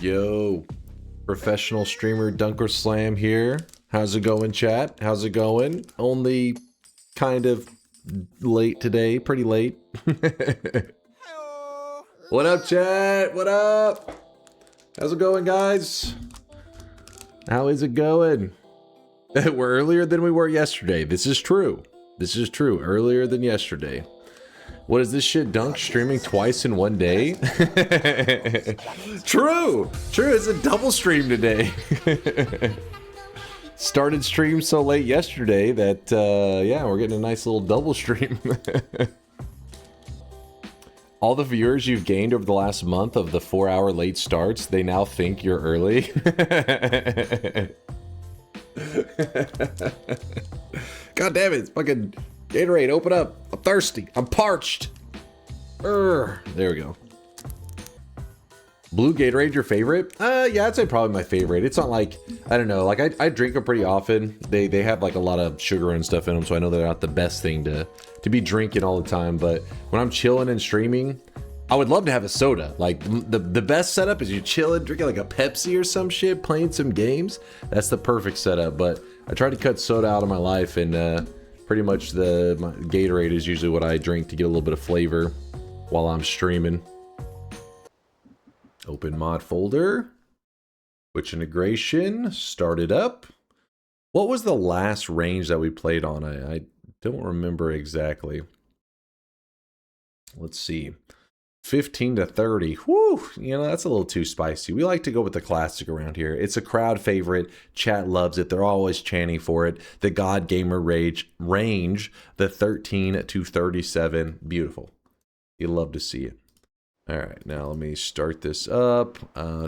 Yo, professional streamer DunkOrSlam here. How's it going, chat? How's it going? Only kind of late today, pretty late. What up, chat? What up? How's it going, guys? How is it going? We're earlier than we were yesterday. This is true. This is true. Earlier than yesterday. What is this shit? Dunk streaming twice in one day? True! True, it's a double stream today. Started stream so late yesterday that, yeah, we're getting a nice little double stream. All the viewers you've gained over the last month of the 4-hour late starts, they now think you're early. God damn it, fucking Gatorade, open up. I'm thirsty. I'm parched. There we go. Blue Gatorade, your favorite? Yeah, I'd say probably my favorite. It's not like, I don't know, like I drink them pretty often. They have like a lot of sugar and stuff in them, so I know they're not the best thing to be drinking all the time. But when I'm chilling and streaming, I would love to have a soda. Like the best setup is you chilling, drinking like a Pepsi or some shit, playing some games. That's the perfect setup. But I try to cut soda out of my life, and pretty much my Gatorade is usually what I drink to get a little bit of flavor while I'm streaming. Open mod folder. Switch integration. Start it up. What was the last range that we played on? I don't remember exactly. Let's see. 15 to 30. Whew, you know, that's a little too spicy. We like to go with the classic around here. It's a crowd favorite. Chat loves it. They're always chanting for it. The God Gamer range, the 13 to 37. Beautiful. You love to see it. All right, now let me start this up.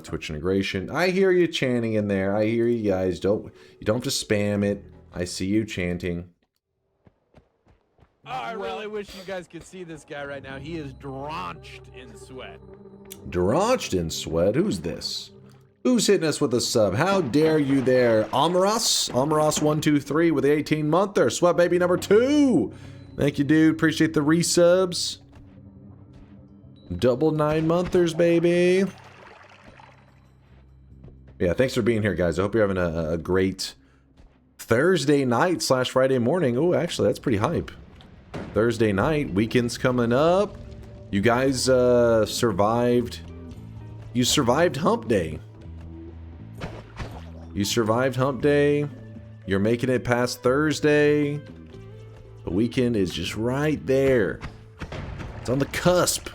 Twitch integration. I hear you chanting in there. I hear you guys. You don't have to spam it. I see you chanting. Oh, I really wish you guys could see this guy right now. He is drenched in sweat. Drenched in sweat? Who's this? Who's hitting us with a sub? How dare you there? Amaras? Amaras123 with the 18-monther. Sweat baby number 2. Thank you, dude. Appreciate the resubs. Double 9-monthers, baby. Yeah, thanks for being here, guys. I hope you're having a great Thursday night / Friday morning. Oh, actually, that's pretty hype. Thursday night, weekend's coming up. You guys survived. You survived hump day. You survived hump day. You're making it past Thursday. The weekend is just right there. It's on the cusp.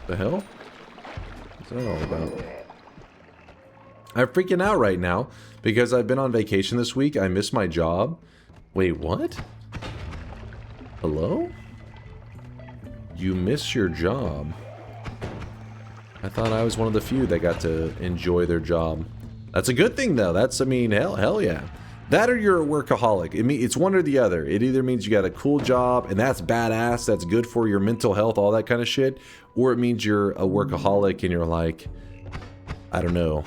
The hell? What's that all about? I'm freaking out right now because I've been on vacation this week. I missed my job. Wait, what? Hello? You miss your job? I thought I was one of the few that got to enjoy their job. That's a good thing, though. That's, I mean, hell yeah. That or you're a workaholic. It's one or the other. It either means you got a cool job and that's badass, that's good for your mental health, all that kind of shit, or it means you're a workaholic and you're like, I don't know,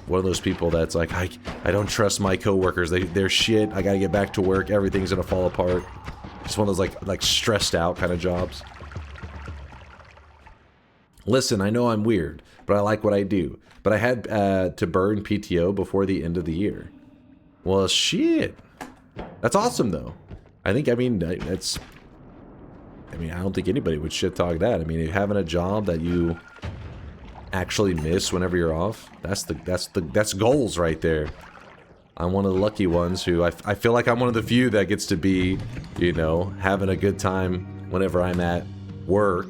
one of those people that's like, I don't trust my coworkers. They're shit. I gotta get back to work. Everything's gonna fall apart. Just one of those like stressed out kind of jobs. Listen, I know I'm weird, but I like what I do. But I had to burn PTO before the end of the year. Well, shit. That's awesome, though. I mean, I don't think anybody would shit talk that. I mean, having a job that you actually miss whenever you're off, that's goals right there. I'm one of the lucky ones who I feel like I'm one of the few that gets to be, you know, having a good time whenever I'm at work.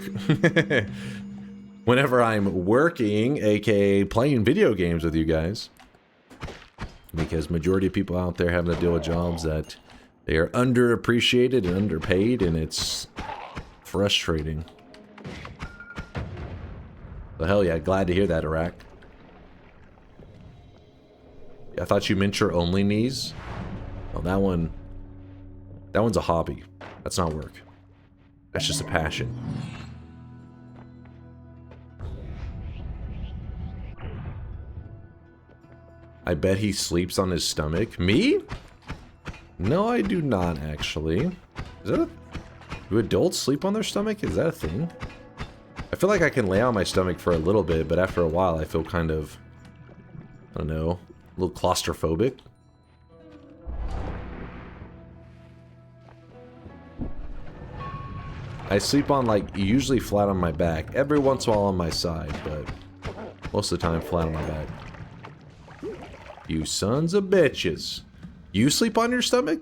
Whenever I'm working, aka playing video games with you guys. Because majority of people out there having to deal with jobs that they are underappreciated and underpaid, and it's frustrating. So hell yeah, glad to hear that, Iraq. I thought you meant your only knees. Oh, that one's a hobby. That's not work. That's just a passion. I bet he sleeps on his stomach. Me? No, I do not, actually. Is that a... Do adults sleep on their stomach? Is that a thing? I feel like I can lay on my stomach for a little bit, but after a while I feel kind of... I don't know. A little claustrophobic. I sleep on, like, usually flat on my back. Every once in a while on my side, but most of the time flat on my back. You sons of bitches. You sleep on your stomach?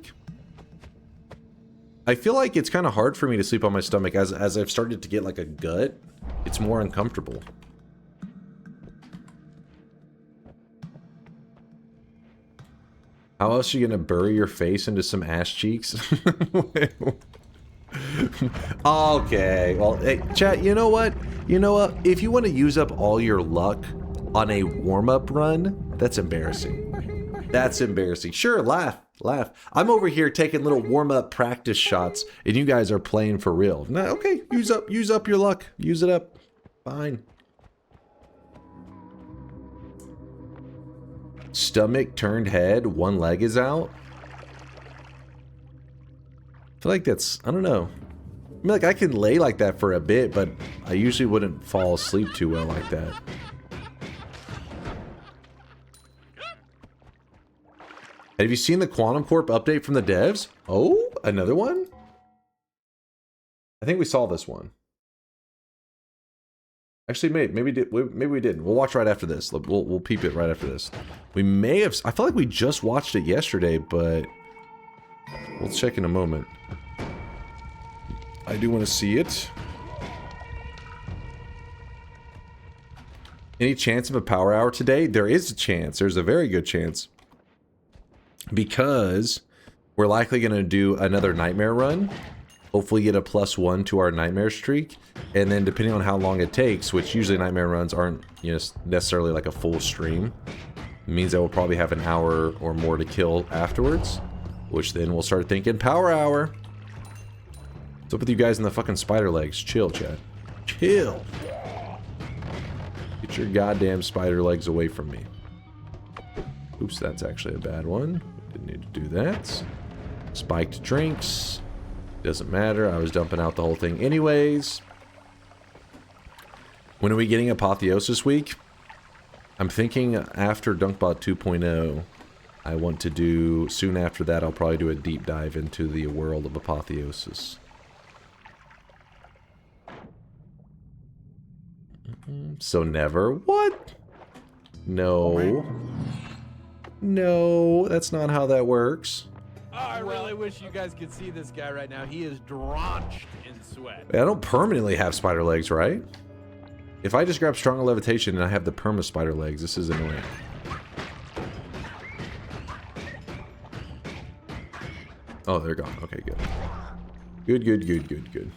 I feel like it's kind of hard for me to sleep on my stomach as I've started to get, like, a gut. It's more uncomfortable. How else are you gonna bury your face into some ass cheeks? Okay, well, hey, chat, you know what? You know what? If you want to use up all your luck on a warm-up run, that's embarrassing. That's embarrassing. Sure, laugh. I'm over here taking little warm-up practice shots, and you guys are playing for real. No, okay, use up your luck. Use it up. Fine. Stomach turned head, one leg is out. I feel like that's, I don't know. I mean, like, I can lay like that for a bit, but I usually wouldn't fall asleep too well like that. Have you seen the Quantum Corp update from the devs? Oh, another one? I think we saw this one. Actually, maybe we didn't. We'll watch right after this. We'll peep it right after this. We may have... I feel like we just watched it yesterday, but... We'll check in a moment. I do want to see it. Any chance of a power hour today? There is a chance. There's a very good chance. Because we're likely going to do another nightmare run. Hopefully get a +1 to our nightmare streak. And then depending on how long it takes, which usually nightmare runs aren't, you know, necessarily like a full stream. It means that we'll probably have an hour or more to kill afterwards. Which then we'll start thinking power hour. What's up with you guys in the fucking spider legs? Chill, chat. Chill. Get your goddamn spider legs away from me. Oops, that's actually a bad one. Didn't need to do that. Spiked drinks. Doesn't matter. I was dumping out the whole thing anyways. When are we getting Apotheosis Week? I'm thinking after Dunkbot 2.0. I want to do, soon after that, I'll probably do a deep dive into the world of Apotheosis. So never. What? No. No, that's not how that works. Oh, I really wish you guys could see this guy right now. He is drenched in sweat. I don't permanently have spider legs, right? If I just grab Stronger Levitation and I have the perma spider legs, this is annoying. Oh, they're gone. Okay, good. Good.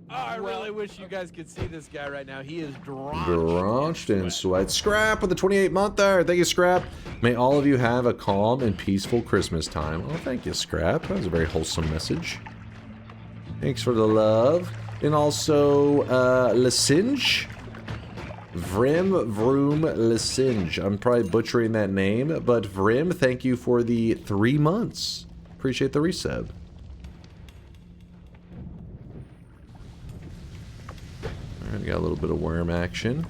Oh, I really wish you guys could see this guy right now. He is drenched in sweat. Scrap with the 28-month there. Thank you, Scrap. May all of you have a calm and peaceful Christmas time. Oh, thank you, Scrap. That was a very wholesome message. Thanks for the love. And also, Lesinge. Vroom Lesinge. I'm probably butchering that name, but Vrim, thank you for the 3 months. Appreciate the resub. Alright, got a little bit of worm action.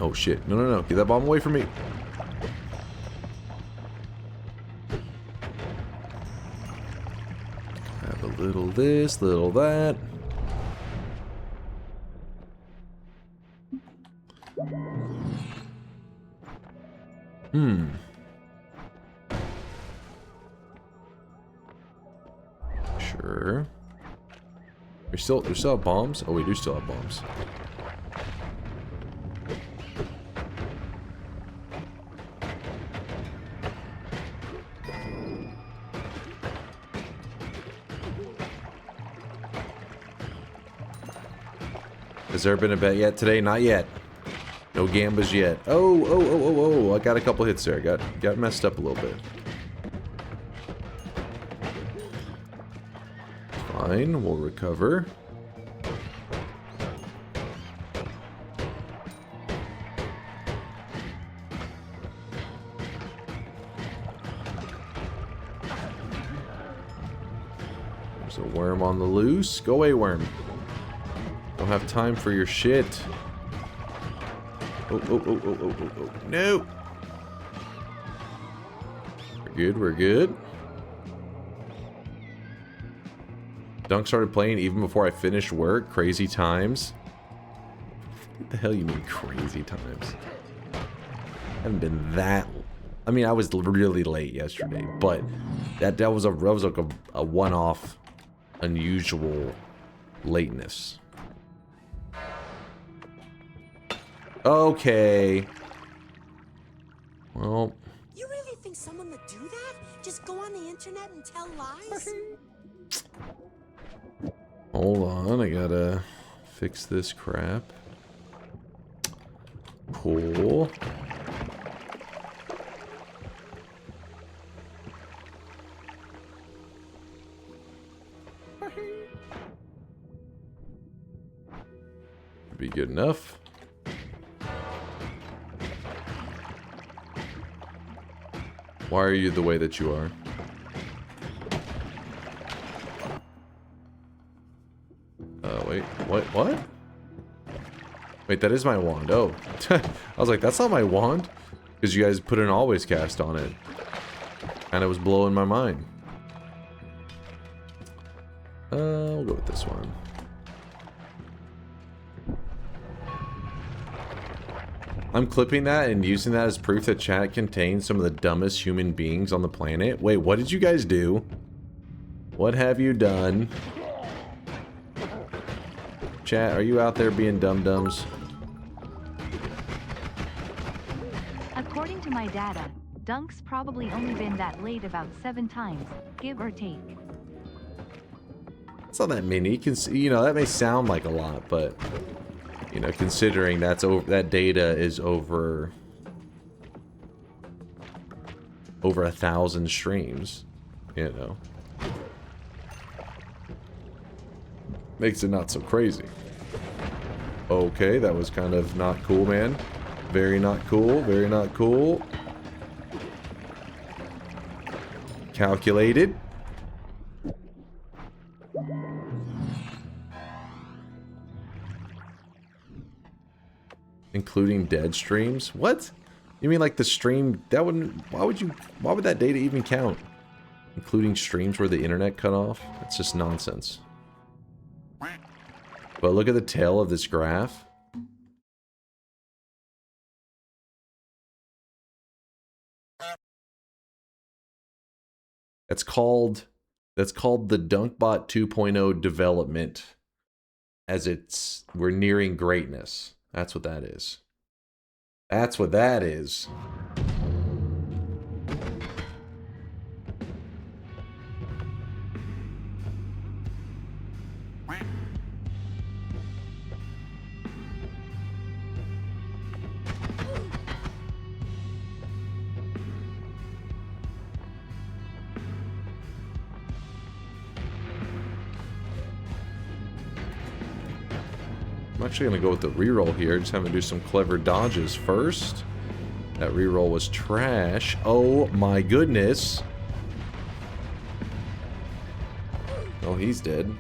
Oh shit. No. Get that bomb away from me. Have a little this, little that. Sure. We still have bombs? Oh, we do still have bombs. Has there been a bet yet today? Not yet. No gambas yet. Oh. I got a couple hits there. Got messed up a little bit. Fine, we'll recover. There's a worm on the loose. Go away, worm. Don't have time for your shit. Oh. No! We're good, we're good. Dunk started playing even before I finished work. Crazy times. What the hell you mean crazy times? I haven't been that... I mean, I was really late yesterday, but that was like a one-off, unusual lateness. Okay. Well... You really think someone would do that? Just go on the internet and tell lies? Hold on, I gotta fix this crap. Cool. Be good enough. Why are you the way that you are? Wait, what? Wait, that is my wand. Oh. I was like, that's not my wand. Because you guys put an always cast on it. And it was blowing my mind. We'll go with this one. I'm clipping that and using that as proof that chat contains some of the dumbest human beings on the planet. Wait, what did you guys do? What have you done? Chat, are you out there being dum-dums? According to my data, Dunk's probably only been that late about 7 times, give or take. It's not that many. You can see, you know, that may sound like a lot, but you know, considering that's over, that data is over 1,000 streams, you know, makes it not so crazy. Okay, that was kind of not cool, man. Very not cool. Very not cool. Calculated. Including dead streams? What? You mean like the stream that wouldn't, why would that data even count? Including streams where the internet cut off? That's just nonsense. But look at the tail of this graph. That's called the DunkBot 2.0 development, as we're nearing greatness. That's what that is. That's what that is. I'm actually going to go with the reroll here. Just having to do some clever dodges first. That reroll was trash. Oh my goodness. Oh, he's dead.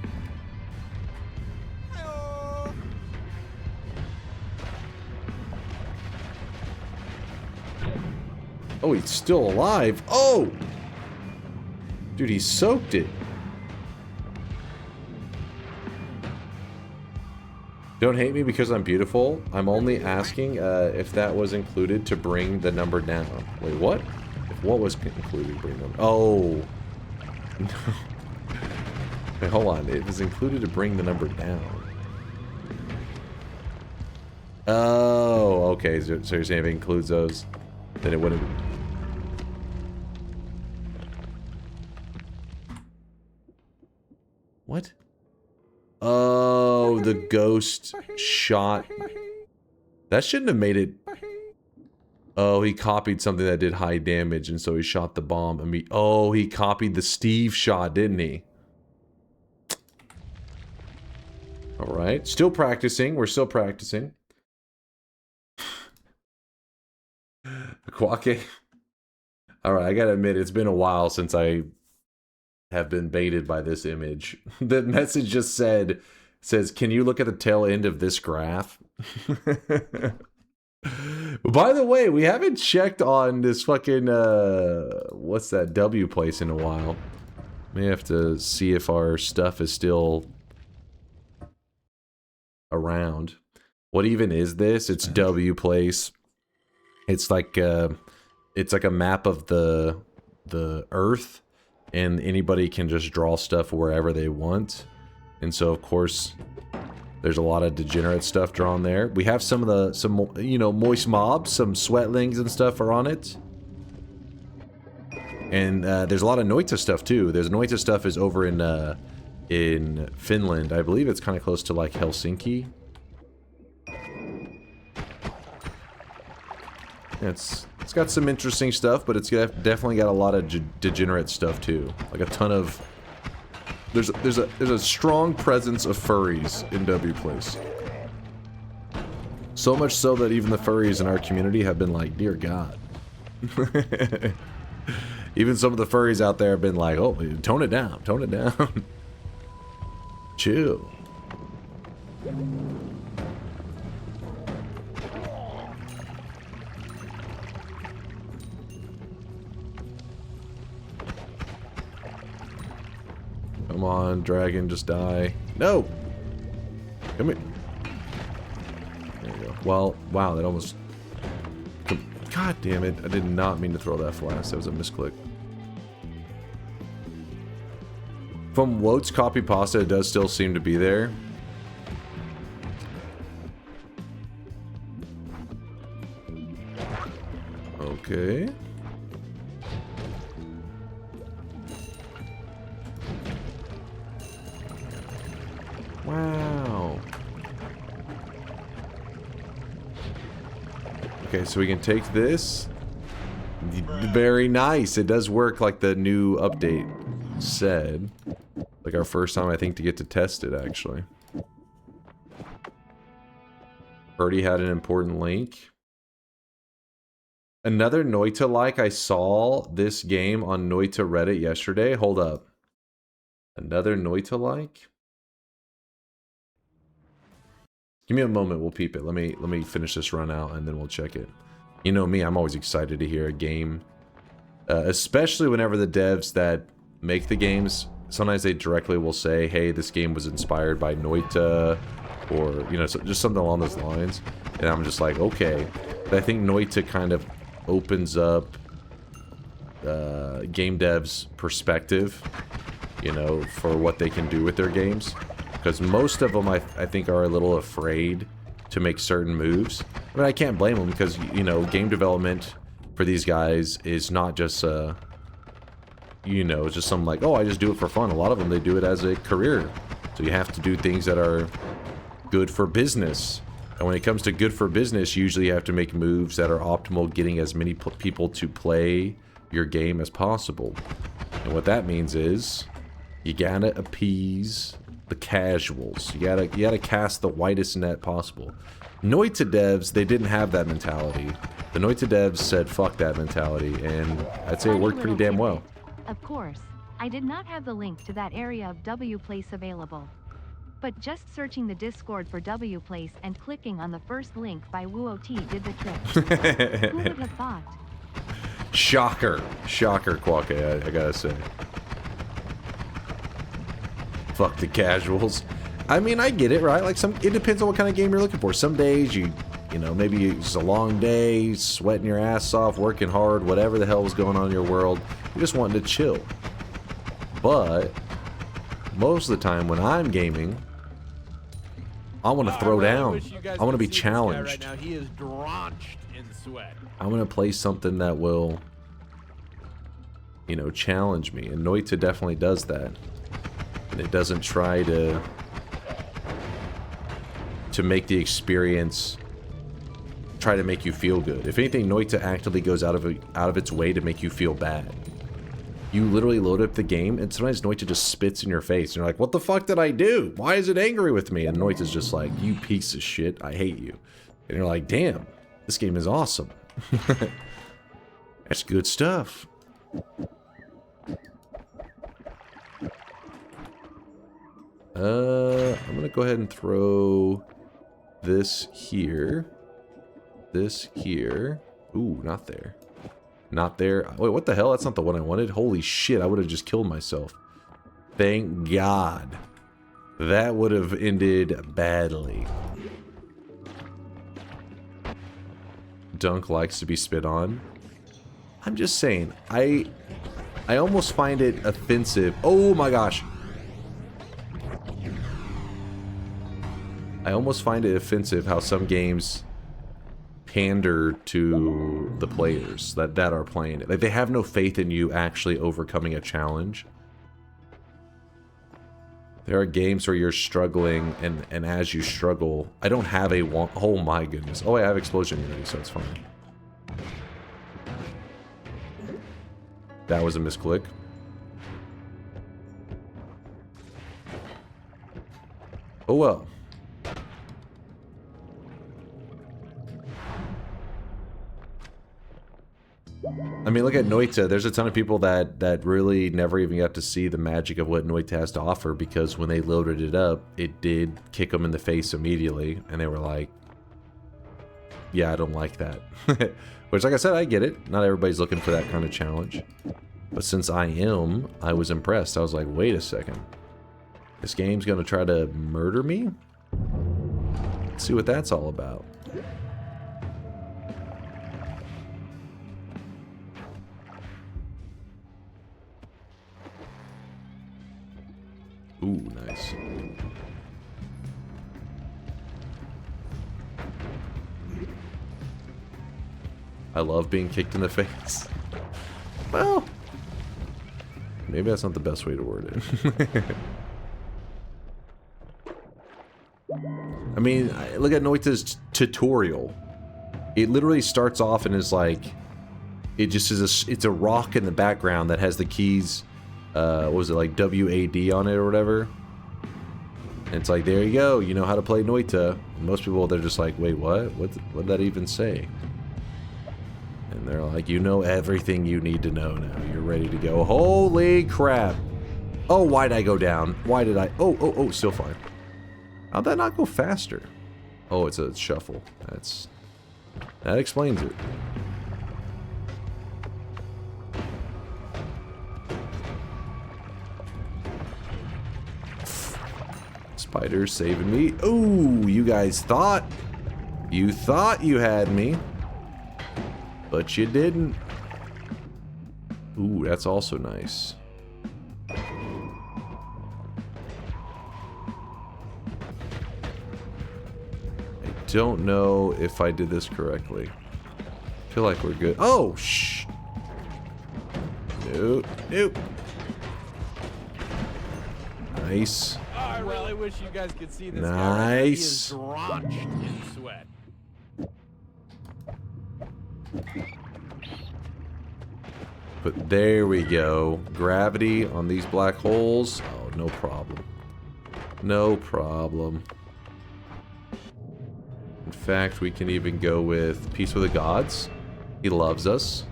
Oh, he's still alive. Oh! Dude, he soaked it. Don't hate me because I'm beautiful. I'm only asking if that was included to bring the number down. Wait, what? If what was included to bring them? Oh. No. Wait, hold on. It was included to bring the number down. Oh, okay. So you're saying if it includes those, then it wouldn't. What? Oh, the ghost shot. That shouldn't have made it. Oh, he copied something that did high damage, and so he shot the bomb. Oh, he copied the Steve shot, didn't he? Alright, still practicing. We're still practicing. Kwake. Alright, I gotta admit, it's been a while since I have been baited by this image. The message just says, can you look at the tail end of this graph? By the way, we haven't checked on this fucking, what's that W place in a while. May have to see if our stuff is still around. What even is this? It's W place. It's like a map of the Earth, and anybody can just draw stuff wherever they want. And so, of course, there's a lot of degenerate stuff drawn there. We have some you know, moist mobs, some sweatlings and stuff are on it. And there's a lot of Noita stuff too. There's Noita stuff is over in Finland. I believe it's kind of close to like Helsinki. It's got some interesting stuff, but it's definitely got a lot of degenerate stuff too. Like a ton of there's a strong presence of furries in W Place. So much so that even the furries in our community have been like, dear God. Even some of the furries out there have been like, oh, tone it down, tone it down. Chill. Come on, dragon, just die. No! Come here. There you go. Well, wow, that almost... God damn it, I did not mean to throw that flash. That was a misclick. From Wote's copy pasta, it does still seem to be there. Okay. Wow. Okay, so we can take this. Very nice. It does work like the new update said. Like our first time, I think, to get to test it, actually. Birdie had an important link. Another Noita like. I saw this game on Noita Reddit yesterday. Hold up. Another Noita like? Give me a moment, we'll peep it. Let me finish this run out and then we'll check it. You know me, I'm always excited to hear a game. Especially whenever the devs that make the games, sometimes they directly will say, hey, this game was inspired by Noita, or, you know, so just something along those lines. And I'm just like, okay. But I think Noita kind of opens up game devs' perspective, you know, for what they can do with their games. Because most of them, I think, are a little afraid to make certain moves. I mean, I can't blame them because, you know, game development for these guys is not just, you know, it's just some like, oh, I just do it for fun. A lot of them, they do it as a career. So you have to do things that are good for business. And when it comes to good for business, usually you have to make moves that are optimal, getting as many people to play your game as possible. And what that means is you gotta appease the casuals. You gotta cast the widest net possible. Noita devs, they didn't have that mentality. The Noita devs said fuck that mentality, and I'd say it worked pretty damn well. Of course, I did not have the link to that area of W Place available. But just searching the Discord for W Place and clicking on the first link by WooOT did the trick. Who would have thought? Shocker. Shocker, Quackay, I gotta say. Fuck the casuals. I mean, I get it, right? Like, it depends on what kind of game you're looking for. Some days you know, maybe it's a long day, sweating your ass off, working hard, whatever the hell was going on in your world. You're just wanting to chill. But most of the time when I'm gaming, I want to throw down. I want to be challenged. Right now. He is drenched in sweat. I want to play something that will, you know, challenge me. And Noita definitely does that. And it doesn't try to make the experience, try to make you feel good. If anything, Noita actively goes out of its way to make you feel bad. You literally load up the game, and sometimes Noita just spits in your face, and you're like, what the fuck did I do? Why is it angry with me? And Noita's just like, you piece of shit, I hate you. And you're like, damn, this game is awesome. That's good stuff. I'm gonna go ahead and throw this here. This here. Ooh, not there. Not there. Wait, what the hell? That's not the one I wanted. Holy shit, I would have just killed myself. Thank God. That would have ended badly. Dunk likes to be spit on. I'm just saying, I almost find it offensive. Oh my gosh. I almost find it offensive how some games pander to the players that are playing it. Like, they have no faith in you actually overcoming a challenge. There are games where you're struggling, and as you struggle, I don't have a oh my goodness. Oh, I have explosion immunity, so it's fine. That was a misclick. Oh well. I mean, look at Noita. There's a ton of people that really never even got to see the magic of what Noita has to offer, because when they loaded it up, it did kick them in the face immediately, and they were like, yeah, I don't like that. Which, like I said, I get it. Not everybody's looking for that kind of challenge. But since I was impressed. I was like, wait a second. This game's gonna try to murder me? Let's see what that's all about. Ooh, nice. I love being kicked in the face. Well, maybe that's not the best way to word it. I mean, look at Noita's tutorial. It literally starts off and is like, it just is it's a rock in the background that has the keys, what was it, like WAD on it or whatever? And it's like, there you go, you know how to play Noita. Most people, they're just like, wait, what? What did that even say? And they're like, you know everything you need to know now. You're ready to go. Holy crap. Oh, why'd I go down? Why did I? Oh, still fine. How'd that not go faster? Oh, it's a shuffle. That explains it. Spider saving me. Ooh, you guys thought you had me, but you didn't. Ooh, that's also nice. I don't know if I did this correctly. I feel like we're good. Oh, shh. Nope. Nice. Oh, I really wish you guys could see this guy. Nice. He is drenched in sweat. But there we go. Gravity on these black holes. Oh, no problem. No problem. In fact, we can even go with Peace with the Gods. He loves us.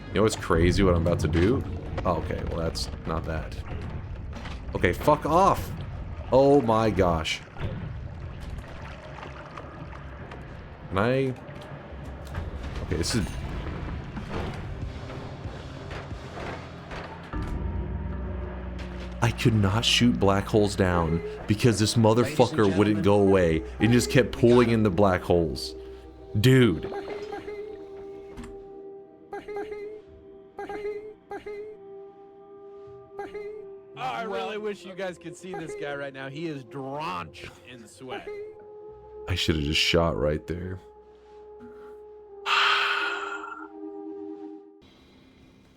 You know what's crazy what I'm about to do? Oh, okay, well that's not that. Okay, fuck off! Oh my gosh. Can I... Okay, this is... I could not shoot black holes down because this motherfucker wouldn't go away and just kept pulling in the black holes. Dude. Oh, I really wish you guys could see this guy right now. He is drenched in sweat. I should have just shot right there.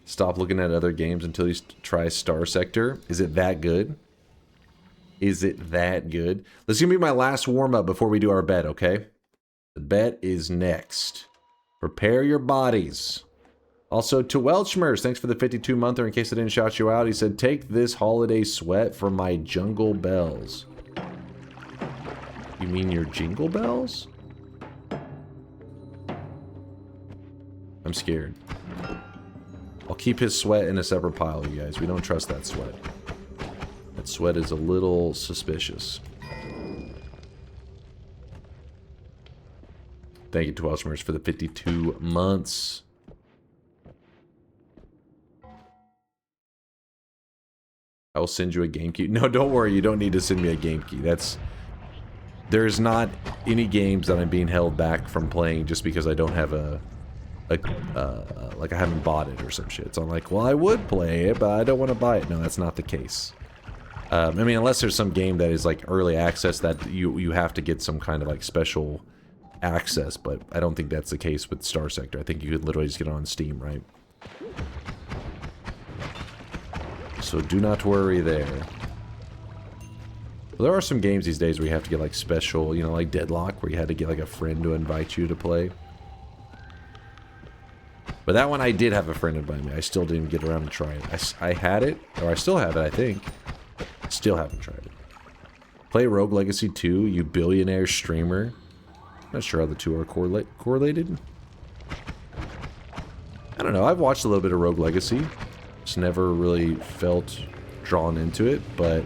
Stop looking at other games until you try Star Sector. Is it that good? Is it that good? This is going to be my last warm-up before we do our bet, okay? The bet is next. Prepare your bodies. Also, to Welchmers, thanks for the 52-monther. In case I didn't shout you out, he said, take this holiday sweat from my jungle bells. You mean your jingle bells? I'm scared. I'll keep his sweat in a separate pile, you guys. We don't trust that sweat. That's Sweat is a little suspicious. Thank you to Welshmers for the 52 months. I will send you a game key. No, don't worry. You don't need to send me a game key. There's not any games that I'm being held back from playing just because I don't have like I haven't bought it or some shit. So I'm like, well, I would play it, but I don't want to buy it. No, that's not the case. I mean, unless there's some game that is like early access that you have to get some kind of like special access, but I don't think that's the case with Star Sector. I think you could literally just get it on Steam, right? So do not worry there. Well, there are some games these days where you have to get like special, you know, like Deadlock, where you had to get like a friend to invite you to play. But that one I did have a friend invite me. I still didn't get around to try it. I had it, or I still have it, I think. Still haven't tried it. Play Rogue Legacy 2, you billionaire streamer. Not sure how the two are correlated. I don't know. I've watched a little bit of Rogue Legacy. Just never really felt drawn into it, but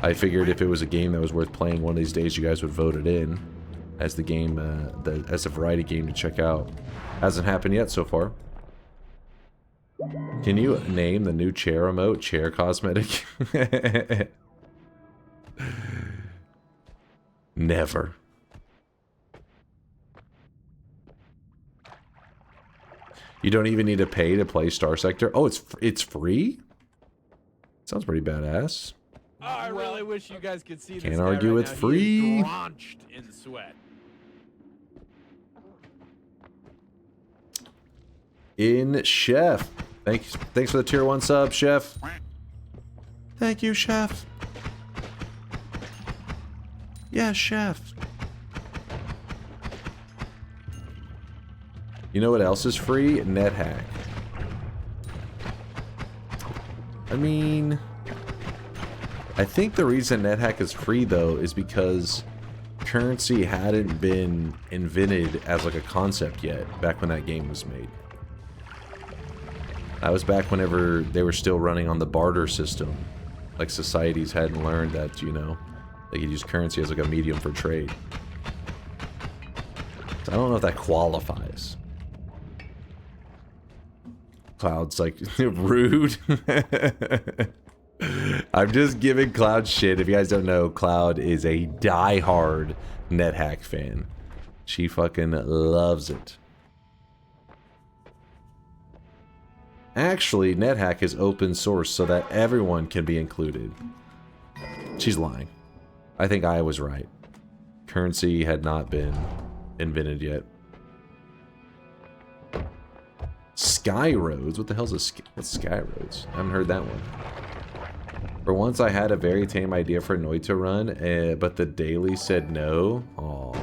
I figured if it was a game that was worth playing one of these days, you guys would vote it in as the game, as a variety game to check out. Hasn't happened yet so far. Can you name the new chair emote chair cosmetic? Never. You don't even need to pay to play Star Sector. Oh, it's free? Sounds pretty badass. Oh, I really wish you guys could see this. Can't guy argue right with now. free. He is drenched in sweat. In Chef. Thanks for the tier 1 sub, Chef. Thank you, Chef. Yeah, Chef. You know what else is free? NetHack. I mean, I think the reason NetHack is free though is because currency hadn't been invented as like a concept yet back when that game was made. That was back whenever they were still running on the barter system. Like societies hadn't learned that, you know, they could use currency as like a medium for trade. So I don't know if that qualifies. Cloud's like, rude. I'm just giving Cloud shit. If you guys don't know, Cloud is a die-hard NetHack fan. She fucking loves it. Actually, NetHack is open source so that everyone can be included. She's lying. I think I was right. Currency had not been invented yet. Sky Roads? What the hell's what's Sky Roads? I haven't heard that one. For once I had a very tame idea for Noita run, but the daily said no. Aw.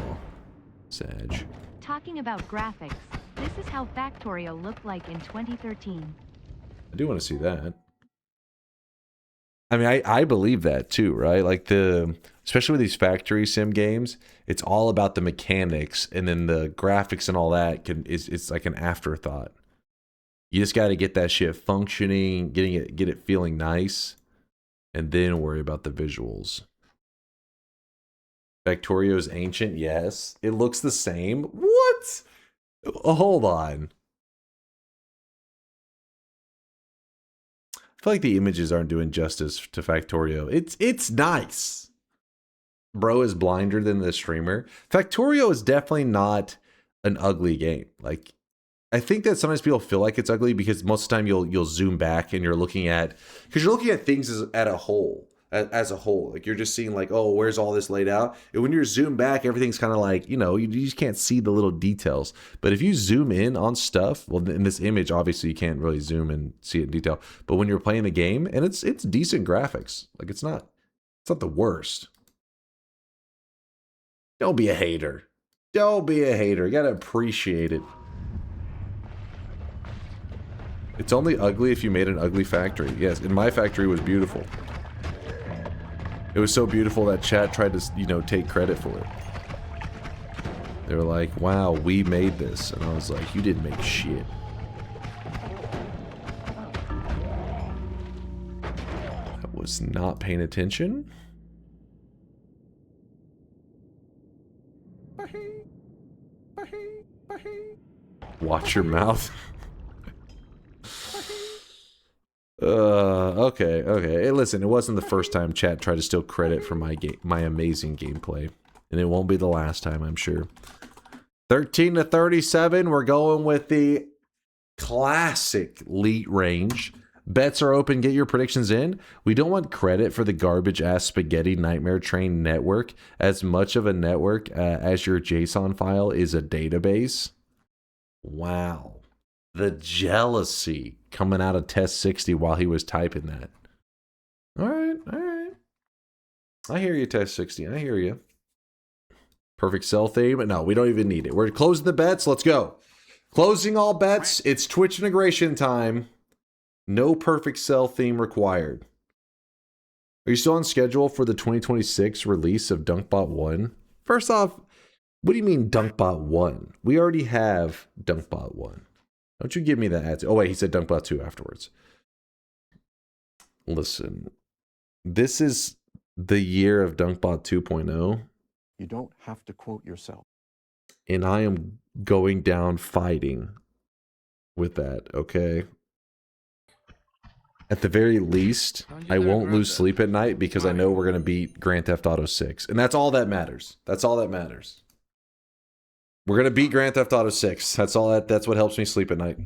Sag. Talking about graphics, this is how Factorio looked like in 2013. I do want to see that. I mean, I believe that too, right? Like especially with these factory sim games, it's all about the mechanics, and then the graphics and all that it's like an afterthought. You just got to get that shit functioning, get it feeling nice, and then worry about the visuals. Factorio's ancient, yes. It looks the same. What? Hold on. I feel like the images aren't doing justice to Factorio. It's nice. Bro is blinder than the streamer. Factorio is definitely not an ugly game. Like, I think that sometimes people feel like it's ugly because most of the time you'll zoom back and you're looking at things as a whole. Like you're just seeing like, oh, where's all this laid out? And when you're zoomed back, everything's kind of like, you know, you just can't see the little details. But if you zoom in on stuff, well, in this image, obviously you can't really zoom and see it in detail. But when you're playing the game, and it's decent graphics, like it's not the worst. Don't be a hater. Don't be a hater. You gotta appreciate it. It's only ugly if you made an ugly factory. Yes, and my factory was beautiful. It was so beautiful that chat tried to, you know, take credit for it. They were like, wow, we made this. And I was like, you didn't make shit. That was was not paying attention. Watch your mouth. Okay. Hey, listen, it wasn't the first time chat tried to steal credit for my amazing gameplay. And it won't be the last time, I'm sure. 13 to 37, we're going with the classic elite range. Bets are open, get your predictions in. We don't want credit for the garbage-ass spaghetti nightmare train network. As much of a network as your JSON file is a database. Wow. The jealousy coming out of test 60 while he was typing that. Alright. I hear you, test 60. I hear you. Perfect cell theme. No, we don't even need it. We're closing the bets. Let's go. Closing all bets. It's Twitch integration time. No perfect cell theme required. Are you still on schedule for the 2026 release of DunkBot 1? First off, what do you mean DunkBot 1? We already have DunkBot 1. Don't you give me that answer. Oh wait, he said DunkBot 2 afterwards. Listen, this is the year of DunkBot 2.0. You don't have to quote yourself. And I am going down fighting with that, okay? At the very least, I won't lose sleep at night because I know we're going to beat Grand Theft Auto 6. And that's all that matters. That's all that matters. We're going to beat Grand Theft Auto 6. That's all that's what helps me sleep at night.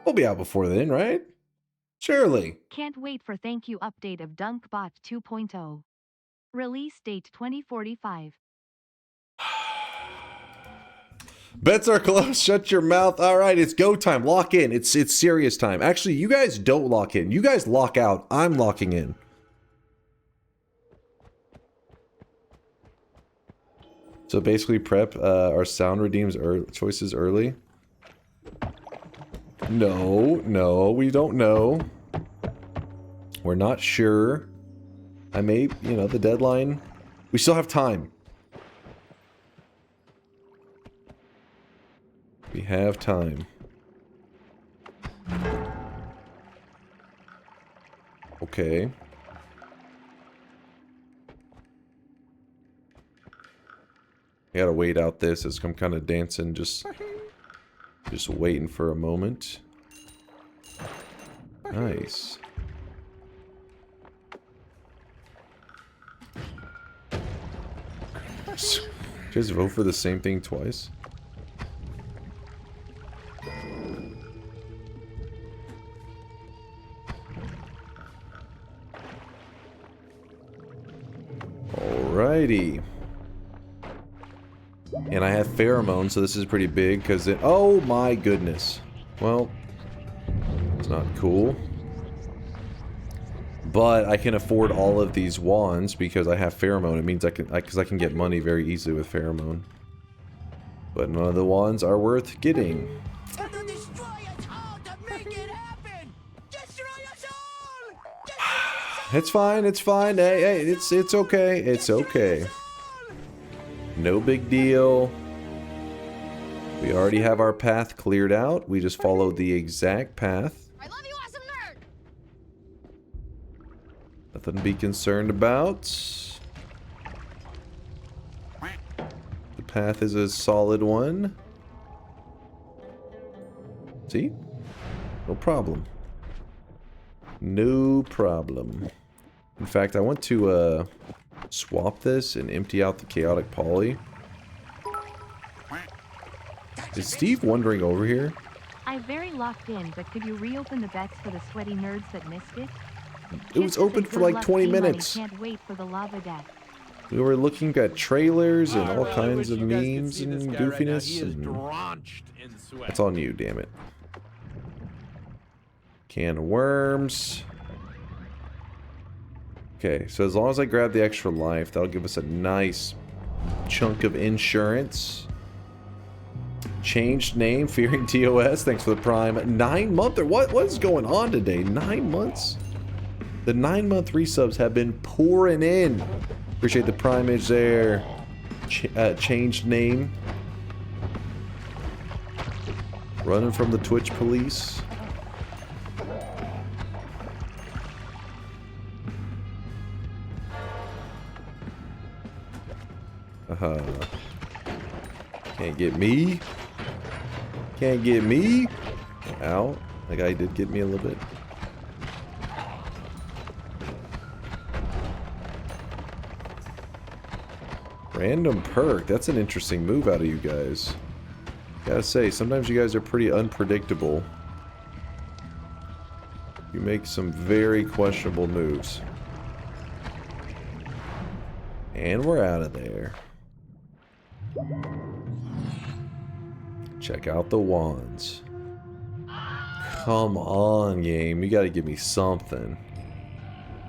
We'll be out before then, right? Surely. Can't wait for thank you update of DunkBot 2.0. Release date 2045. Bets are closed. Shut your mouth. All right, it's go time. Lock in. It's serious time. Actually, you guys don't lock in. You guys lock out. I'm locking in. So basically, prep our sound redeems choices early. No, we don't know. We're not sure. I may, the deadline. We still have time. We have time. Okay. I gotta wait out this as I'm kind of dancing, just waiting for a moment. Nice. Did you guys vote for the same thing twice? Alrighty. And I have pheromone, so this is pretty big because it... Oh my goodness. Well, it's not cool. But I can afford all of these wands because I have pheromone. It means I can get money very easily with pheromone. But none of the wands are worth getting. It's fine, it's fine. Hey, it's okay. It's okay. No big deal. We already have our path cleared out. We just followed the exact path. I love you, awesome nerd. Nothing to be concerned about. The path is a solid one. See? No problem. No problem. In fact, I want to swap this and empty out the chaotic poly. Is Steve wandering over here? I'm very locked in, but could you reopen the bets for the sweaty nerds that missed it? It was open for like 20 minutes. Can't wait for the lava death. We were looking at trailers and all kinds of memes and goofiness. That's on you, damn it. Can of worms. Okay, so as long as I grab the extra life, that'll give us a nice chunk of insurance. Changed name, Fearing TOS. Thanks for the prime. 9-month. What is going on today? 9 months? The 9-month resubs have been pouring in. Appreciate the primage there. Changed name. Running from the Twitch police. Can't get me. Can't get me. Ow. That guy did get me a little bit. Random perk. That's an interesting move out of you guys. Gotta say, sometimes you guys are pretty unpredictable. You make some very questionable moves. And we're out of there. Check out the wands. Come on, game. You gotta give me something.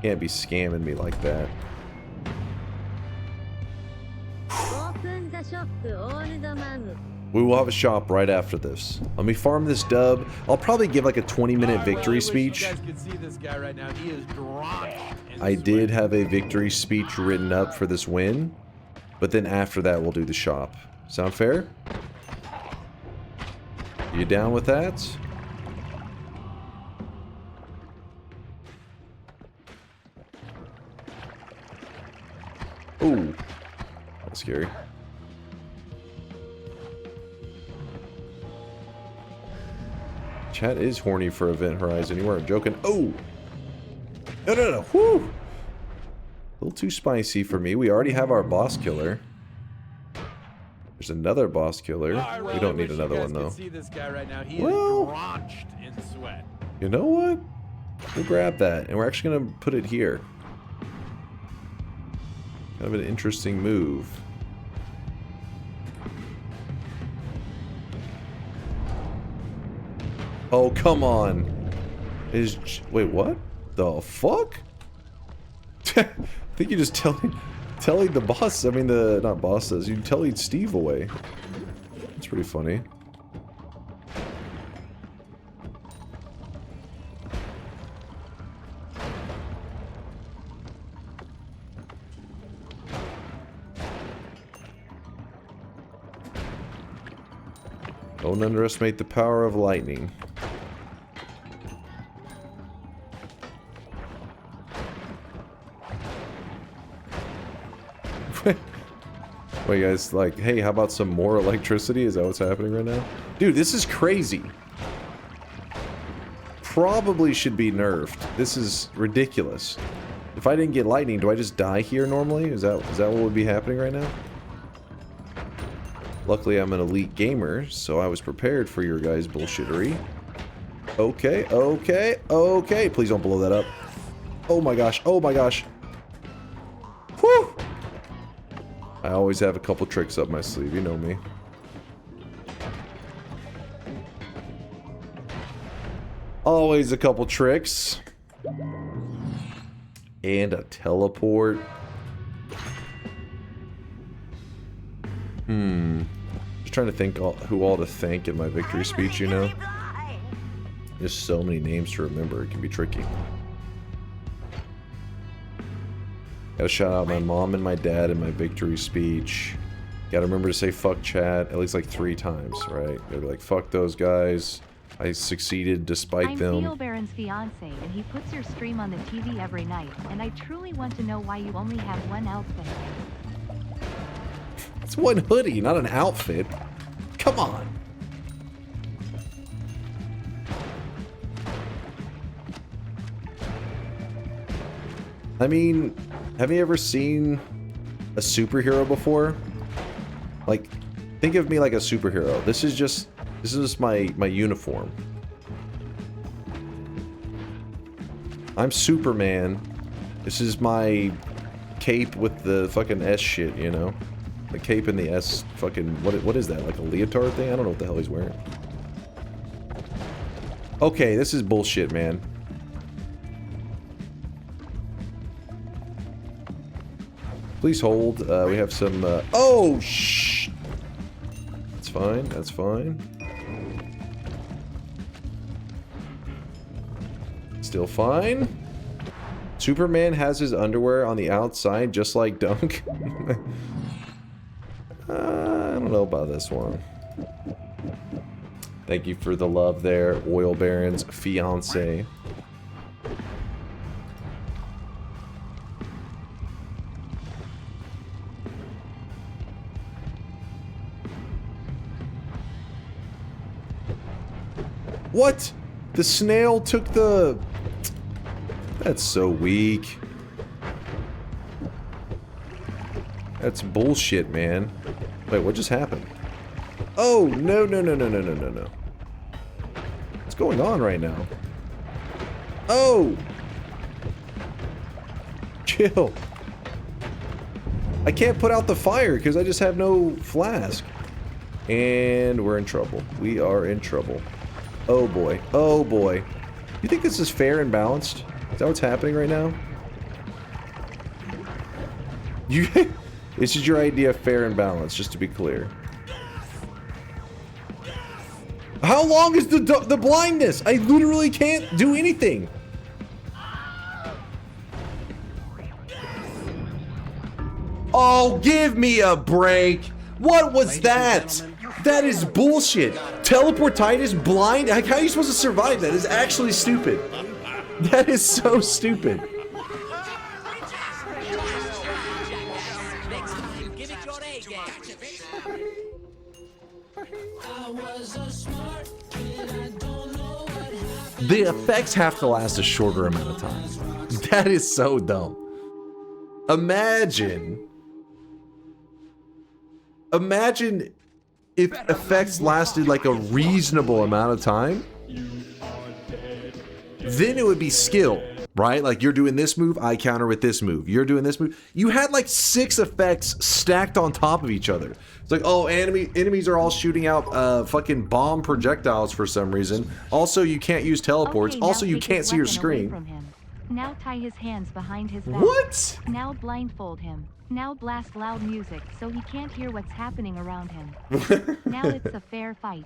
Can't be scamming me like that. We will have a shop right after this. Let me farm this dub. I'll probably give like a 20-minute victory speech. You guys could see this guy right now. He is drenched in I sweat. did have a victory speech written up for this win, but then after that we'll do the shop. Sound fair? You down with that? Ooh. That's scary. Chat is horny for Event Horizon. You weren't joking. Oh! No, no, no. Whew! A little too spicy for me. We already have our boss killer. There's another boss killer. We don't need another one, though. See this guy right now. He Well, is drenched in sweat. you know what? We'll grab that, and we're actually going to put it here. Kind of an interesting move. Oh, come on. Wait, what? The fuck? I think you're just telling the boss, I mean not bosses, you telling Steve away. That's pretty funny. Don't underestimate the power of lightning. Wait, guys, like, hey, how about some more electricity? Is that what's happening right now? Dude, this is crazy. Probably should be nerfed. This is ridiculous. If I didn't get lightning, do I just die here normally? Is that what would be happening right now? Luckily, I'm an elite gamer, so I was prepared for your guys' bullshittery. Okay, okay, okay. Please don't blow that up. Oh my gosh, oh my gosh. Whew! I always have a couple tricks up my sleeve, you know me. Always a couple tricks. And a teleport. Just trying to think who all to thank in my victory speech, you know? There's so many names to remember, it can be tricky. Gotta shout out my mom and my dad in my victory speech. Gotta remember to say fuck chat at least like 3 times, right? Gotta be like, fuck those guys. I succeeded despite them. I'm Theo Baron's fiance, and he puts your stream on the TV every night, and I truly want to know why you only have one outfit. It's one hoodie, not an outfit. Come on. I mean, have you ever seen a superhero before? Like, think of me like a superhero. This is just my uniform. I'm Superman. This is my cape with the fucking S shit, you know? The cape and the S fucking... What is that? Like a leotard thing? I don't know what the hell he's wearing. Okay, this is bullshit, man. Please hold. We have some... oh, shh! That's fine. That's fine. Still fine. Superman has his underwear on the outside, just like Dunk. I don't know about this one. Thank you for the love there, Oil Baron's fiance. What? The snail took the... That's so weak. That's bullshit, man. Wait, what just happened? Oh, no, no, no, no, no, no, no, no. What's going on right now? Oh! Chill. I can't put out the fire because I just have no flask. And we're in trouble. We are in trouble. Oh boy. Oh boy. You think this is fair and balanced? Is that what's happening right now? This is your idea of fair and balanced, just to be clear. How long is the blindness? I literally can't do anything. Oh, give me a break. What was that? That is bullshit. Teleportitis blind? How are you supposed to survive that? It's actually stupid. That is so stupid. The effects have to last a shorter amount of time. That is so dumb. Imagine if effects lasted like a reasonable amount of time. Then it would be skill, right? Like you're doing this move, I counter with this move. You're doing this move. You had like 6 effects stacked on top of each other. It's like, oh, enemies are all shooting out fucking bomb projectiles for some reason. Also, you can't use teleports. Okay, also, you can't see your screen. From him. Now tie his hands behind his back. What? Now blindfold him. Now blast loud music so he can't hear what's happening around him. Now it's a fair fight.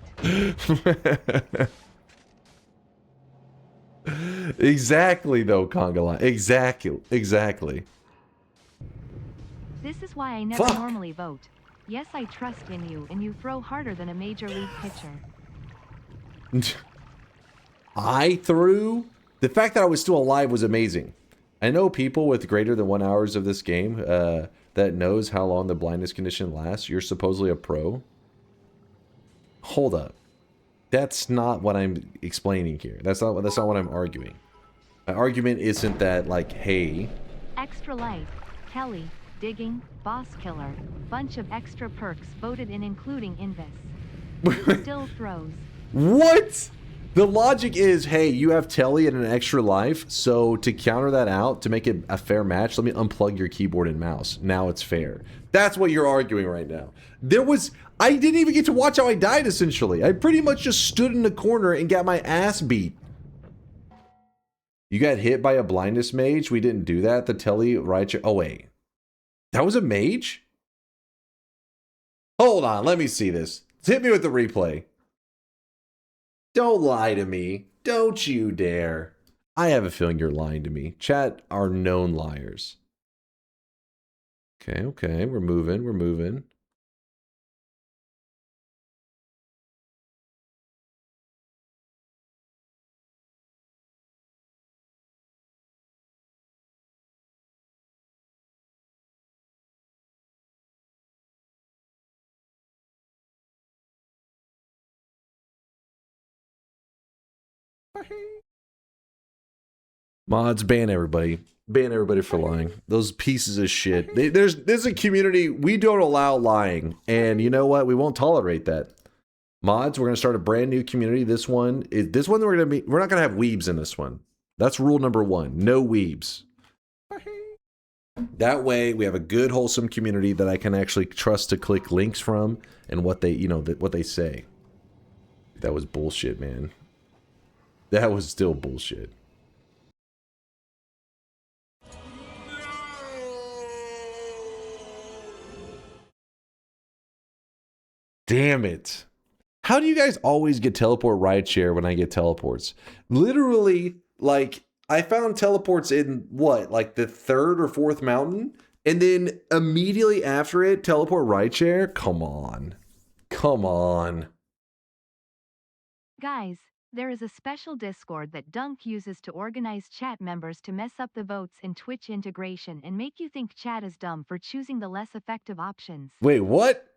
Exactly though, Kongala. Exactly. This is why I never Fuck. normally vote. Yes, I trust in you, and you throw harder than a major league pitcher. I threw? The fact that I was still alive was amazing. I know people with greater than 1 hours of this game that knows how long the blindness condition lasts. You're supposedly a pro. Hold up. That's not what I'm explaining here. That's not what I'm arguing. My argument isn't that, like, hey... Extra life, Kelly, digging, boss killer, bunch of extra perks voted in including Invis. Still throws. What? The logic is, hey, you have Telly and an extra life, so to counter that out, to make it a fair match, let me unplug your keyboard and mouse. Now it's fair. That's what you're arguing right now. I didn't even get to watch how I died, essentially. I pretty much just stood in the corner and got my ass beat. You got hit by a blindness mage? We didn't do that? The Telly right... Oh, wait. That was a mage? Hold on, let me see this. Hit me with the replay. Don't lie to me. Don't you dare. I have a feeling you're lying to me. Chat are known liars. Okay. We're moving. Mods, ban everybody. Ban everybody for lying. Those pieces of shit. There's a community, we don't allow lying. And you know what? We won't tolerate that. Mods, we're gonna start a brand new community. We're not gonna have weebs in this one. That's rule number 1. No weebs. That way we have a good wholesome community that I can actually trust to click links from and what they, what they say. That was bullshit, man. That was still bullshit. Damn it. How do you guys always get teleport rideshare when I get teleports? Literally, like, I found teleports in, what, like the 3rd or 4th mountain? And then immediately after it, teleport rideshare? Come on. Come on. Guys, there is a special Discord that Dunk uses to organize chat members to mess up the votes in Twitch integration and make you think chat is dumb for choosing the less effective options. Wait, what?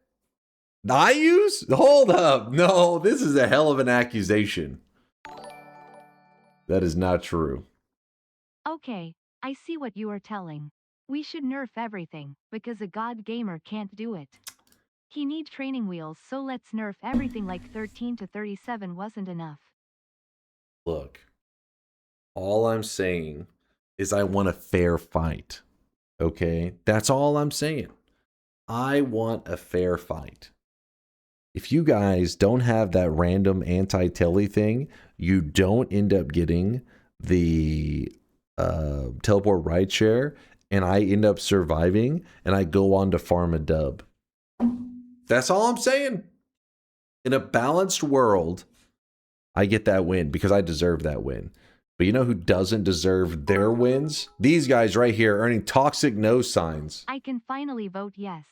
I use? Hold up. No, this is a hell of an accusation. That is not true. Okay, I see what you are telling. We should nerf everything, because a god gamer can't do it. He need training wheels, so let's nerf everything like 13 to 37 wasn't enough. Look, all I'm saying is I want a fair fight. Okay? That's all I'm saying. I want a fair fight. If you guys don't have that random anti-telly thing, you don't end up getting the teleport ride share, and I end up surviving, and I go on to farm a dub. That's all I'm saying. In a balanced world, I get that win because I deserve that win. But you know who doesn't deserve their wins? These guys right here earning toxic no signs. I can finally vote yes.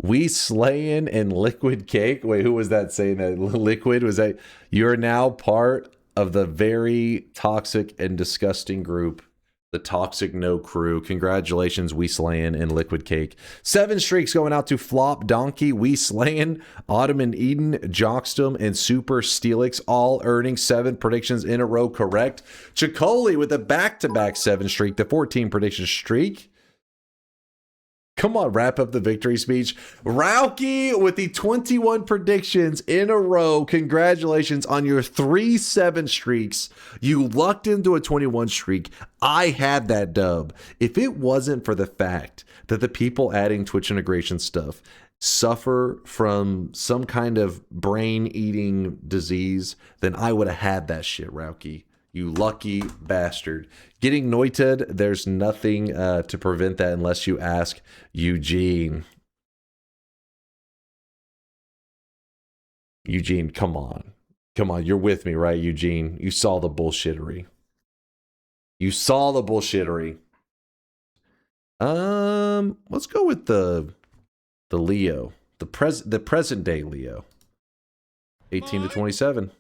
We Slayin' and Liquid Cake. Wait, who was that saying that? Liquid? Was that? You're now part of the very toxic and disgusting group, the Toxic No Crew. Congratulations, We Slayin' and Liquid Cake. 7 streaks going out to Flop, Donkey, We Slayin', Autumn and Eden, Jockstum, and Super Steelix, all earning 7 predictions in a row correct. Chicoli with a back-to-back 7 streak, the 14 prediction streak. Come on, wrap up the victory speech. Rauki with the 21 predictions in a row. Congratulations on your 3-7 streaks. You lucked into a 21 streak. I had that dub. If it wasn't for the fact that the people adding Twitch integration stuff suffer from some kind of brain-eating disease, then I would have had that shit, Rauki. You lucky bastard. Getting Noita, there's nothing to prevent that unless you ask Eugene. Eugene, come on. Come on, you're with me, right, Eugene? You saw the bullshittery. You saw the bullshittery. Let's go with the Leo. The present day Leo. 18 to 27.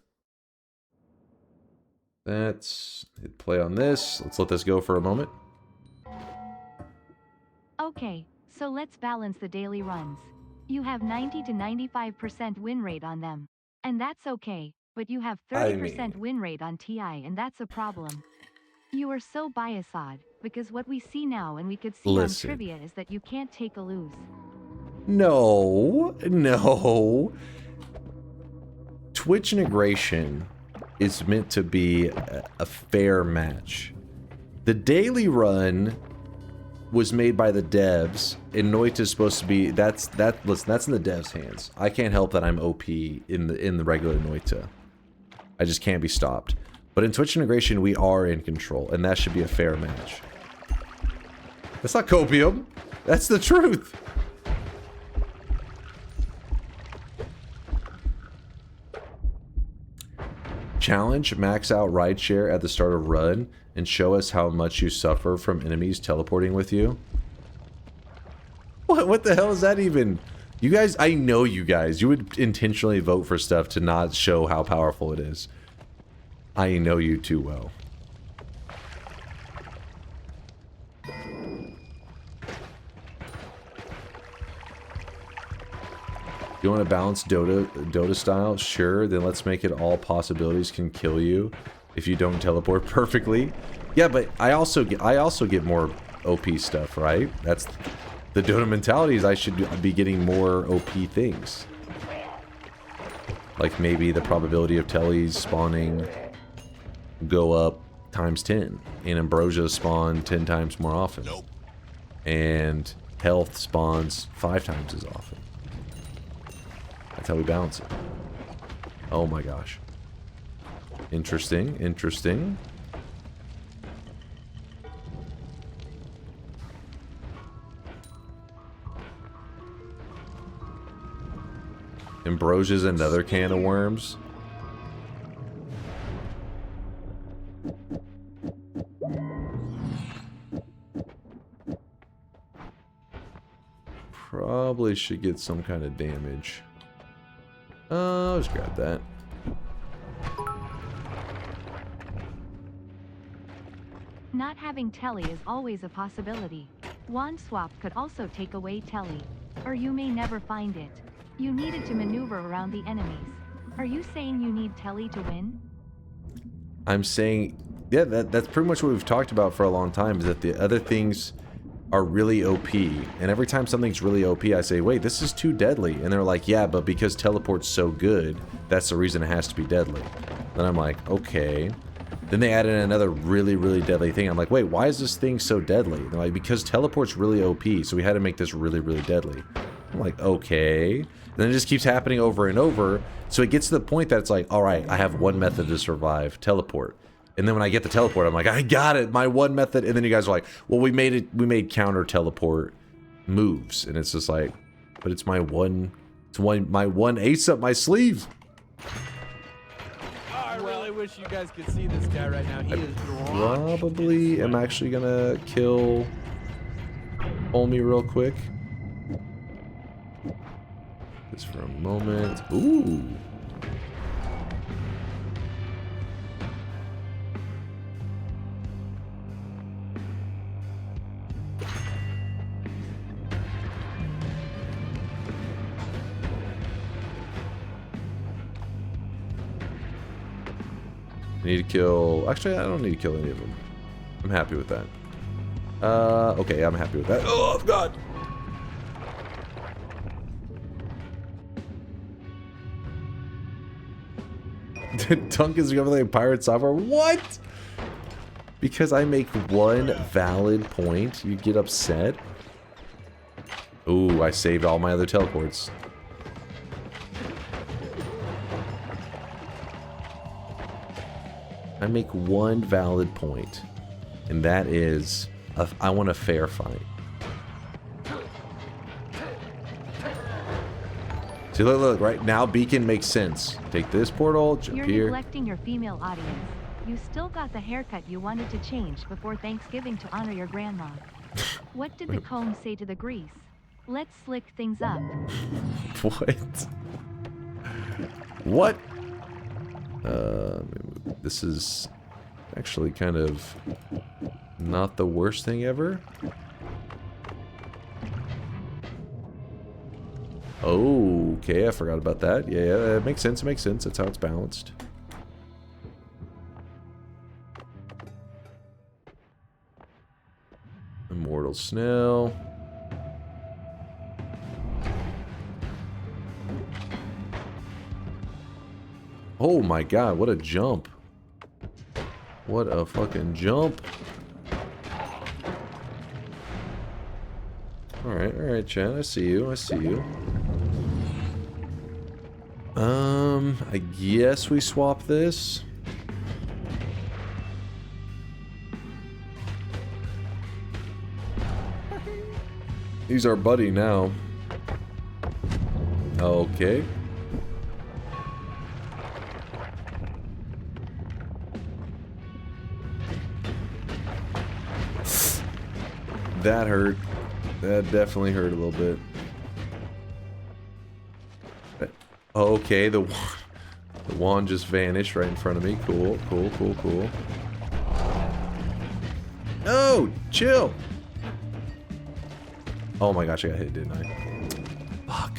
Let's hit play on this. Let's let this go for a moment. Okay, so let's balance the daily runs. You have 90 to 95% win rate on them. And that's okay, but you have 30% win rate on TI, and that's a problem. You are so biased, because what we see now and we could see on trivia is that you can't take a lose. No. Twitch integration is meant to be a fair match. The daily run was made by the devs, and Noita is supposed to be that's in the devs' hands. I can't help that I'm OP in the regular Noita. I just can't be stopped. But in Twitch integration, we are in control, and that should be a fair match. That's not copium. That's the truth. Challenge max out rideshare at the start of run and show us how much you suffer from enemies teleporting with you. What the hell is that even? You guys, I know you guys. You would intentionally vote for stuff to not show how powerful it is. I know you too well. You want to balance Dota style? Sure, then let's make it all possibilities can kill you if you don't teleport perfectly. Yeah, but I also get more OP stuff, right? That's the Dota mentality is I should be getting more OP things. Like maybe the probability of tellies spawning go up times 10 and Ambrosia spawn 10 times more often. Nope. And health spawns 5 times as often. That's how we balance it. Oh my gosh. Interesting, interesting. Ambrosia's another can of worms. Probably should get some kind of damage. I'll just grab that. Not having telly is always a possibility. Wand swap could also take away telly. Or you may never find it. You needed to maneuver around the enemies. Are you saying you need telly to win? I'm saying, yeah, that's pretty much what we've talked about for a long time, is that the other things are really OP. And every time something's really OP, I say, wait, this is too deadly. And they're like, yeah, but because teleport's so good, that's the reason it has to be deadly. Then I'm like, okay. Then they added another really, really deadly thing. I'm like, wait, why is this thing so deadly? They're like, because teleport's really OP, so we had to make this really, really deadly. I'm like, okay. And then it just keeps happening over and over. So it gets to the point that it's like, all right, I have one method to survive, teleport. And then when I get the teleport, I'm like, I got it, my one method. And then you guys are like, well, we made counter teleport moves. And it's just like, but it's my one ace up my sleeve. I really wish you guys could see this guy right now. He is drenched. Probably am actually gonna kill Kolmi real quick. Just for a moment. Ooh. I need to kill... Actually, I don't need to kill any of them. I'm happy with that. Okay, I'm happy with that. Oh, God! Dunk is recovering pirate software. What? Because I make one valid point, you get upset? Ooh, I saved all my other teleports. I make one valid point, and that is, I want a fair fight. See, look, right now Beacon makes sense. Take this portal, jump You're here. neglecting your female audience. You still got the haircut you wanted to change before Thanksgiving to honor your grandma. What did the comb say to the grease? Let's slick things up. What? What? This is actually kind of not the worst thing ever. Oh, okay, I forgot about that. Yeah, it makes sense, it makes sense. That's how it's balanced. Immortal Snail. Oh my god, what a jump. What a fucking jump. Alright, Chad, I see you, I see you. I guess we swap this. He's our buddy now. Okay. That hurt. That definitely hurt a little bit. Okay, the wand just vanished right in front of me. Cool, cool, cool, cool. No! Chill! Oh my gosh, I got hit, didn't I? Fuck.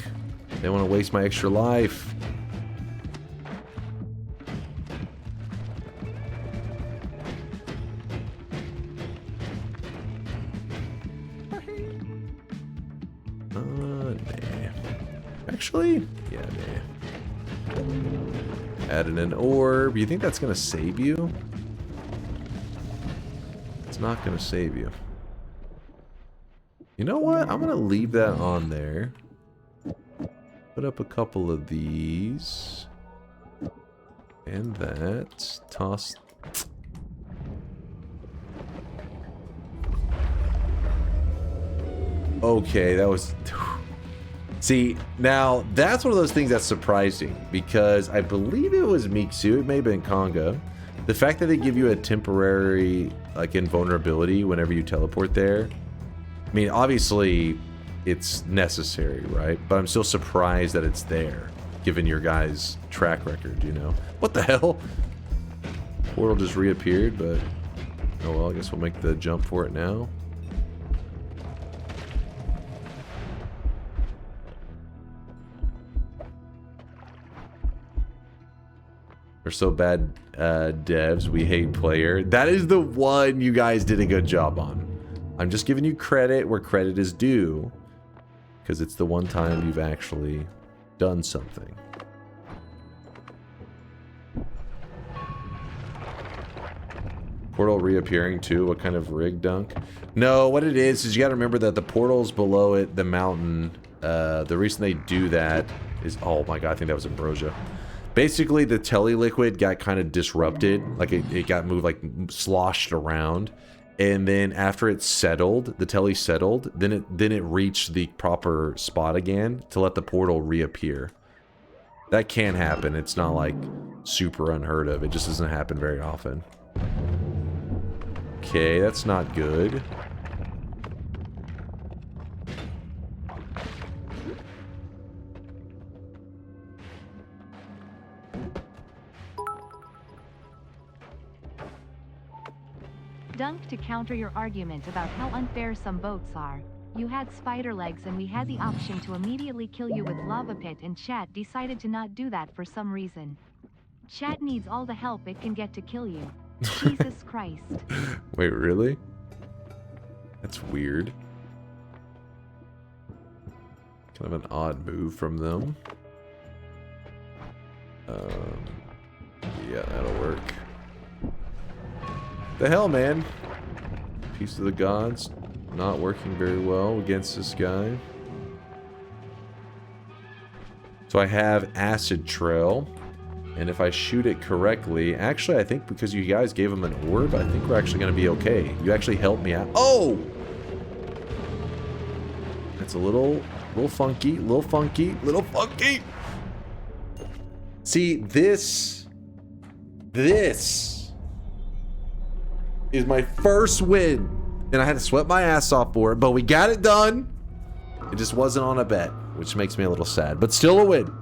They want to waste my extra life. Nah. Actually, yeah, nah. Added an orb. You think that's gonna save you? It's not gonna save you. You know what? I'm gonna leave that on there. Put up a couple of these. And that. Toss. Okay, that was... See, now, that's one of those things that's surprising, because I believe it was Mixu, it may have been Conga. The fact that they give you a temporary, like, invulnerability whenever you teleport there. I mean, obviously, it's necessary, right? But I'm still surprised that it's there, given your guys' track record, you know? What the hell? Portal just reappeared, but... Oh well, I guess we'll make the jump for it now. We're so bad, devs. We hate player. That is the one you guys did a good job on. I'm just giving you credit where credit is due. Because it's the one time you've actually done something. Portal reappearing too? What kind of rig, Dunk? No, what it is you gotta remember that the portals below it, the mountain, the reason they do that is... Oh my god, I think that was ambrosia. Basically, the telly liquid got kind of disrupted. Like, it got moved, like, sloshed around. And then after it settled, the telly settled, then it reached the proper spot again to let the portal reappear. That can happen. It's not, like, super unheard of. It just doesn't happen very often. Okay, that's not good. Dunk, to counter your argument about how unfair some boats are, you had spider legs and we had the option to immediately kill you with lava pit, and chat decided to not do that for some reason. Chat needs all the help it can get to kill you. Jesus Christ. Wait, really? That's weird. Kind of an odd move from them. Yeah, that'll work. The hell, man? Piece of the gods. Not working very well against this guy. So I have acid trail. And if I shoot it correctly... Actually, I think because you guys gave him an orb, I think we're actually going to be okay. You actually helped me out. Oh! That's a little funky. Little funky. See, this is my first win. And I had to sweat my ass off for it, but we got it done. It just wasn't on a bet, which makes me a little sad, but still a win.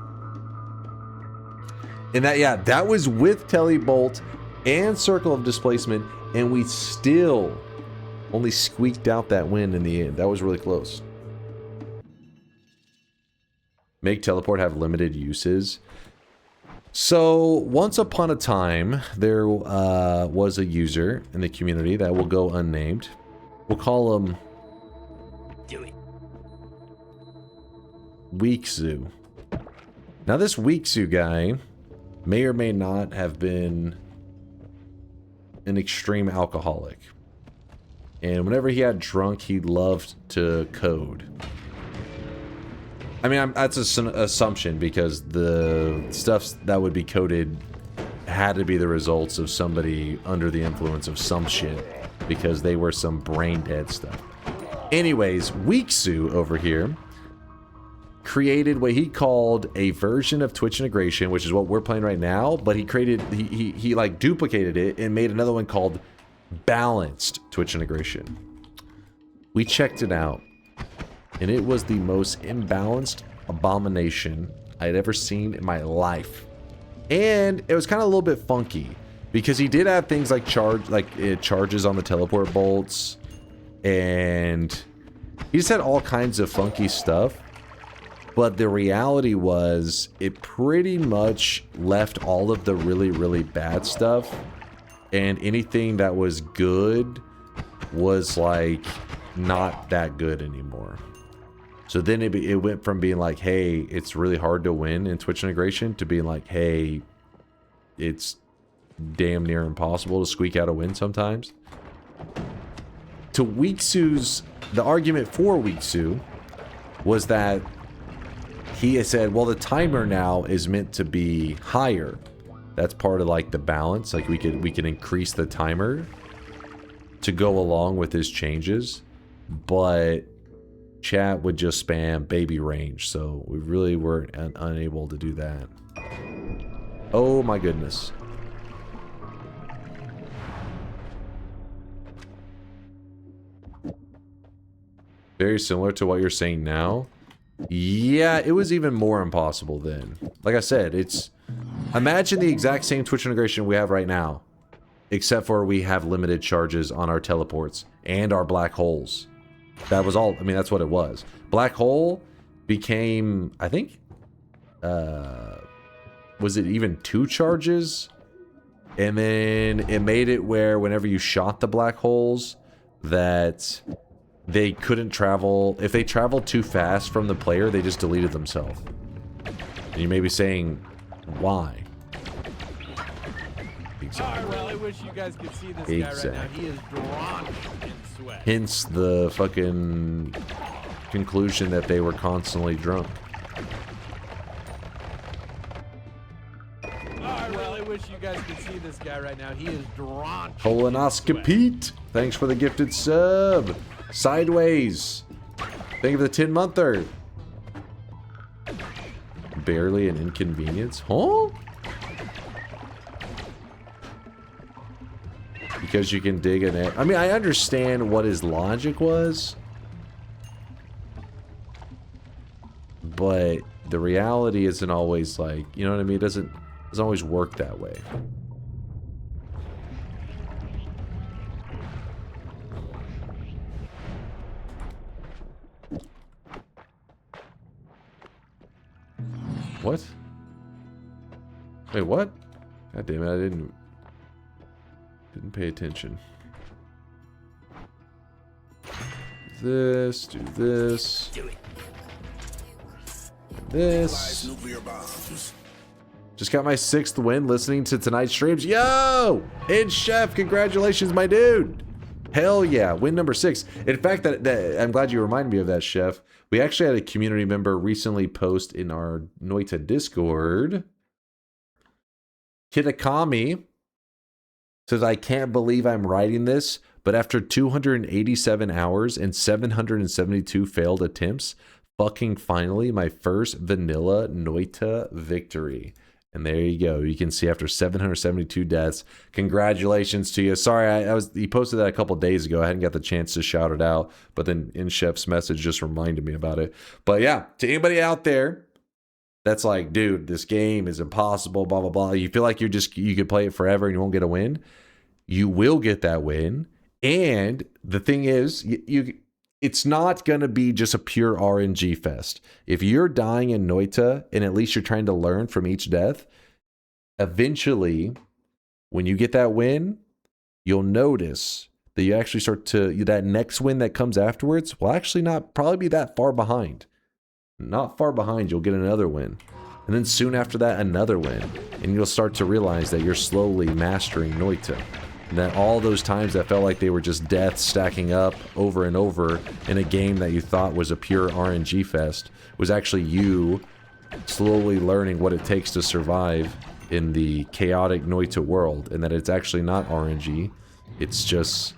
And that, yeah, that was with Telebolt and Circle of Displacement, and we still only squeaked out that win in the end. That was really close. Make teleport have limited uses. So, once upon a time, there was a user in the community that will go unnamed. We'll call him... Do it. Weekzoo. Now, this Weekzoo guy may or may not have been an extreme alcoholic. And whenever he got drunk, he loved to code. I mean, that's an assumption because the stuff that would be coded had to be the results of somebody under the influence of some shit because they were some brain dead stuff. Anyways, Weekzoo over here created what he called a version of Twitch integration, which is what we're playing right now, but he like duplicated it and made another one called balanced Twitch integration. We checked it out. And it was the most imbalanced abomination I'd ever seen in my life. And it was kind of a little bit funky. Because he did have things like charges on the teleport bolts. And he just had all kinds of funky stuff. But the reality was, it pretty much left all of the really, really bad stuff. And anything that was good was like not that good anymore. So then it went from being like, hey, it's really hard to win in Twitch integration to being like, hey, it's damn near impossible to squeak out a win sometimes. To Weekzoo's, the argument for Weekzoo was that he had said, well, the timer now is meant to be higher. That's part of like the balance. Like we can increase the timer to go along with his changes, but chat would just spam baby range, so we really were unable to do that. Oh my goodness. Very similar to what you're saying now. Yeah, it was even more impossible then. Like I said, it's... Imagine the exact same Twitch integration we have right now, except for we have limited charges on our teleports and our black holes. That was all. I mean, that's what it was. Black hole became, I think, was it even 2 charges And then it made it where whenever you shot the black holes, that they couldn't travel. If they traveled too fast from the player, they just deleted themselves. And you may be saying, why? Exactly. I really wish you guys could see this guy right now. He is drenched in sweat. Hence the fucking conclusion that they were constantly drunk. I really wish you guys could see this guy right now. He is drenched. Colonoscopy. Thanks for the gifted sub. Sideways. Thank you for the 10-monther. Barely an inconvenience. Huh? Because you can dig in it. I mean, I understand what his logic was. But the reality isn't always like, you know what I mean? It doesn't always work that way. What? Wait, what? God damn it, I didn't pay attention. This, do this. Do it. This. Nuclear bombs. Just got my 6th win listening to tonight's streams. Yo! It's Chef, congratulations, my dude. Hell yeah, win number 6. In fact, that I'm glad you reminded me of that, Chef. We actually had a community member recently post in our Noita Discord. Kitakami says, I can't believe I'm writing this, but after 287 hours and 772 failed attempts, fucking finally my first vanilla Noita victory. And there you go. You can see after 772 deaths. Congratulations to you. Sorry, he posted that a couple days ago. I hadn't got the chance to shout it out, but then in Chef's message just reminded me about it. But yeah, to anybody out there that's like, dude, this game is impossible, blah, blah, blah. You feel like you could play it forever and you won't get a win. You will get that win. And the thing is, it's not going to be just a pure RNG fest. If you're dying in Noita and at least you're trying to learn from each death, eventually, when you get that win, you'll notice that you actually start to, that next win that comes afterwards will actually not probably be that far behind. Not far behind, you'll get another win. And then soon after that, another win. And you'll start to realize that you're slowly mastering Noita. And that all those times that felt like they were just deaths stacking up over and over in a game that you thought was a pure RNG fest was actually you slowly learning what it takes to survive in the chaotic Noita world, and that it's actually not RNG. It's just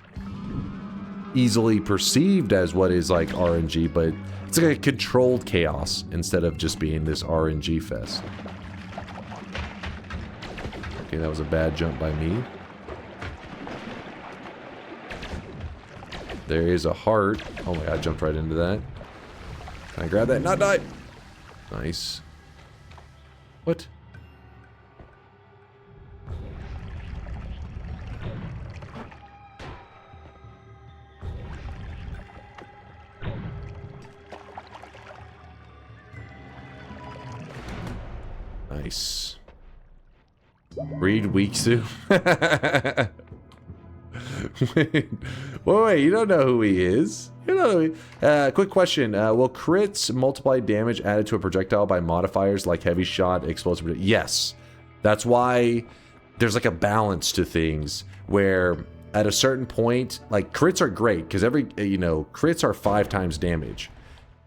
easily perceived as what is like RNG, but it's like a controlled chaos instead of just being this RNG fest. Okay, that was a bad jump by me. There is a heart. Oh my god, I jumped right into that. Can I grab that? Not die! Nice. What? Nice. Read Weeksu. wait, you don't know who he is. You don't know who he... quick question. Will crits multiply damage added to a projectile by modifiers like heavy shot, explosive... Yes. That's why there's like a balance to things where at a certain point, like crits are great because every, crits are 5 times damage.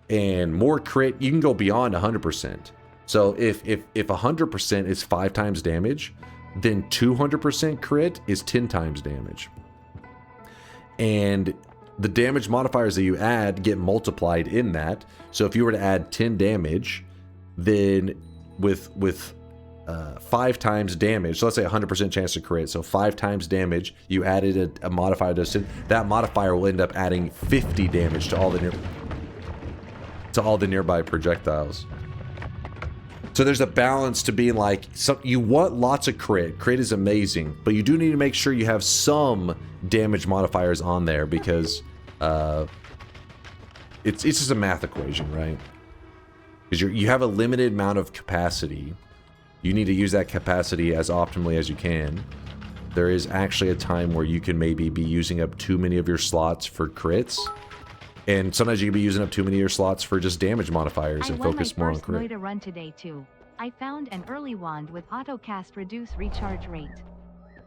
And more crit, you can go beyond 100%. So if 100% is 5 times damage, then 200% crit is 10 times damage. And the damage modifiers that you add get multiplied in that. So if you were to add 10 damage, then with 5 times damage, so let's say 100% chance to crit, so 5 times damage, you added a modifier to 10, that modifier will end up adding 50 damage to all the nearby projectiles. So there's a balance to being like, you want lots of crit. Crit is amazing, but you do need to make sure you have some damage modifiers on there because it's just a math equation, right? Because you have a limited amount of capacity. You need to use that capacity as optimally as you can. there is actually a time where you can maybe be using up too many of your slots for crits. And sometimes you can be using up too many of your slots for just damage modifiers and focus more on crit. I won my first Noita run today too. I found an early wand with auto cast reduce recharge rate.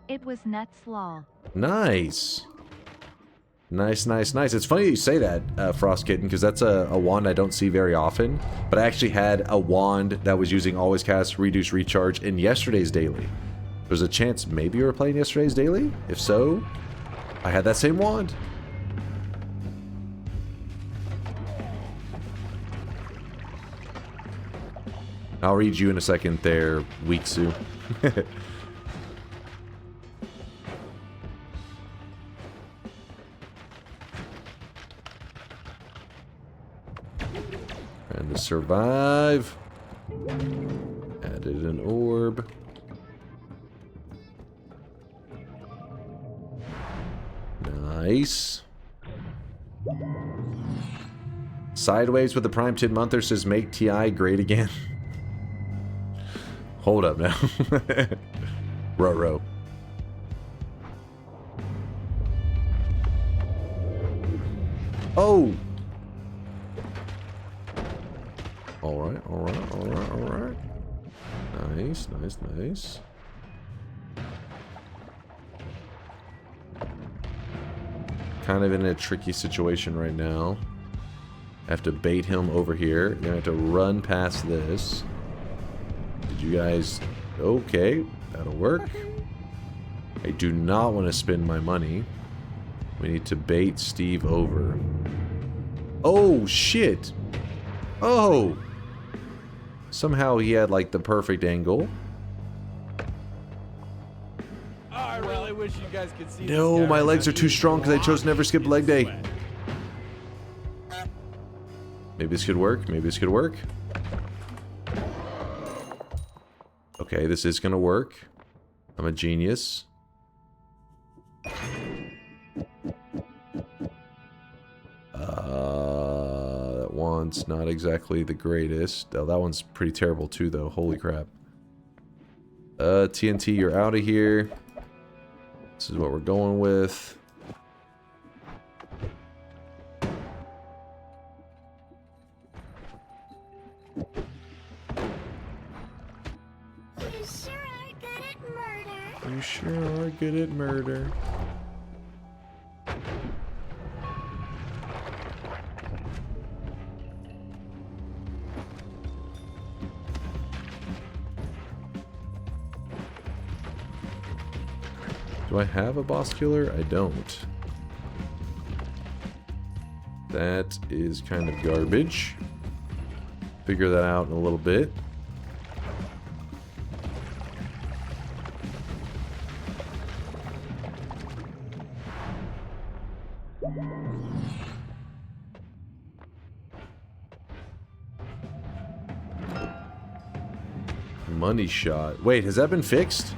It was nuts lol. Nice. Nice, nice, nice. It's funny you say that, Frost Kitten, because that's a wand I don't see very often. But I actually had a wand that was using always cast reduce recharge in yesterday's daily. There's a chance maybe you were playing yesterday's daily? If so, I had that same wand. I'll read you in a second there, Weeksu. And to survive. Added an orb. Nice. Sideways with the Prime 10 Monther says make TI great again. Hold up now. Ruh-roh. Oh! Alright, alright, alright, alright. Nice, nice, nice. Kind of in a tricky situation right now. I have to bait him over here. Then I have to run past this. Did you guys... Okay, that'll work. I do not want to spend my money. We need to bait Steve over. Oh, shit! Oh! Somehow he had, like, the perfect angle. Oh, I really wish you guys could see No, this guy my right legs now. are too strong because I chose never skip leg day. Maybe this could work. Maybe this could work. Okay, this is gonna work. I'm a genius. That one's not exactly the greatest. Oh, that one's pretty terrible too, though. Holy crap. TNT, you're out of here. This is what we're going with. You sure are good at murder. You sure are good at murder. Do I have a boss killer? I don't. That is kind of garbage. Figure that out in a little bit. Money shot. Wait, has that been fixed?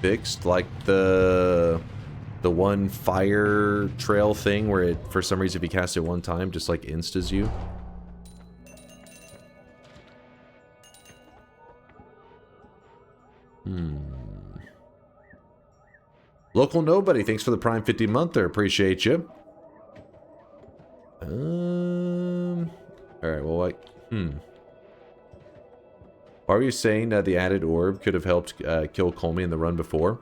Fixed, like the one fire trail thing where it, for some reason, if you cast it one time, just like instas you. Local Nobody, thanks for the Prime 50 monther. Appreciate you. Alright, well, like, Why were you saying that the added orb could have helped kill Kolmi in the run before?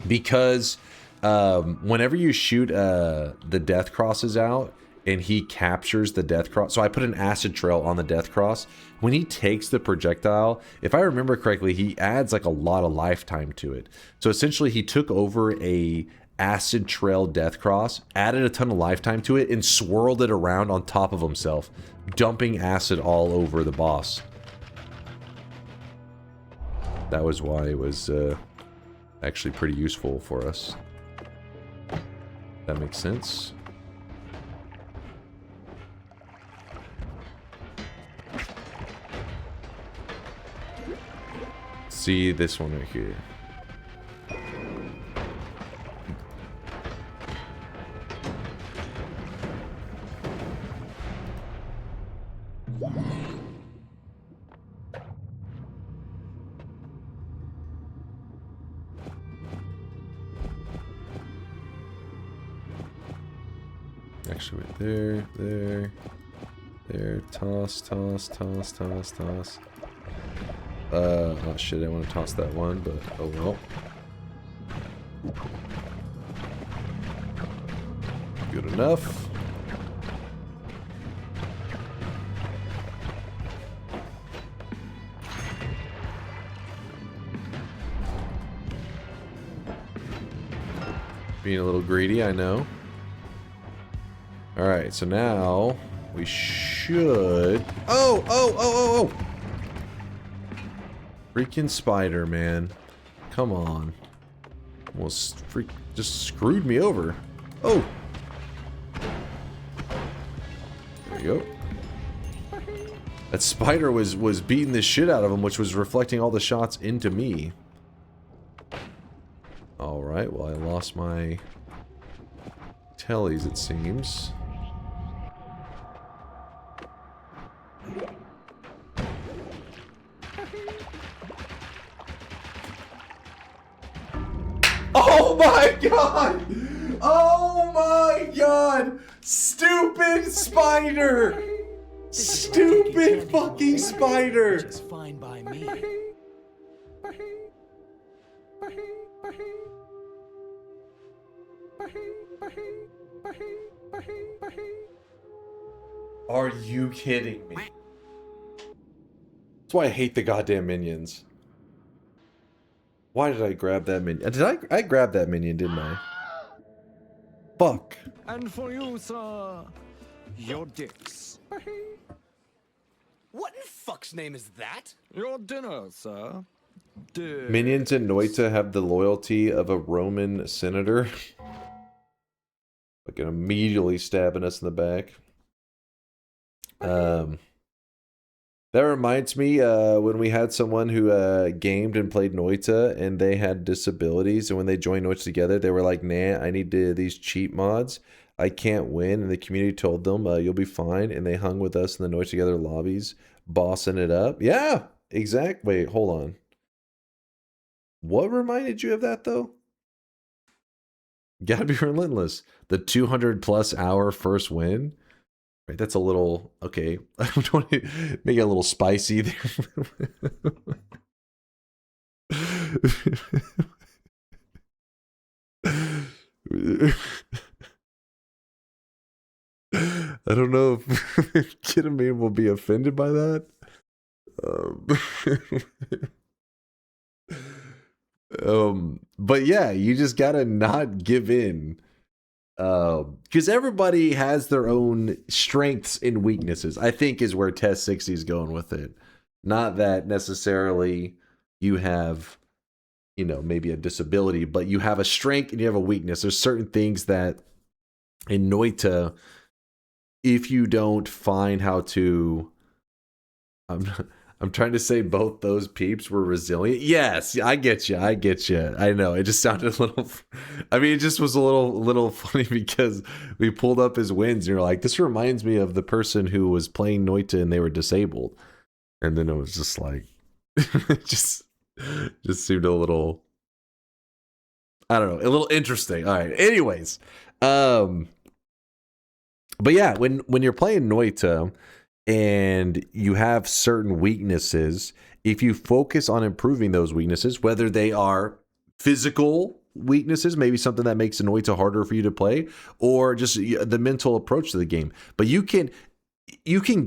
Because whenever you shoot the death crosses out and he captures the death cross, so I put an acid trail on the death cross. When he takes the projectile, if I remember correctly, he adds like a lot of lifetime to it. So essentially he took over a acid trail death cross, added a ton of lifetime to it, and swirled it around on top of himself, dumping acid all over the boss. That was why it was actually pretty useful for us. That makes sense. See this one right here. Actually, wait, there, there, there. Toss, toss, toss, toss, toss. Oh shit, I want to toss that one, but oh well. Good enough. Being a little greedy, I know. Alright, so now we should... Oh! Freaking spider, man. Come on. Almost just screwed me over. Oh! There you go. That spider was beating the shit out of him, which was reflecting all the shots into me. Alright, well I lost my tellies, it seems. Oh my god! Oh my god! Stupid spider! Stupid fucking spider! Just fine by me. Are you kidding me? That's why I hate the goddamn minions. Why did I grab that minion? I grabbed that minion, didn't I? Fuck. And for you, sir, your dicks. What in fuck's name is that? Your dinner, sir. Minions in Noita have the loyalty of a Roman senator. Like immediately stabbing us in the back. That reminds me when we had someone who gamed and played Noita and they had disabilities, and when they joined Noita together they were like, nah, I need these cheat mods, I can't win, and the community told them you'll be fine, and they hung with us in the Noita together lobbies bossing it up. Yeah, exactly. Wait, hold on, what reminded you of that though? Gotta be relentless. The 200+ hour first win. Right, that's a little, okay, I want to make it a little spicy there. I don't know if Kidamine will be offended by that. But yeah, you just gotta not give in. Because everybody has their own strengths and weaknesses, I think is where Test 60 is going with it. Not that necessarily you have, you know, maybe a disability, but you have a strength and you have a weakness. There's certain things that in Noita, if you don't find how to... I'm trying to say both those peeps were resilient. Yes, I get you. I get you. I know. It just sounded a little... I mean, it just was a little funny because we pulled up his wins and you're like, this reminds me of the person who was playing Noita and they were disabled. And then it was just like... it just seemed a little... I don't know. A little interesting. All right. Anyways. But yeah, when you're playing Noita... and you have certain weaknesses, if you focus on improving those weaknesses, whether they are physical weaknesses, maybe something that makes Noita harder for you to play, or just the mental approach to the game. But you can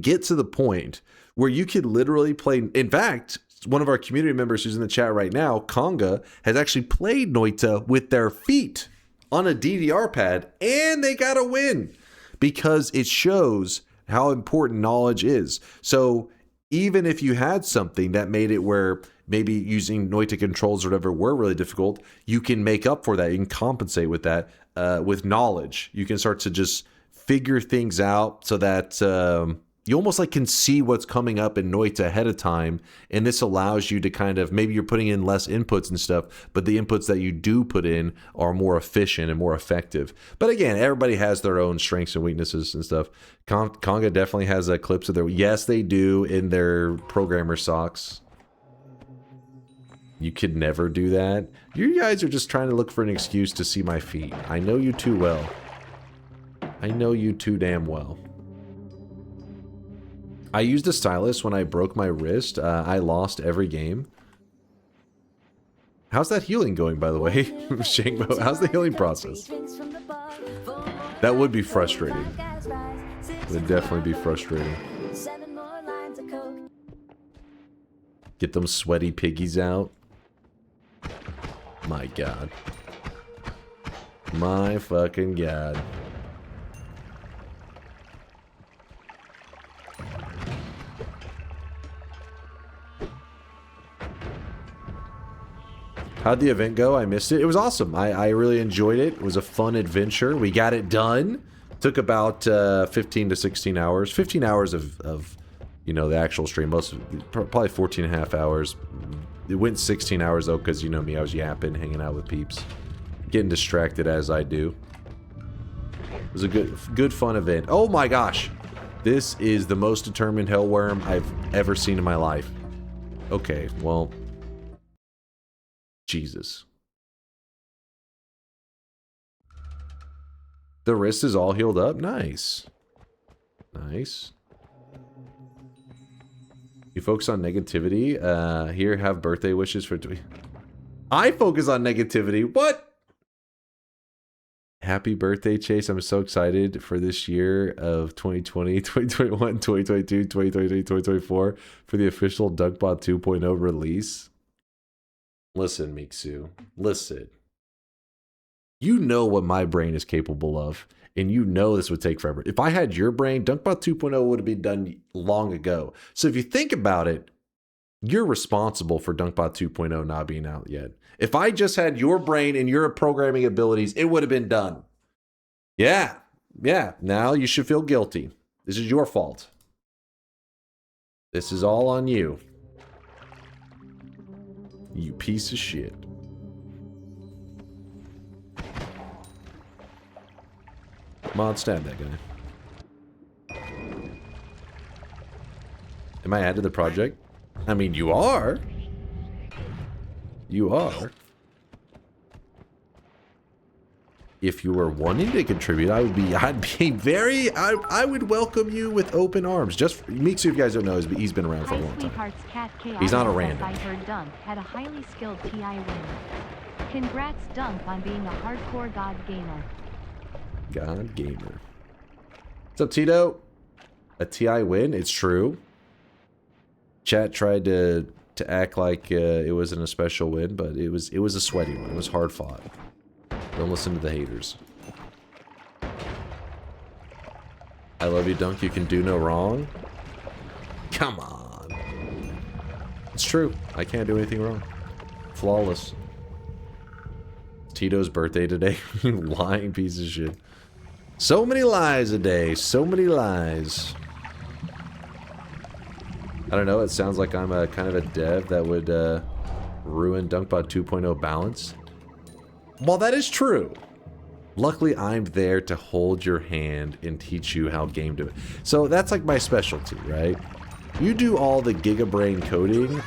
get to the point where you could literally play. In fact, one of our community members who's in the chat right now, Conga, has actually played Noita with their feet on a DDR pad, and they got a win because it shows how important knowledge is. So even if you had something that made it where maybe using Noita controls or whatever were really difficult, you can make up for that. You can compensate with that with knowledge. You can start to just figure things out so that you almost like can see what's coming up in Noita ahead of time. And this allows you to kind of, maybe you're putting in less inputs and stuff, but the inputs that you do put in are more efficient and more effective. But again, everybody has their own strengths and weaknesses and stuff. Conga definitely has clips of their, yes, they do, in their programmer socks. You could never do that. You guys are just trying to look for an excuse to see my feet. I know you too well. I know you too damn well. I used a stylus when I broke my wrist. I lost every game. How's that healing going, by the way? Shangbo, how's the healing process? That would be frustrating. It would definitely be frustrating. Get them sweaty piggies out. My God. My fucking God. How'd the event go? I missed it. It was awesome. I really enjoyed it. It was a fun adventure. We got it done. Took about 15 to 16 hours. 15 hours of you know, the actual stream. Probably 14 and a half hours. It went 16 hours though, because you know me, I was yapping, hanging out with peeps. Getting distracted as I do. It was a good fun event. Oh my gosh. This is the most determined hellworm I've ever seen in my life. Okay, well... Jesus. The wrist is all healed up? Nice. Nice. You focus on negativity? Here, have birthday wishes for... I focus on negativity? What? Happy birthday, Chase. I'm so excited for this year of 2020, 2021, 2022, 2023, 2024 for the official DunkBot 2.0 release. Listen, Miksu. Listen. You know what my brain is capable of, and you know this would take forever. If I had your brain, DunkBot 2.0 would have been done long ago. So if you think about it, you're responsible for DunkBot 2.0 not being out yet. If I just had your brain and your programming abilities, it would have been done. Yeah. Yeah. Now you should feel guilty. This is your fault. This is all on you. You piece of shit. Come on, stab that guy. Am I added to the project? I mean, you are. You are. If you were wanting to contribute, I would welcome you with open arms. Just Miksu, if you guys don't know, he's been around for a long time. He's not a random. I heard Dunk had a highly skilled TI win. Congrats, Dunk, on being a hardcore God gamer. God gamer. What's up, Tito? A TI win? It's true. Chat tried to act like it wasn't a special win, but it was a sweaty one. It was hard fought. Don't listen to the haters. I love you, Dunk. You can do no wrong. Come on. It's true. I can't do anything wrong. Flawless. Tito's birthday today. Lying piece of shit. So many lies a day. So many lies. I don't know. It sounds like I'm a kind of a dev that would ruin DunkBot 2.0 balance. While that is true, luckily I'm there to hold your hand and teach you how game to... So that's like my specialty, right? You do all the gigabrain coding,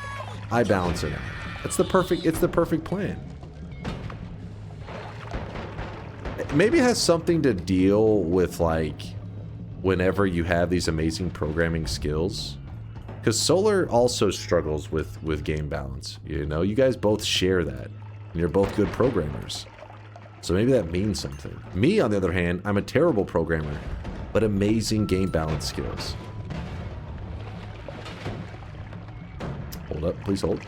I balance it out. It's the perfect plan. Maybe it has something to deal with, like, whenever you have these amazing programming skills. Because Solar also struggles with game balance. You know, you guys both share that. And you're both good programmers. So maybe that means something. Me, on the other hand, I'm a terrible programmer, but amazing game balance skills. Hold up, please hold.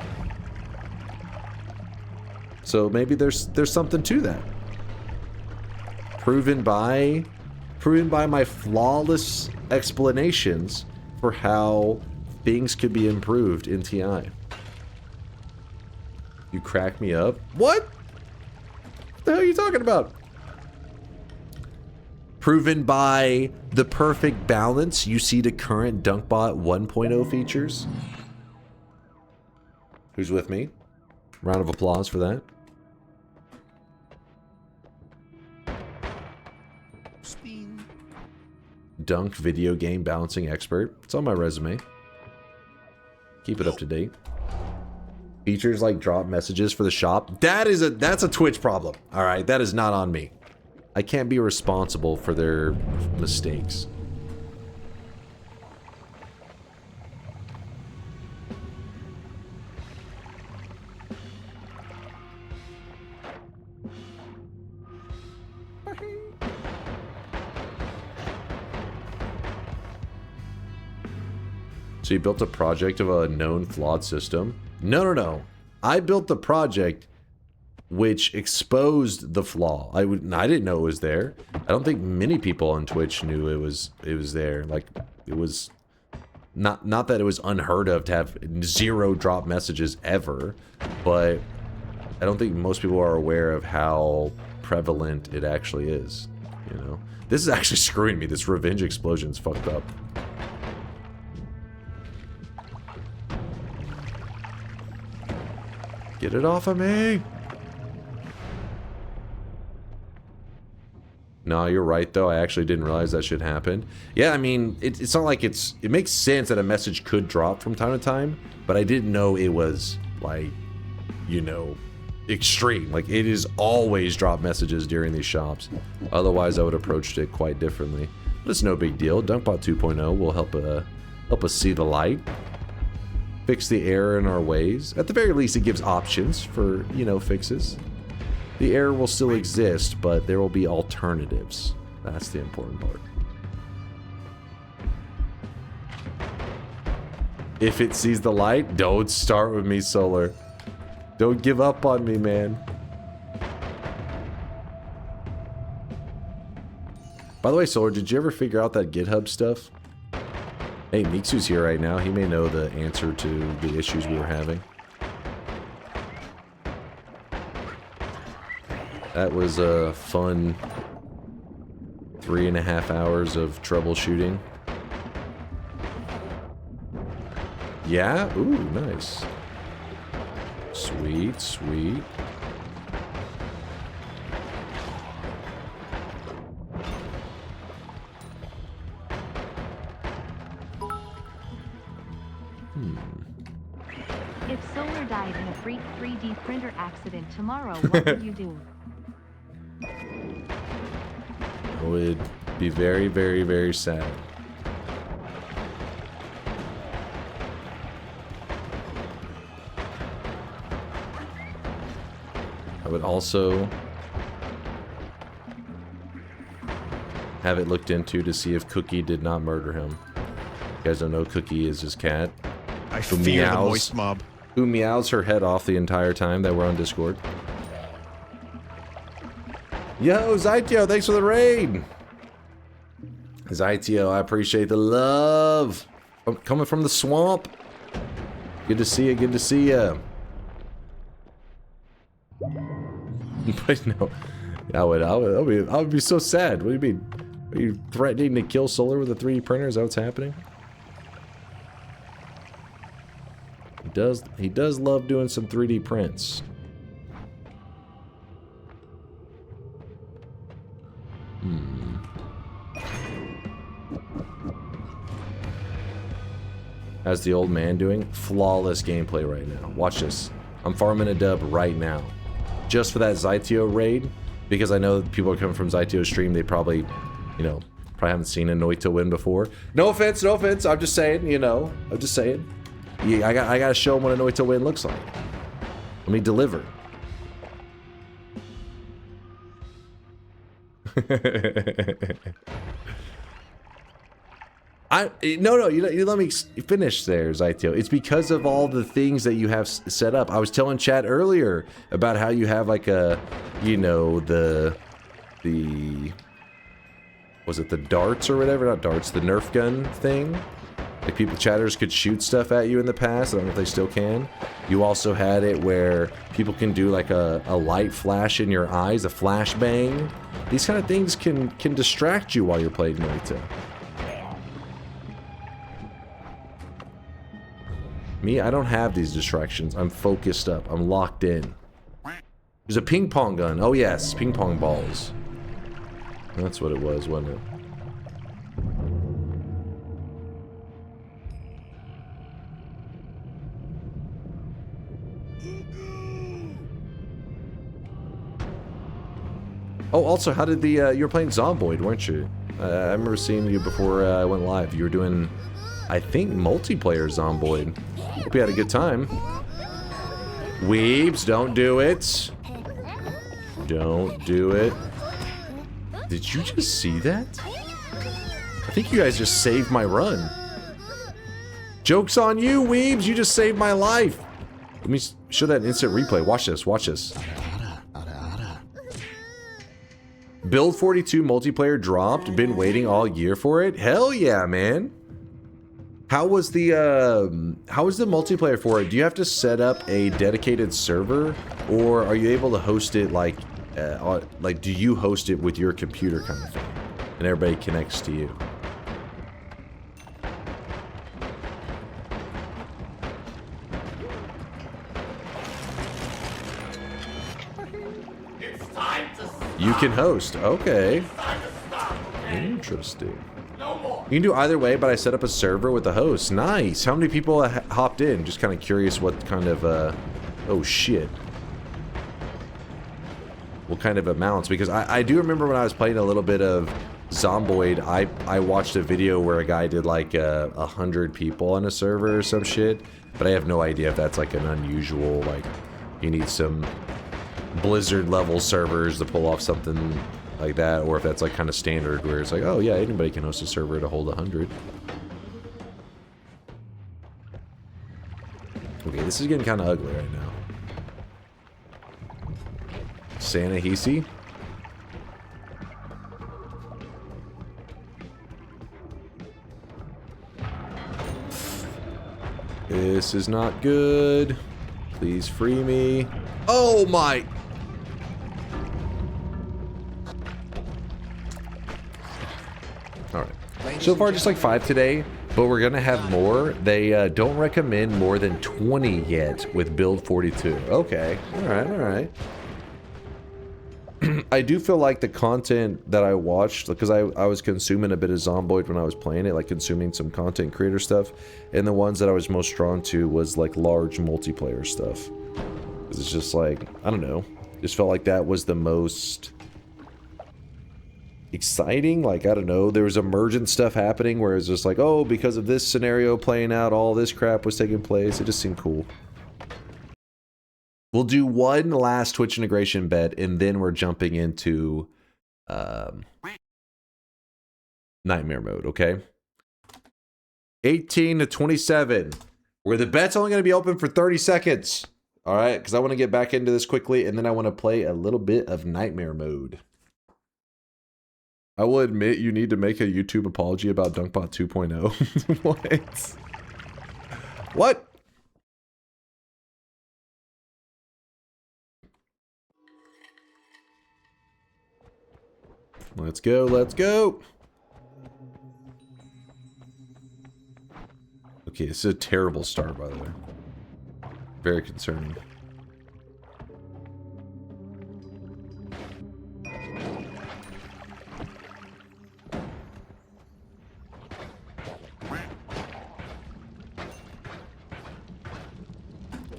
So maybe there's something to that. Proven by my flawless explanations for how things could be improved in TI. You crack me up? What? What the hell are you talking about? Proven by the perfect balance you see to current DunkBot 1.0 features. Who's with me? Round of applause for that. Dunk video game balancing expert. It's on my resume. Keep it up to date. Features like drop messages for the shop. That's a Twitch problem. All right, that is not on me. I can't be responsible for their mistakes. So you built a project of a known flawed system? No. I built the project which exposed the flaw. I didn't know it was there. I don't think many people on Twitch knew it was there. Like, it was not that it was unheard of to have 0 drop messages ever, but I don't think most people are aware of how prevalent it actually is, you know? This is actually screwing me. This revenge explosion's fucked up. Get it off of me! No, you're right, though. I actually didn't realize that shit happened. Yeah, I mean, it's not like it makes sense that a message could drop from time to time, but I didn't know it was, like, you know, extreme. Like, it is always drop messages during these shops. Otherwise, I would have approached it quite differently. But it's no big deal. Dunkbot 2.0 will help us see the light. Fix the error in our ways. At the very least, it gives options for, you know, fixes. The error will still exist, but there will be alternatives. That's the important part. If it sees the light, don't start with me, Solar. Don't give up on me, man. By the way, Solar, did you ever figure out that GitHub stuff? Hey, Miksu's here right now. He may know the answer to the issues we were having. That was a fun 3.5 hours of troubleshooting. Yeah? Ooh, nice. Sweet, sweet. If Solar died in a freak 3D printer accident tomorrow, what would you do? I would be very, very, very sad. I would also have it looked into to see if Cookie did not murder him. You guys don't know Cookie is his cat. I fear the moist mob. Who meows her head off the entire time that we're on Discord. Yo, Zytio, thanks for the raid! Zytio, I appreciate the love! I'm coming from the swamp! Good to see you, good to see you. But no, I would be so sad. What do you mean? Are you threatening to kill Solar with a 3D printer? Is that what's happening? He does love doing some 3D prints. How's the old man doing? Flawless gameplay right now. Watch this. I'm farming a dub right now. Just for that Zytio raid. Because I know that people are coming from Zytio's stream. They probably, you know, probably haven't seen a Noita win before. No offense, no offense. I'm just saying, you know. I'm just saying. Yeah, I gotta show them what a Noita win looks like. Let me deliver. No, you let me finish there, Zytio. It's because of all the things that you have set up. I was telling Chad earlier about how you have like a, you know, was it the darts or whatever? Not darts, the Nerf gun thing. Like chatters could shoot stuff at you in the past. I don't know if they still can. You also had it where people can do like a light flash in your eyes, a flashbang. These kind of things can distract you while you're playing Noita. Me, I don't have these distractions. I'm focused up. I'm locked in. There's a ping pong gun. Oh yes, ping pong balls. That's what it was, wasn't it? Oh, also, how did the, you were playing Zomboid, weren't you? I remember seeing you before I went live. You were doing, I think, multiplayer Zomboid. Hope you had a good time. Weebs, don't do it. Don't do it. Did you just see that? I think you guys just saved my run. Joke's on you, Weebs. You just saved my life. Let me show that instant replay. Watch this. Watch this. Build 42 multiplayer dropped. Been waiting all year for it. Hell yeah, man. How was the multiplayer for it? Do you have to set up a dedicated server, or are you able to host it like do you host it with your computer kind of thing, and everybody connects to you? You can host. Okay. Interesting. You can do either way, but I set up a server with a host. Nice. How many people hopped in? Just kind of curious what kind of, oh shit. What kind of amounts? Because I do remember when I was playing a little bit of Zomboid, I watched a video where a guy did like 100 people on a server or some shit. But I have no idea if that's like an unusual, like, you need some Blizzard level servers to pull off something like that, or if that's like kind of standard where it's like, oh yeah, anybody can host a server to hold 100. Okay, this is getting kind of ugly right now. Santa hiisi. This is not good. Please free me. Oh my! Alright. So far just like 5 today, but we're gonna have more. They don't recommend more than 20 yet with build 42. Okay. Alright, alright. I do feel like the content that I watched, because I was consuming a bit of Zomboid when I was playing it, like consuming some content creator stuff, and the ones that I was most drawn to was like large multiplayer stuff. It's just like, I don't know, just felt like that was the most exciting. Like, I don't know, there was emergent stuff happening where it's just like, oh, because of this scenario playing out, all this crap was taking place. It just seemed cool. We'll do one last Twitch integration bet, and then we're jumping into nightmare mode, okay? 18 to 27, where the bet's only going to be open for 30 seconds. All right, because I want to get back into this quickly, and then I want to play a little bit of nightmare mode. I will admit you need to make a YouTube apology about Dunkbot 2.0. What? What? Let's go, let's go. Okay, this is a terrible start, by the way. Very concerning.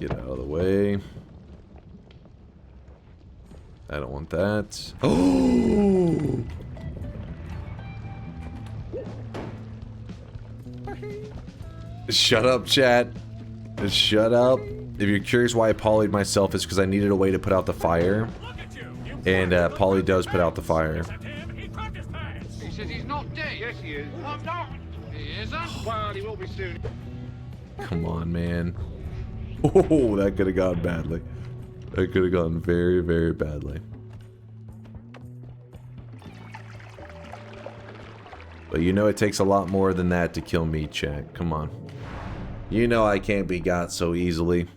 Get out of the way. I don't want that. Oh! Shut up, chat. Just shut up. If you're curious why I polyed myself, it's because I needed a way to put out the fire. And Poly does put out the fire. He says he's not dead. Yes, he is. I'm not. He isn't? Well, he will be soon. Come on, man. Oh, that could have gone badly. That could have gone very, very badly. But you know it takes a lot more than that to kill me, chat. Come on. You know I can't be got so easily.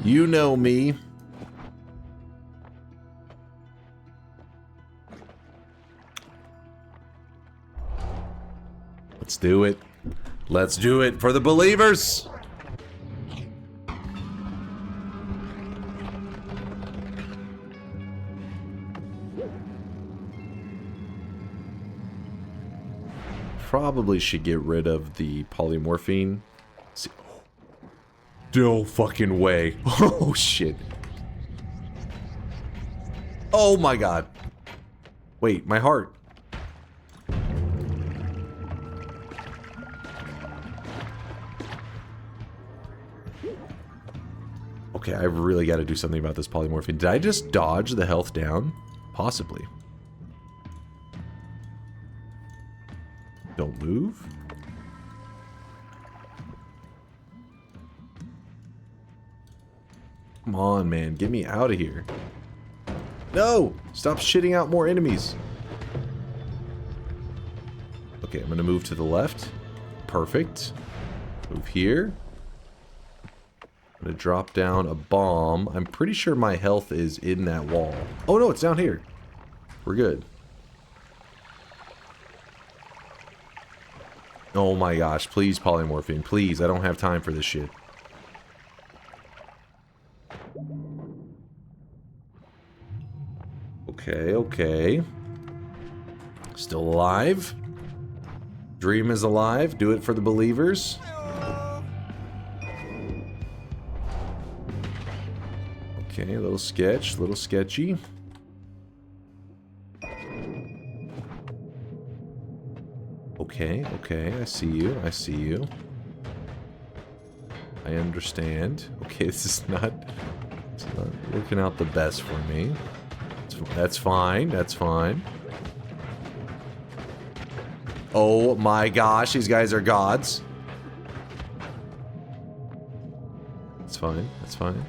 You know me. Let's do it. Let's do it for the believers. Probably should get rid of the polymorphine. See, oh, no fucking way. Oh shit. Oh my god. Wait, my heart. Okay, I've really got to do something about this polymorphine. Did I just dodge the health down? Possibly. Don't move. Come on, man. Get me out of here. No! Stop shitting out more enemies. Okay, I'm going to move to the left. Perfect. Move here. I'm going to drop down a bomb. I'm pretty sure my health is in that wall. Oh, no, it's down here. We're good. Oh my gosh, please, polymorphine. Please, I don't have time for this shit. Okay, okay. Still alive. Dream is alive. Do it for the believers. Okay, a little sketch, a little sketchy. Okay, okay, I see you, I see you. I understand. Okay, it's not working out the best for me. That's fine, that's fine. Oh my gosh, these guys are gods. That's fine, that's fine.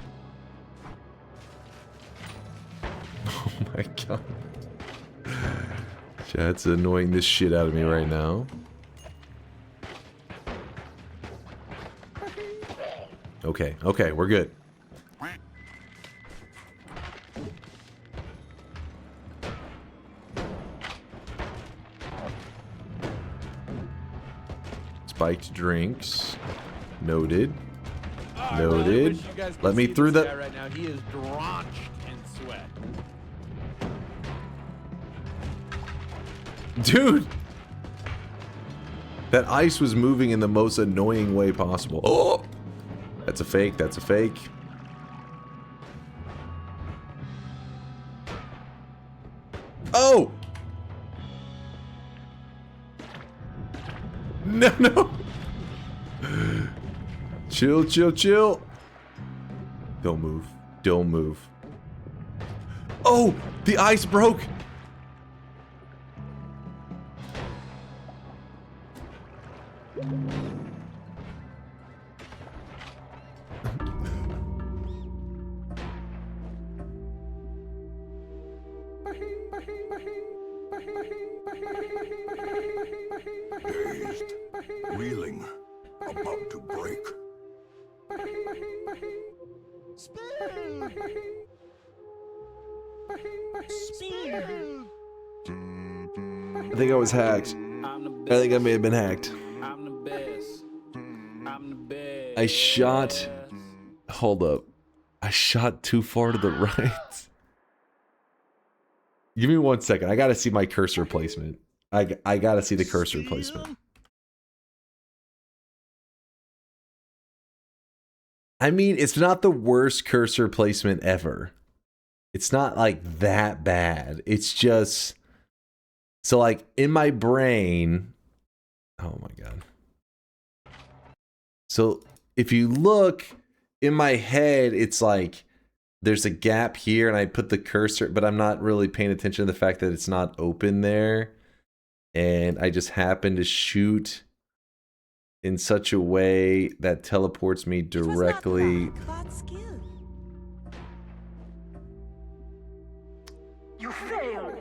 Oh my god. Chat's annoying the shit out of me right now. Okay, okay, we're good. Spiked drinks. Noted. Noted. Let me through the... Right now, he is drenched in sweat. Dude! That ice was moving in the most annoying way possible. Oh! That's a fake, that's a fake. Oh! No, no! Chill, chill, chill. Don't move. Don't move. Oh! The ice broke! Dazed, reeling, about to break. I think I was hacked. I think I may have been hacked. I shot... Hold up. I shot too far to the right. Give me 1 second. I gotta see my cursor placement. I gotta see the cursor placement. I mean, it's not the worst cursor placement ever. It's not like that bad. It's just... So like in my brain... Oh my god. So if you look in my head, it's like there's a gap here and I put the cursor, but I'm not really paying attention to the fact that it's not open there. And I just happen to shoot in such a way that teleports me directly. You failed.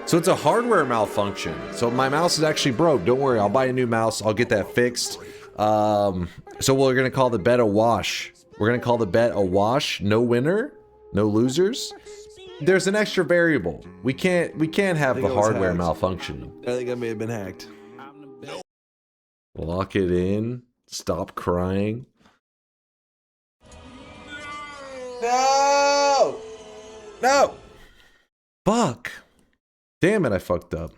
So it's a hardware malfunction. So my mouse is actually broke. Don't worry, I'll buy a new mouse. I'll get that fixed. So we're gonna call the bet a wash. We're gonna call the bet a wash. No winner, no losers. There's an extra variable. We can't have the hardware malfunctioning. I think I may have been hacked. Lock it in. Stop crying. No! No! Fuck. Damn it, I fucked up.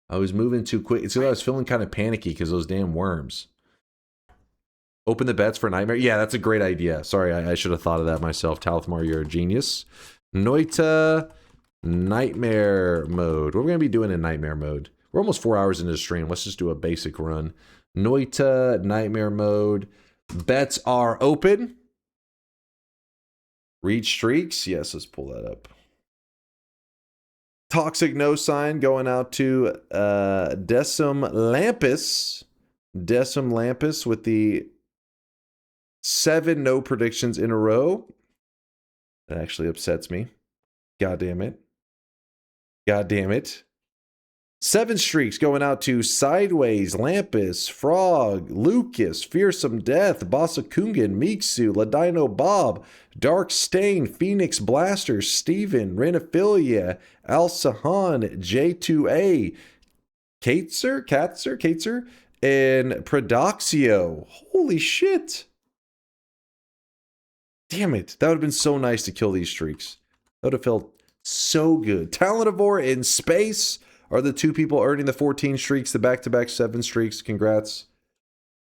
I was moving too quick. So I was feeling kind of panicky because those damn worms. Open the bets for Nightmare. Yeah, that's a great idea. Sorry, I should have thought of that myself. Talithmar, you're a genius. Noita, Nightmare mode. What are we going to be doing in Nightmare mode? We're almost 4 hours into the stream. Let's just do a basic run. Noita, Nightmare mode. Bets are open. Read streaks. Yes, let's pull that up. Toxic no sign going out to Decim Lampus. Decim Lampus with the 7 no predictions in a row. That actually upsets me. God damn it. God damn it. 7 streaks going out to Sideways, Lampus, Frog, Lucas, Fearsome Death, Basakungan, Miksu, Ladino Bob, Dark Stain, Phoenix Blaster, Steven, Renophilia, Al Sahan, J2A, Katzer, and Prodoxio. Holy shit. Damn it. That would have been so nice to kill these streaks. That would have felt so good. Talentivore in space are the 2 people earning the 14 streaks, the back-to-back 7 streaks. Congrats.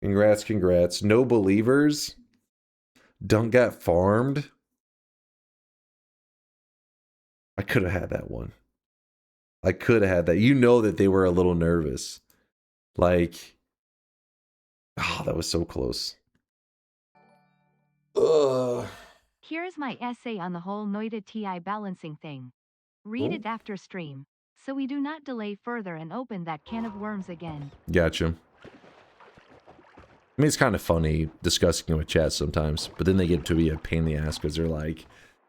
Congrats, congrats. No believers. Dunk got farmed. I could have had that one. I could have had that. You know that they were a little nervous. Like, oh, that was so close. Ugh. Here's my essay on the whole Noita TI balancing thing. Read it after stream, so we do not delay further and open that can of worms again. Gotcha. I mean, it's kind of funny discussing it with chat sometimes, but then they get to be a pain in the ass because they're like,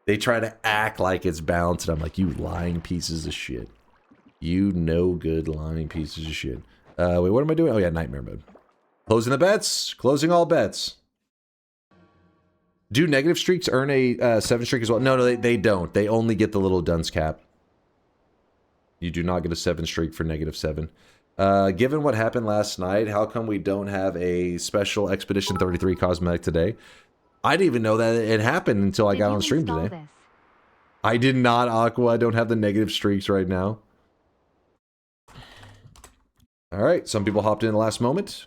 they try to act like it's balanced, and I'm like, you lying pieces of shit. You no good lying pieces of shit. Wait, what am I doing? Oh yeah, Nightmare mode. Closing the bets. Closing all bets. Do negative streaks earn a 7 streak as well? No, they don't. They only get the little dunce cap. You do not get a 7 streak for -7. Given what happened last night, how come we don't have a special Expedition 33 cosmetic today? I didn't even know that it happened until I got on stream today. This? I did not, Aqua. I don't have the negative streaks right now. Alright, some people hopped in the last moment.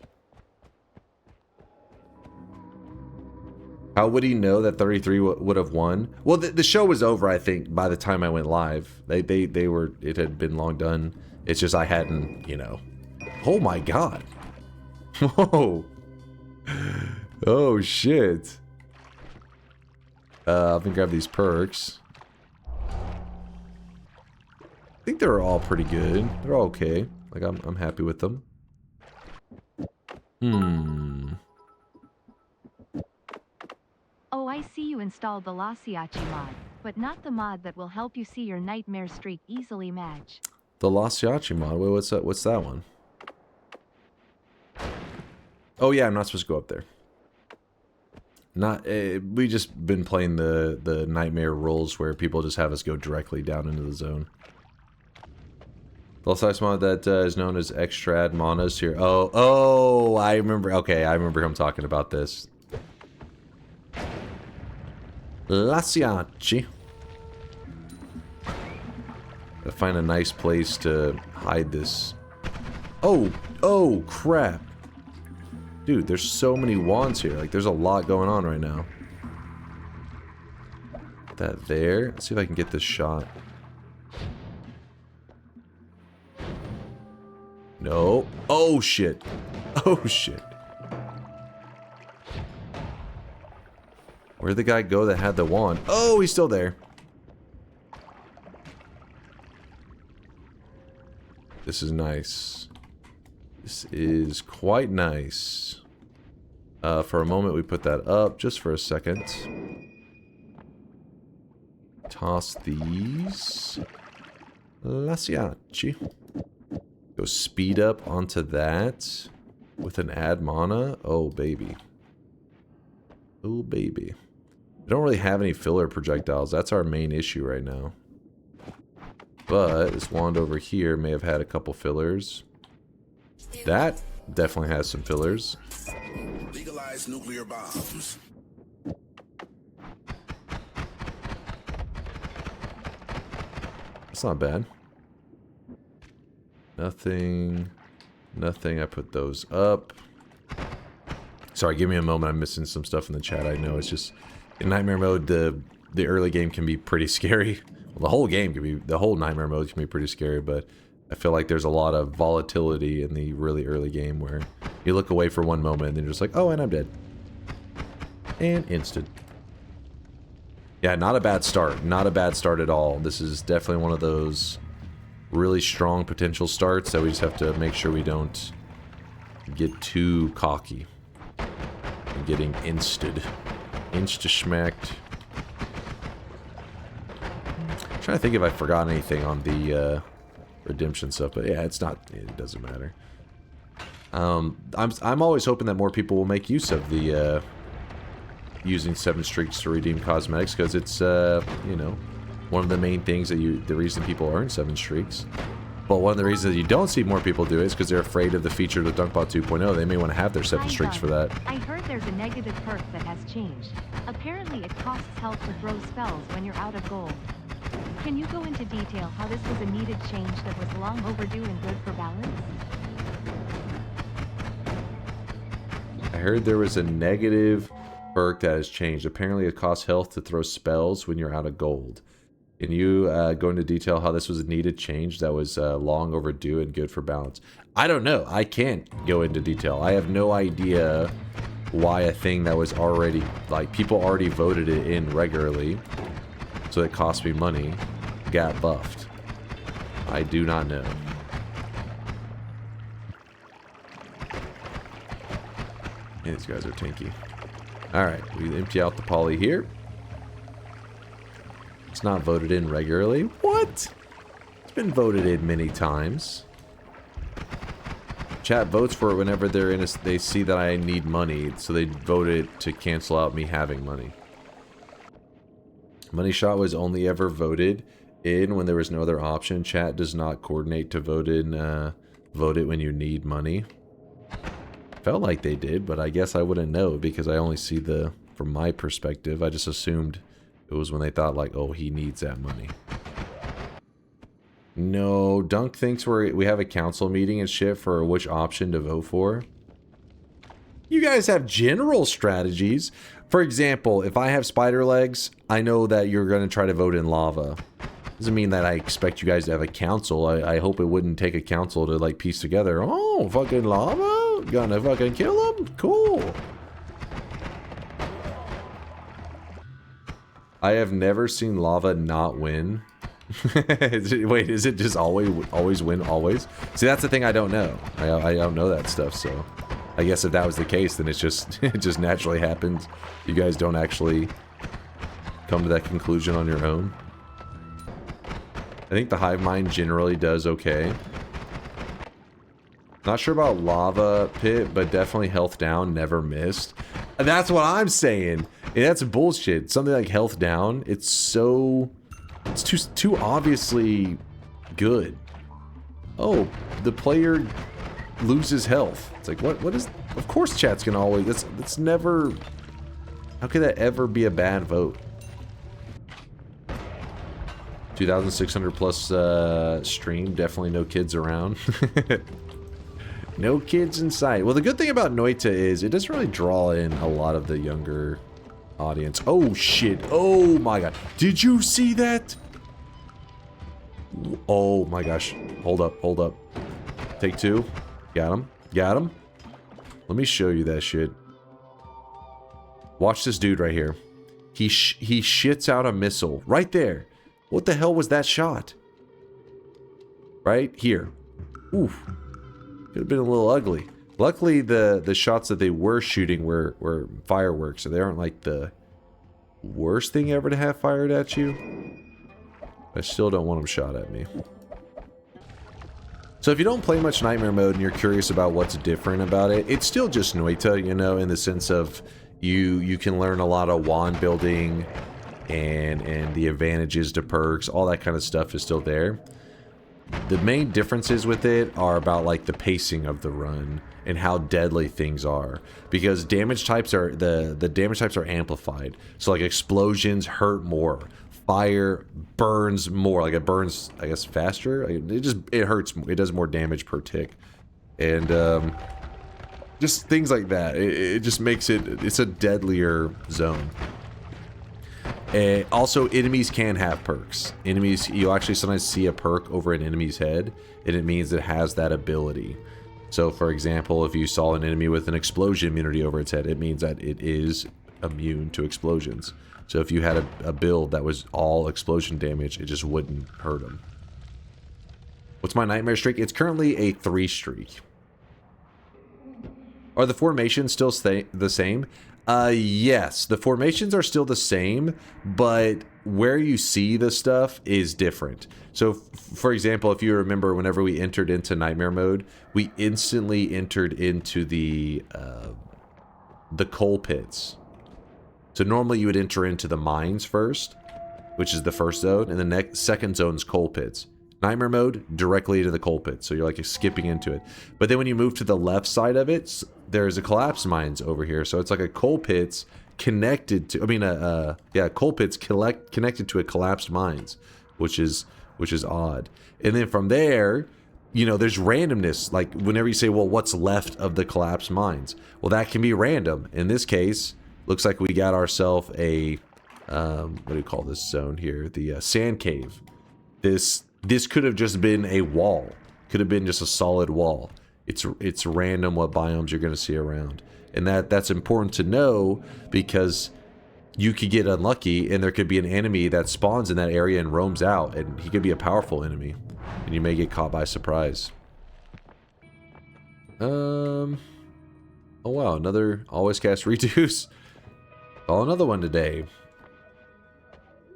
How would he know that 33 would have won? Well, the show was over, I think, by the time I went live. They were, it had been long done. It's just I hadn't, you know. Oh my god. Whoa. Oh shit. I'm gonna grab these perks. I think they're all pretty good. They're all okay. Like, I'm happy with them. Oh, I see you installed the Lasiachi mod, but not the mod that will help you see your nightmare streak easily match. The Lasiachi mod? Wait, what's that? What's that one? Oh yeah, I'm not supposed to go up there. Not, we just been playing the nightmare rules where people just have us go directly down into the zone. The Lasiachi mod that is known as Extrad Manas here. Oh, I remember. Okay, I remember him talking about this. Lasiachi. Gotta find a nice place to hide this. Oh, crap. Dude, there's so many wands here. Like, there's a lot going on right now. Put that there. Let's see if I can get this shot. No. Oh, shit. Oh, shit. Where'd the guy go that had the wand? Oh, he's still there. This is nice. This is quite nice. For a moment, we put that up just for a second. Toss these. Lasiachi. Go speed up onto that with an add mana. Oh, baby. Oh, baby. I don't really have any filler projectiles. That's our main issue right now. But this wand over here may have had a couple fillers. That definitely has some fillers. Legalize nuclear bombs. That's not bad. Nothing. Nothing. I put those up. Sorry, give me a moment. I'm missing some stuff in the chat. I know it's just in nightmare mode. The early game can be pretty scary. Well, the whole game can be, the whole nightmare mode can be pretty scary. But I feel like there's a lot of volatility in the really early game where you look away for one moment and then you're just like, oh, and I'm dead. And instant. Yeah, not a bad start. Not a bad start at all. This is definitely one of those really strong potential starts that we just have to make sure we don't get too cocky. And getting insta-schmacked. I'm trying to think if I forgot anything on the redemption stuff, but yeah, it's not, it doesn't matter. I'm always hoping that more people will make use of the using 7 streaks to redeem cosmetics, because it's you know, one of the main things that the reason people earn 7 streaks. But one of the reasons that you don't see more people do it is because they're afraid of the feature of the Dunkbot 2.0. They may want to have their 7 streaks for that. I heard there's a negative perk that has changed. Apparently it costs health to throw spells when you're out of gold. Can you go into detail how this was a needed change that was long overdue and good for balance? I heard there was a negative perk that has changed. Apparently it costs health to throw spells when you're out of gold. Can you go into detail how this was a needed change that was long overdue and good for balance? I don't know. I can't go into detail. I have no idea why a thing that was already, like, people already voted it in regularly, so it cost me money, got buffed. I do not know. These guys are tanky. Alright, we empty out the poly here. It's not voted in regularly. What? It's been voted in many times. Chat votes for it whenever they're in they see that I need money, so they vote it to cancel out me having money. Money shot was only ever voted in when there was no other option. Chat does not coordinate to vote it when you need money. Felt like they did, but I guess I wouldn't know because I only see from my perspective. I just assumed it was when they thought like, oh, he needs that money. No, Dunk thinks we have a council meeting and shit for which option to vote for. You guys have general strategies. For example, if I have spider legs, I know that you're going to try to vote in lava. Doesn't mean that I expect you guys to have a council. I hope it wouldn't take a council to like piece together. Oh, fucking lava? Gonna fucking kill him? Cool. I have never seen lava not win. Wait, is it just always win always? See, that's the thing I don't know. I don't know that stuff, so I guess if that was the case, then it's just it just naturally happens. You guys don't actually come to that conclusion on your own. I think the hive mind generally does okay. Not sure about lava pit, but definitely health down, never missed. And that's what I'm saying. Yeah, that's bullshit. Something like health down, it's too obviously good. Oh, the player loses health. It's like, what is, of course chat's gonna always, that's never, how could that ever be a bad vote? 2,600 plus stream, definitely no kids around. No kids in sight. Well, the good thing about Noita is it doesn't really draw in a lot of the younger audience. Oh shit, oh my god. Did you see that? Oh my gosh, hold up. Take 2. Got him. Let me show you that shit. Watch this dude right here. He shits out a missile right there. What the hell was that shot? Right here. Oof. Could have been a little ugly. Luckily, the shots that they were shooting were fireworks, so they aren't like the worst thing ever to have fired at you. I still don't want them shot at me. So if you don't play much Nightmare Mode and you're curious about what's different about it, it's still just Noita, you know, in the sense of you can learn a lot of wand building and the advantages to perks, all that kind of stuff is still there. The main differences with it are about like the pacing of the run and how deadly things are, because damage types are the damage types are amplified. So like explosions hurt more, fire burns more, like it burns I guess faster. It hurts, it does more damage per tick, and Just things like that. It just makes it's a deadlier zone. Also, enemies can have perks. Enemies, you'll actually sometimes see a perk over an enemy's head, and it means it has that ability. So, for example, if you saw an enemy with an explosion immunity over its head, it means that it is immune to explosions. So if you had a build that was all explosion damage, it just wouldn't hurt them. What's my nightmare streak? It's currently a 3 streak. Are the formations still the same? Yes, the formations are still the same, but where you see the stuff is different. So, for example, if you remember, whenever we entered into nightmare mode, we instantly entered into the coal pits. So normally you would enter into the mines first, which is the first zone, and the second zone is coal pits. Nightmare mode, directly into the coal pit, so you're like skipping into it. But then when you move to the left side of it, there's a collapse mines over here, so it's like a coal pits connected to, coal pits connected to a collapsed mines, which is odd. And then from there, you know, there's randomness, like whenever you say, well, what's left of the collapsed mines? Well, that can be random. In this case, looks like we got ourselves a, what do you call this zone here? The sand cave. This could have just been a wall. Could have been just a solid wall. It's random what biomes you're going to see around. And that's important to know because you could get unlucky and there could be an enemy that spawns in that area and roams out, and he could be a powerful enemy. And you may get caught by surprise. Oh wow, another always cast reduce. Oh, another one today.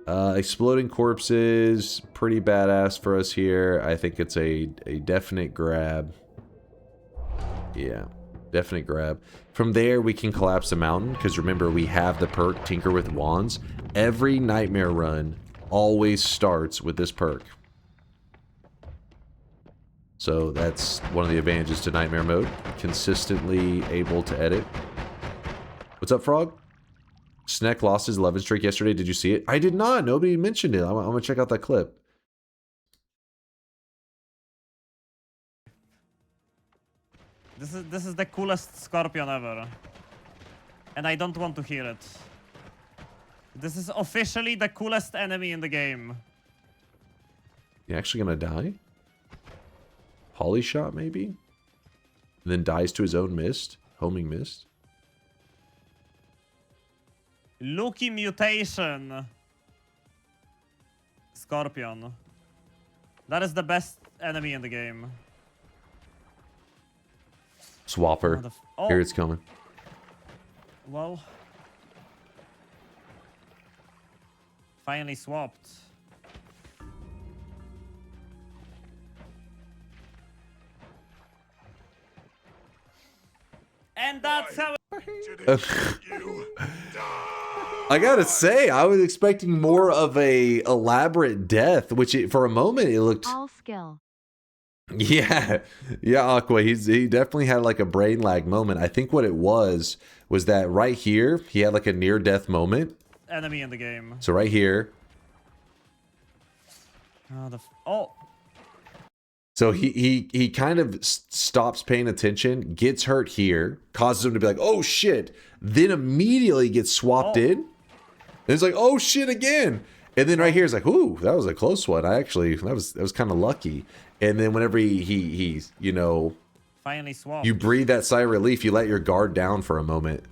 Exploding corpses, pretty badass for us here. I think it's a definite grab. Yeah, definite grab. From there, we can collapse the mountain, because remember, we have the perk Tinker with Wands. Every nightmare run always starts with this perk. So that's one of the advantages to nightmare mode. Consistently able to edit. What's up, Frog? Snek lost his 11 streak yesterday. Did you see it? I did not. Nobody mentioned it. I'm gonna check out that clip. This is the coolest scorpion ever. And I don't want to hear it. This is officially the coolest enemy in the game. You actually gonna die? Poly shot maybe? And then dies to his own mist? Homing mist? Lucky mutation. Scorpion. That is the best enemy in the game. Swapper. Oh. Here it's coming. Well. Finally swapped. And that's how I gotta say, I was expecting more of a elaborate death, which for a moment it looked... All skill. Yeah, Aqua, he definitely had like a brain lag moment. I think what it was that right here, he had like a near-death moment. Enemy in the game. So right here. Oh. So he kind of stops paying attention, gets hurt here, causes him to be like, oh shit, then immediately gets swapped in. And it's like, oh shit again. And then right here is like, ooh, that was a close one. That was kind of lucky. And then whenever he you know, finally swapped. You breathe that sigh of relief, you let your guard down for a moment.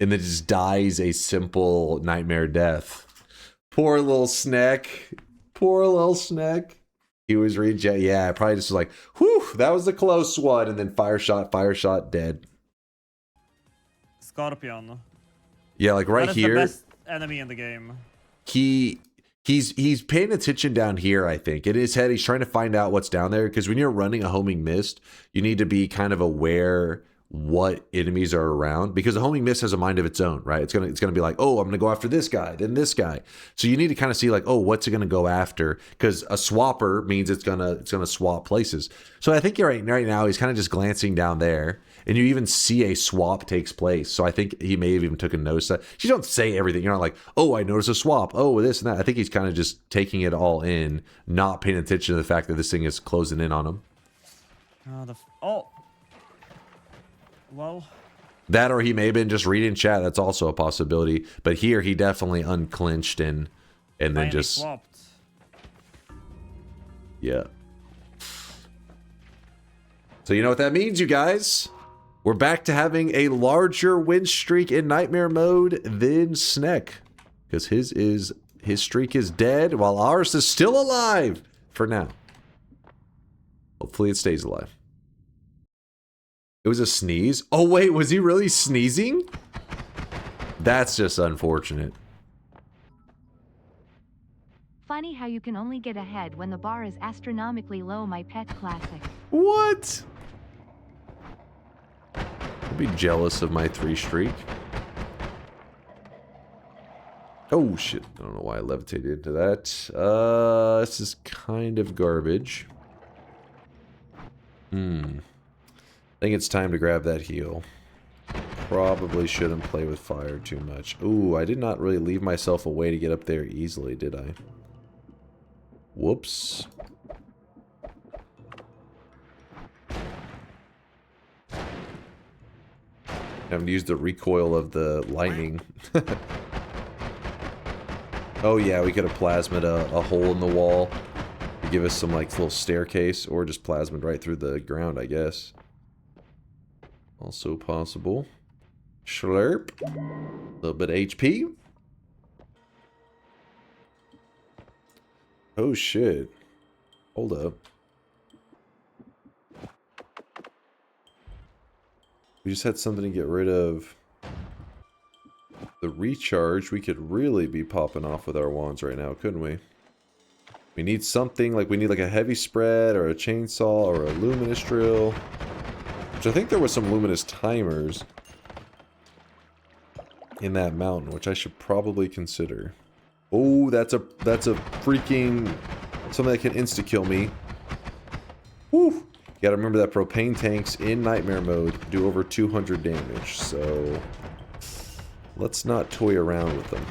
And then just dies a simple nightmare death. Poor little Snek. Poor little Snek. He was reject. Yeah, probably just was like, whew, that was a close one. And then fire shot, dead. Scorpion. Yeah, like right here. The best enemy in the game. He's paying attention down here, I think. In his head, he's trying to find out what's down there. Because when you're running a homing mist, you need to be kind of aware what enemies are around, because the homing mist has a mind of its own, right? It's gonna be like, oh, I'm gonna go after this guy, then this guy. So you need to kind of see like, oh, what's it gonna go after? Because a swapper means it's gonna swap places. So I think you're right now he's kind of just glancing down there, and you even see a swap takes place. So I think he may have even took a notice that you don't say everything. You're not like, oh, I noticed a swap. Oh, this and that. I think he's kind of just taking it all in, not paying attention to the fact that this thing is closing in on him. Well, that or he may have been just reading chat. That's also a possibility. But here he definitely unclinched and then finally just swapped. yeah. So you know what that means, you guys? We're back to having a larger win streak in Nightmare mode than Snek. Because his streak is dead while ours is still alive for now. Hopefully it stays alive. It was a sneeze? Oh wait, was he really sneezing? That's just unfortunate. Funny how you can only get ahead when the bar is astronomically low. My pet classic. What? I'd be jealous of my 3 streak. Oh shit, I don't know why I levitated into that. This is kind of garbage. I think it's time to grab that heal. Probably shouldn't play with fire too much. Ooh, I did not really leave myself a way to get up there easily, did I? Whoops. Haven't used the recoil of the lightning. Oh yeah, we could have plasmid a hole in the wall to give us some like little staircase, or just plasmid right through the ground, I guess. Also possible. Slurp. A little bit of HP. Oh shit. Hold up. We just had something to get rid of. The recharge. We could really be popping off with our wands right now, couldn't we? We need something, like we need like a heavy spread or a chainsaw or a luminous drill. Which I think there was some luminous timers in that mountain, which I should probably consider. Oh, that's a freaking something that can insta-kill me. Woo! You gotta remember that propane tanks in nightmare mode do over 200 damage, so let's not toy around with them.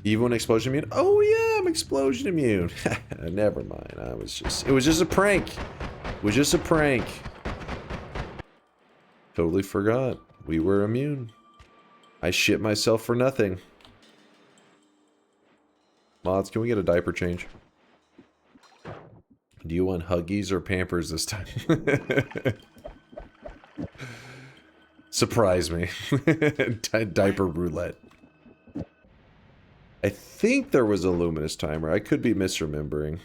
Even explosion immune? Oh yeah, I'm explosion immune. Never mind. It was just a prank. It was just a prank. Totally forgot. We were immune. I shit myself for nothing. Mods, can we get a diaper change? Do you want Huggies or Pampers this time? Surprise me. Diaper roulette. I think there was a luminous timer. I could be misremembering.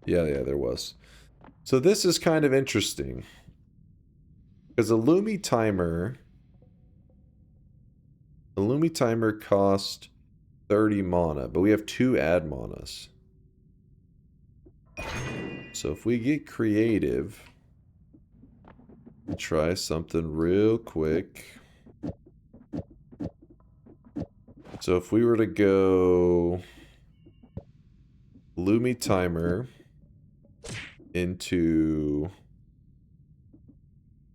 Yeah, there was. So this is kind of interesting. Because a Lumi timer cost 30 mana, but we have 2 add manas. So if we get creative, try something real quick. So if we were to go Lumi timer into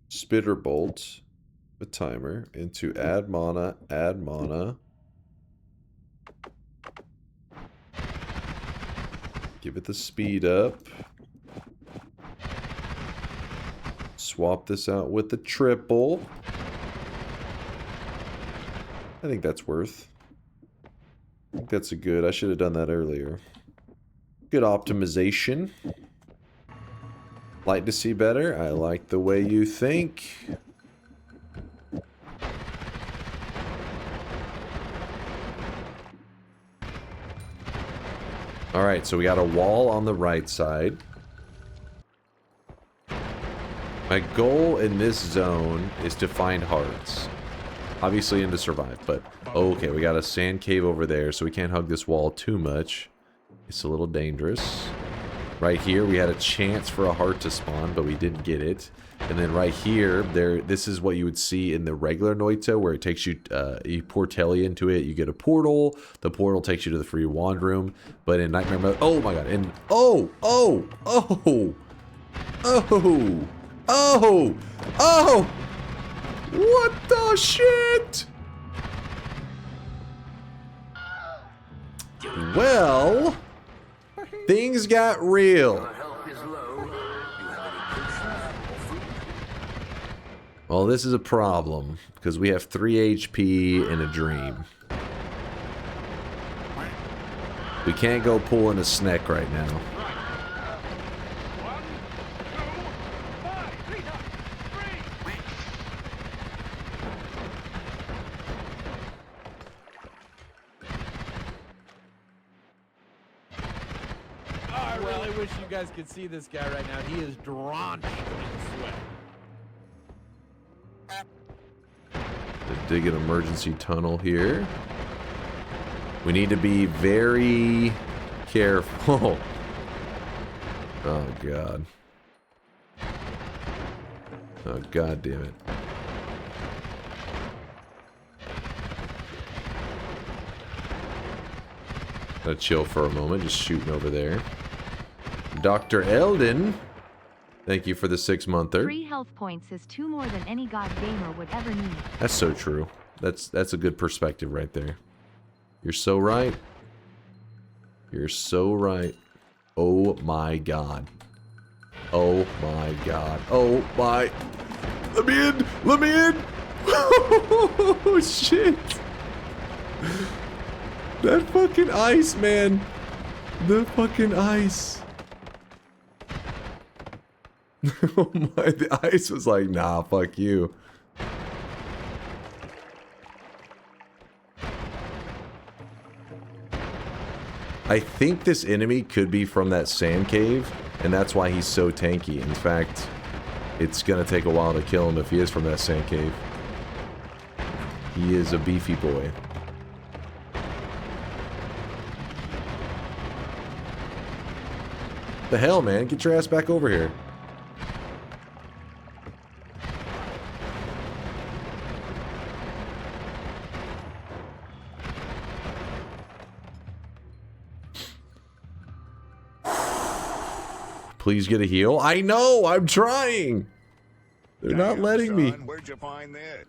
Spitter Bolt, a timer, into add mana, give it the speed up, swap this out with the triple. I think that's worth. I think that's a good, I should have done that earlier. Good optimization. Like to see better? I like the way you think. Alright, so we got a wall on the right side. My goal in this zone is to find hearts. Obviously, and to survive, but... Okay, we got a sand cave over there, so we can't hug this wall too much. It's a little dangerous. Right here, we had a chance for a heart to spawn, but we didn't get it. And then right here, this is what you would see in the regular Noita, where it takes you, you pour Telly into it, you get a portal. The portal takes you to the free wand room. But in Nightmare mode, oh my god, and oh, what the shit? Well, things got real. Well, this is a problem, because we have 3 HP in a dream. We can't go pulling a Snek right now. I really wish you guys could see this guy right now. He is drenched in sweat. Dig an emergency tunnel here. We need to be very careful. Oh, God. Oh, God damn it. Gotta chill for a moment, just shooting over there. Dr. Eldon, thank you for the 6-monther. 3 health points is 2 more than any god gamer would ever need. That's so true. That's a good perspective right there. You're so right. You're so right. Oh my God. Oh my God. Oh my. Let me in. Let me in. Oh shit. That fucking ice, man. The fucking ice. Oh my. The ice was like, nah, fuck you. I think this enemy could be from that sand cave, and that's why he's so tanky. In fact, it's gonna take a while to kill him if he is from that sand cave. He is a beefy boy. The hell, man? Get your ass back over here. Please get a heal. I know, I'm trying. They're not letting me. Where'd you find this?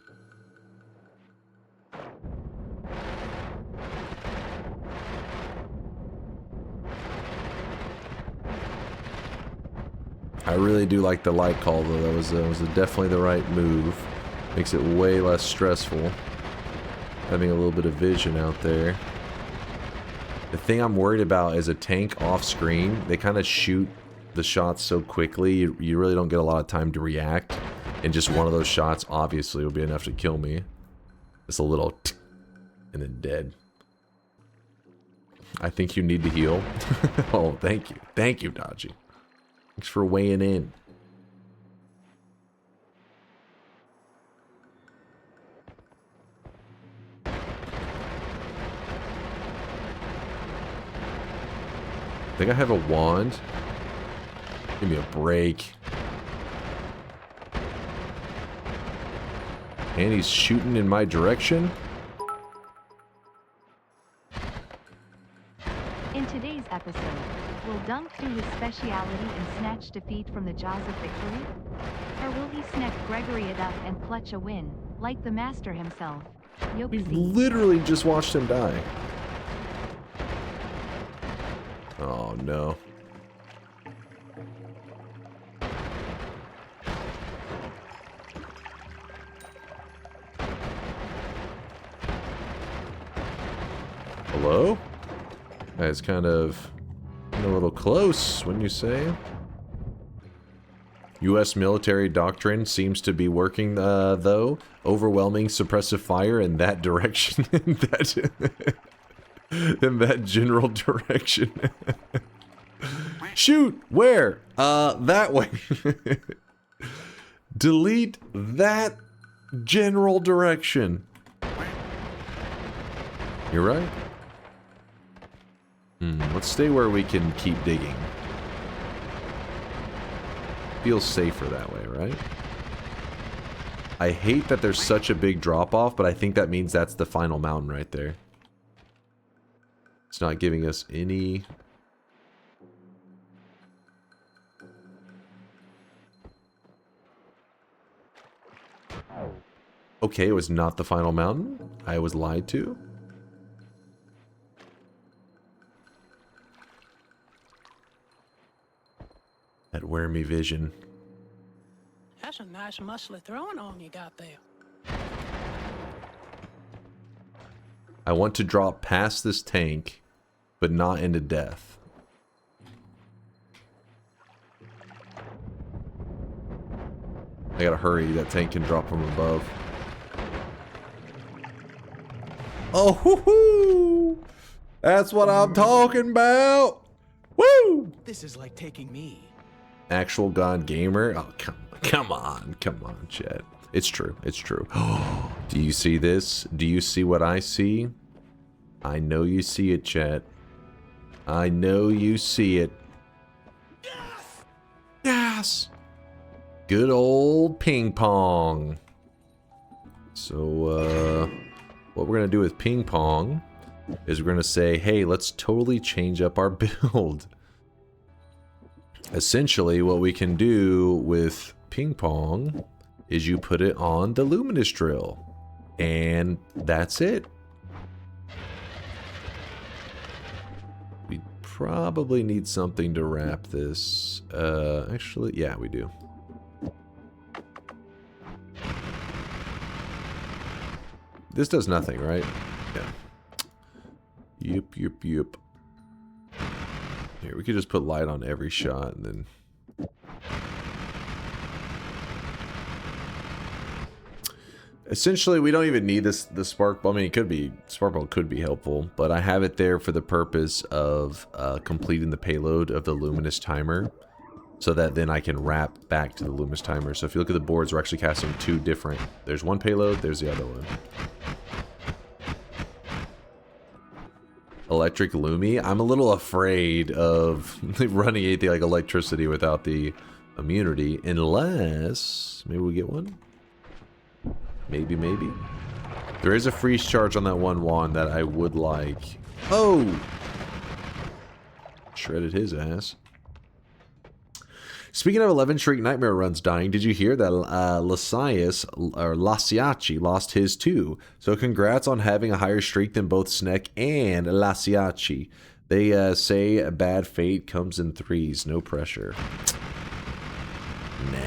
I really do like the light call though. That was definitely the right move. Makes it way less stressful. Having a little bit of vision out there. The thing I'm worried about is a tank off screen. They kind of shoot the shots so quickly, you really don't get a lot of time to react, and just one of those shots obviously will be enough to kill me. It's a little and then dead. I think you need to heal. Oh, thank you, Dodgy. Thanks for weighing in. I think I have a wand. Give me a break. And he's shooting in my direction. In today's episode, will Dunk do his speciality and snatch defeat from the jaws of victory? Or will he SnekGregory it up and clutch a win, like the master himself? We literally just watched him die. Oh no. Hello? That's kind of a little close, wouldn't you say? U.S. military doctrine seems to be working, though. Overwhelming suppressive fire in that direction. in that general direction. Shoot! Where? That way. Delete that general direction. You're right. Let's stay where we can keep digging. Feels safer that way, right? I hate that there's such a big drop-off, but I think that means that's the final mountain right there. It's not giving us any... Okay, it was not the final mountain. I was lied to. That wormy vision. That's a nice muscly throwing arm you got there. I want to drop past this tank, but not into death. I gotta hurry, that tank can drop from above. Oh, hoo-hoo! That's what I'm talking about! Woo! This is like taking me. Actual God Gamer? Oh, come on, Chet. It's true, it's true. Do you see this? Do you see what I see? I know you see it, Chet. I know you see it. Yes! Yes! Good old ping pong. So, what we're gonna do with ping pong is we're gonna say, hey, let's totally change up our build. Essentially, what we can do with ping pong is you put it on the luminous drill, and that's it. We probably need something to wrap this. Actually, yeah, we do. This does nothing, right? Yeah. Yep. Here, we could just put light on every shot and then... Essentially, we don't even need the spark bulb. I mean, it could be, spark bulb could be helpful, but I have it there for the purpose of completing the payload of the luminous timer, so that then I can wrap back to the luminous timer. So if you look at the boards, we're actually casting two different. There's one payload, there's the other one. Electric Lumi? I'm a little afraid of running anything like electricity without the immunity, unless maybe we get one. Maybe. There is a freeze charge on that one wand that I would like. Oh! Shredded his ass. Speaking of 11 Shriek Nightmare runs dying, did you hear that Lasiachi lost his too? So congrats on having a higher streak than both Snek and Lasiachi. They say a bad fate comes in threes, no pressure. Nah.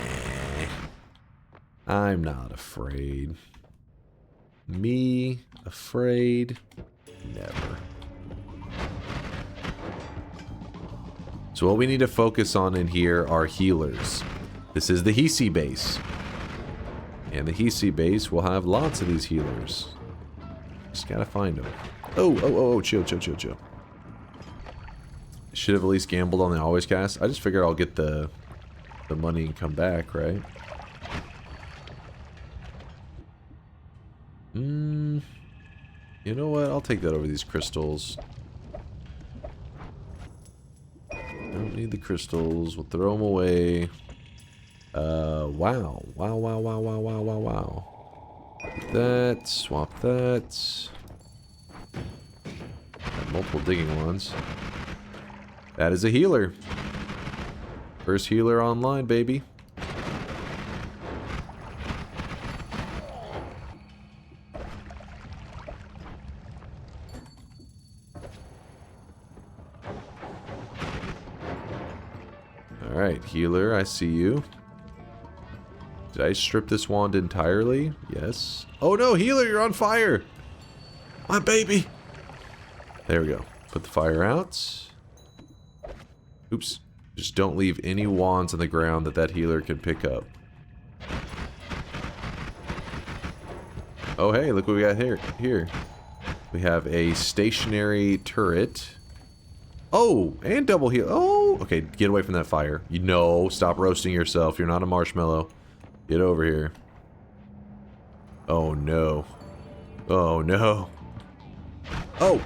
I'm not afraid. Me afraid? Never. So what we need to focus on in here are healers. This is the hiisi base. And the hiisi base will have lots of these healers. Just gotta find them. Oh, chill. Should have at least gambled on the always cast. I just figured I'll get the money and come back, right? You know what? I'll take that over these crystals. Don't need the crystals. We'll throw them away. Wow. That. Swap that. Got multiple digging ones. That is a healer. First healer online, baby. Alright, healer, I see you. Did I strip this wand entirely? Yes. Oh no, healer, you're on fire! My baby! There we go. Put the fire out. Oops. Just don't leave any wands on the ground that healer can pick up. Oh hey, look what we got here. We have a stationary turret. Oh, and double heal. Oh, okay, get away from that fire. You know, stop roasting yourself. You're not a marshmallow. Get over here. Oh no. Oh no. Oh!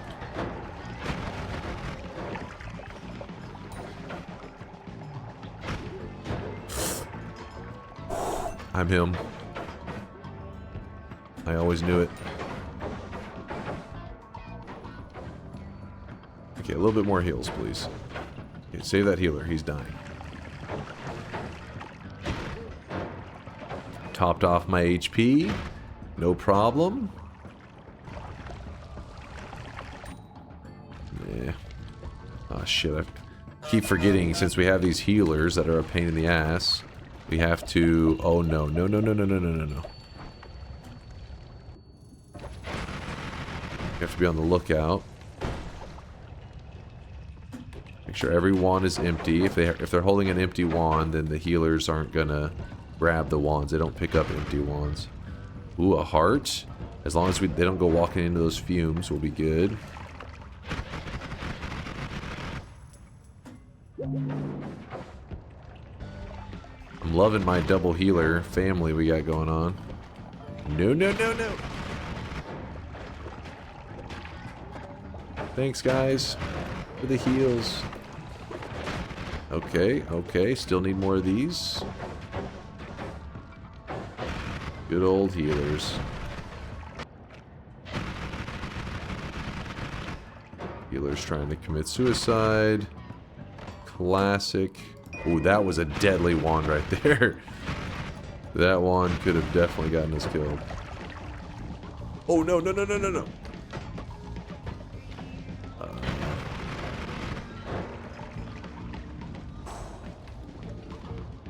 I'm him. I always knew it. Okay, a little bit more heals, please. Okay, save that healer. He's dying. Topped off my HP. No problem. Yeah. Oh shit, I keep forgetting since we have these healers that are a pain in the ass. We have to... Oh, no. No, no, no, no, no, no, no, no. We have to be on the lookout. Make sure every wand is empty. If they're holding an empty wand, then the healers aren't gonna grab the wands. They don't pick up empty wands. Ooh, a heart. As long as they don't go walking into those fumes, we'll be good. I'm loving my double healer family we got going on. No, no, no, no. Thanks, guys, for the heals. Okay, okay. Still need more of these. Good old healers. Healers trying to commit suicide. Classic. Ooh, that was a deadly wand right there. That wand could have definitely gotten us killed. Oh, no, no, no, no, no, no.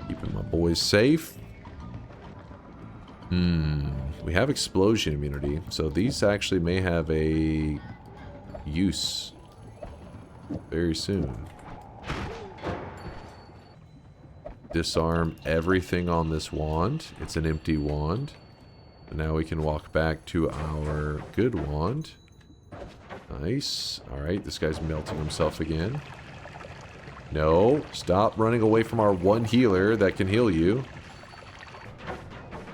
Keeping my boys safe. We have explosion immunity, so these actually may have a use very soon. Disarm everything on this wand. It's an empty wand. And now we can walk back to our good wand. Nice. Alright, this guy's melting himself again. No, stop running away from our one healer that can heal you.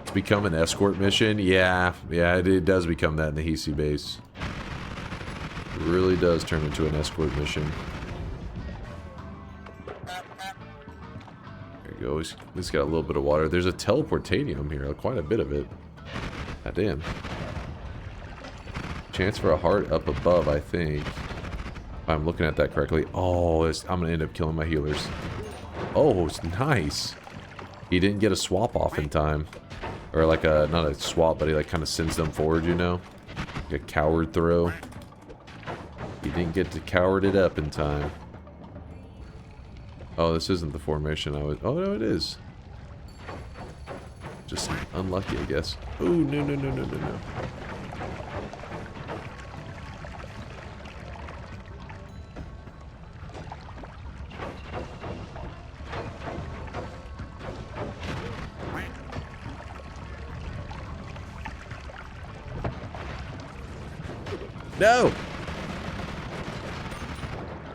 It's become an escort mission. Yeah, it does become that in the hiisi base. It really does turn into an escort mission. Go. He's got a little bit of water. There's a teleportanium here, quite a bit of it. God damn. Chance for a heart up above, I think. If I'm looking at that correctly. Oh, I'm gonna end up killing my healers. Oh, it's nice. He didn't get a swap off in time. Or like a, not a swap, but he like kind of sends them forward, you know? Like a coward throw. He didn't get to coward it up in time. Oh, this isn't the formation I was... Oh, no, it is. Just unlucky, I guess. Oh, no, no, no, no, no, no. No!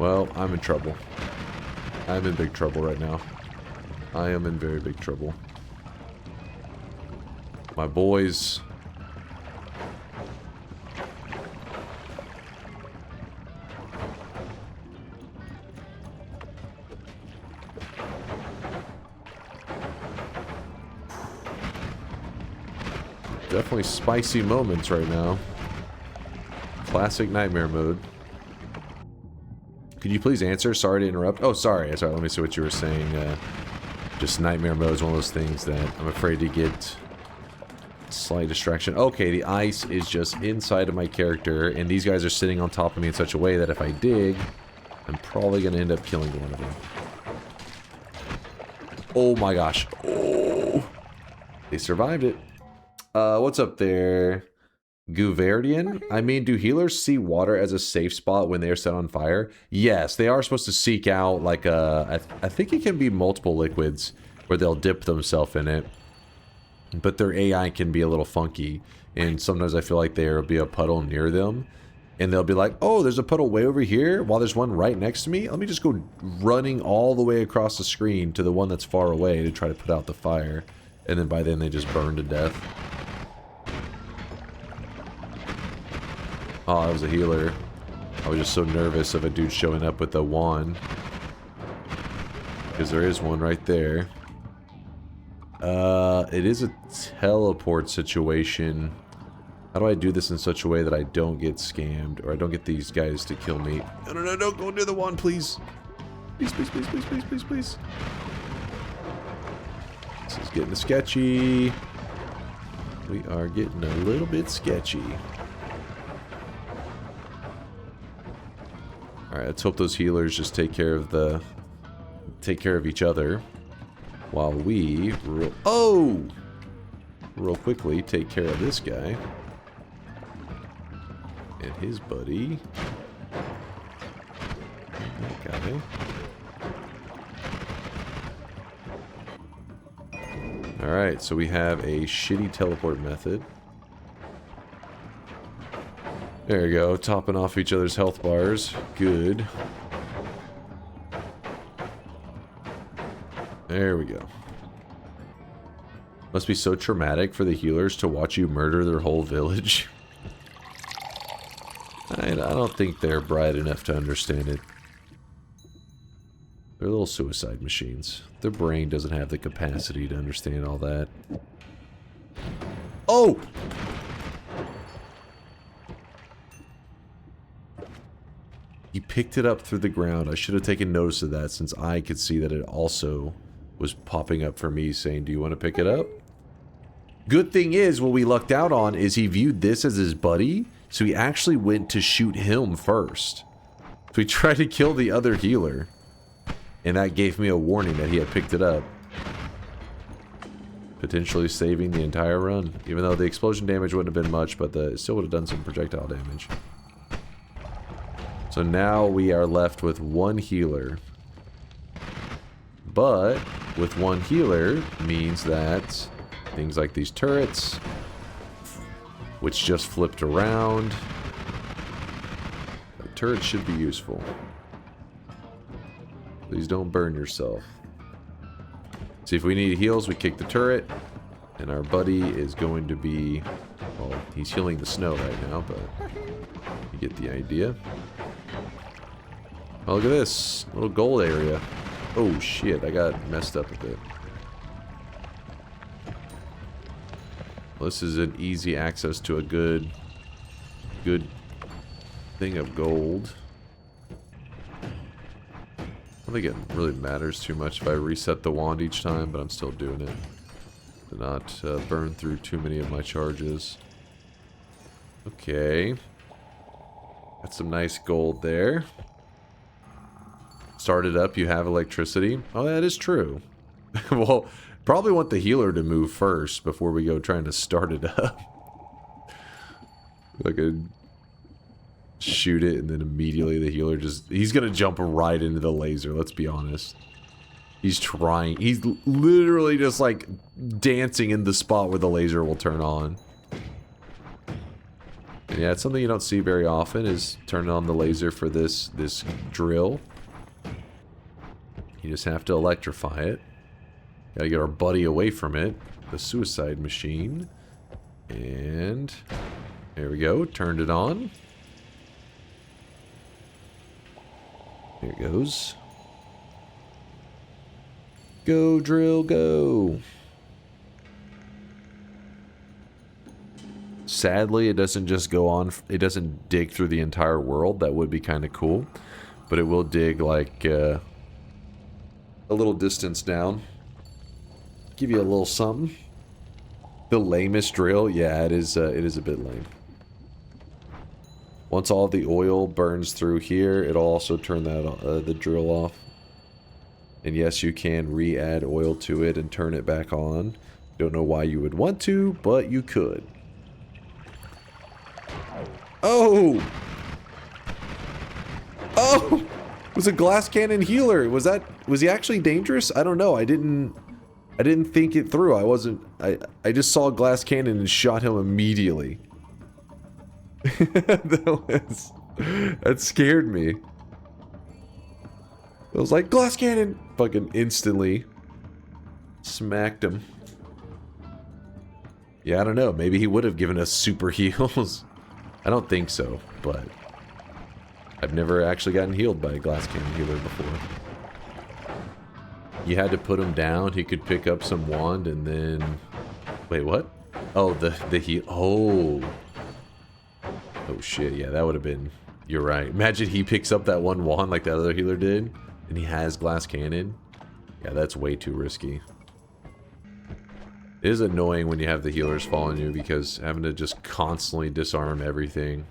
Well, I'm in trouble. I'm in big trouble right now. I am in very big trouble. My boys. Definitely spicy moments right now. Classic nightmare mode. Could you please answer? Sorry to interrupt. Oh, sorry. Sorry, let me see what you were saying. Just nightmare mode is one of those things that I'm afraid to get slight distraction. Okay, the ice is just inside of my character, and these guys are sitting on top of me in such a way that if I dig, I'm probably going to end up killing one of them. Oh my gosh. Oh! They survived it. What's up there? Guverdian? I mean, do healers see water as a safe spot when they are set on fire? Yes, they are supposed to seek out, like, I think it can be multiple liquids where they'll dip themselves in it. But their AI can be a little funky. And sometimes I feel like there'll be a puddle near them. And they'll be like, oh, there's a puddle way over here while there's one right next to me. Let me just go running all the way across the screen to the one that's far away to try to put out the fire. And then by then they just burn to death. Oh, that was a healer. I was just so nervous of a dude showing up with a wand. Because there is one right there. It is a teleport situation. How do I do this in such a way that I don't get scammed? Or I don't get these guys to kill me? No, no, no, don't go near the wand, please. Please, please, please, please, please, please, please. This is getting sketchy. We are getting a little bit sketchy. Alright, let's hope those healers just take care of each other. While we real quickly take care of this guy. And his buddy. That guy. Alright, so we have a shitty teleport method. There you go, topping off each other's health bars. Good. There we go. Must be so traumatic for the healers to watch you murder their whole village. I don't think they're bright enough to understand it. They're little suicide machines. Their brain doesn't have the capacity to understand all that. Oh! He picked it up through the ground. I should have taken notice of that since I could see that it also was popping up for me saying, do you want to pick it up? Good thing is, what we lucked out on is he viewed this as his buddy, so he actually went to shoot him first. So he tried to kill the other healer. And that gave me a warning that he had picked it up. Potentially saving the entire run. Even though the explosion damage wouldn't have been much, but it still would have done some projectile damage. So now we are left with one healer. But with one healer means that things like these turrets, which just flipped around, the turret should be useful. Please don't burn yourself. See, if we need heals, we kick the turret. And our buddy is going to be... Well, he's healing the snow right now, but you get the idea. Oh, look at this. Little gold area. Oh, shit. I got messed up a bit. Well, this is an easy access to a good thing of gold. I don't think it really matters too much if I reset the wand each time, but I'm still doing it to not burn through too many of my charges. Okay. Got some nice gold there. Start it up, you have electricity. Oh, that is true. Well, probably want the healer to move first before we go trying to start it up. Like a... shoot it and then immediately the healer he's gonna jump right into the laser, let's be honest. He's trying, he's literally just like dancing in the spot where the laser will turn on. And yeah, it's something you don't see very often, is turning on the laser for this drill. You just have to electrify it. Gotta get our buddy away from it, the suicide machine. And there we go, turned it on. There it goes. Go, drill, go. Sadly, it doesn't just go on, it doesn't dig through the entire world. That would be kind of cool. But it will dig like a little distance down. Give you a little something. The lamest drill, yeah, it is a bit lame. Once all the oil burns through here, it'll also turn that the drill off. And yes, you can re-add oil to it and turn it back on. Don't know why you would want to, but you could. Oh! Oh! It was a glass cannon healer. Was he actually dangerous? I don't know. I didn't think it through. I just saw a glass cannon and shot him immediately. That scared me. I was like, glass cannon! Fucking instantly smacked him. Yeah, I don't know. Maybe he would have given us super heals. I don't think so, but I've never actually gotten healed by a glass cannon healer before. You had to put him down. He could pick up some wand and then... Wait, what? Oh, the heal... Oh. Oh shit, yeah, that would have been... You're right. Imagine he picks up that one wand like that other healer did, and he has glass cannon. Yeah, that's way too risky. It is annoying when you have the healers following you, because having to just constantly disarm everything.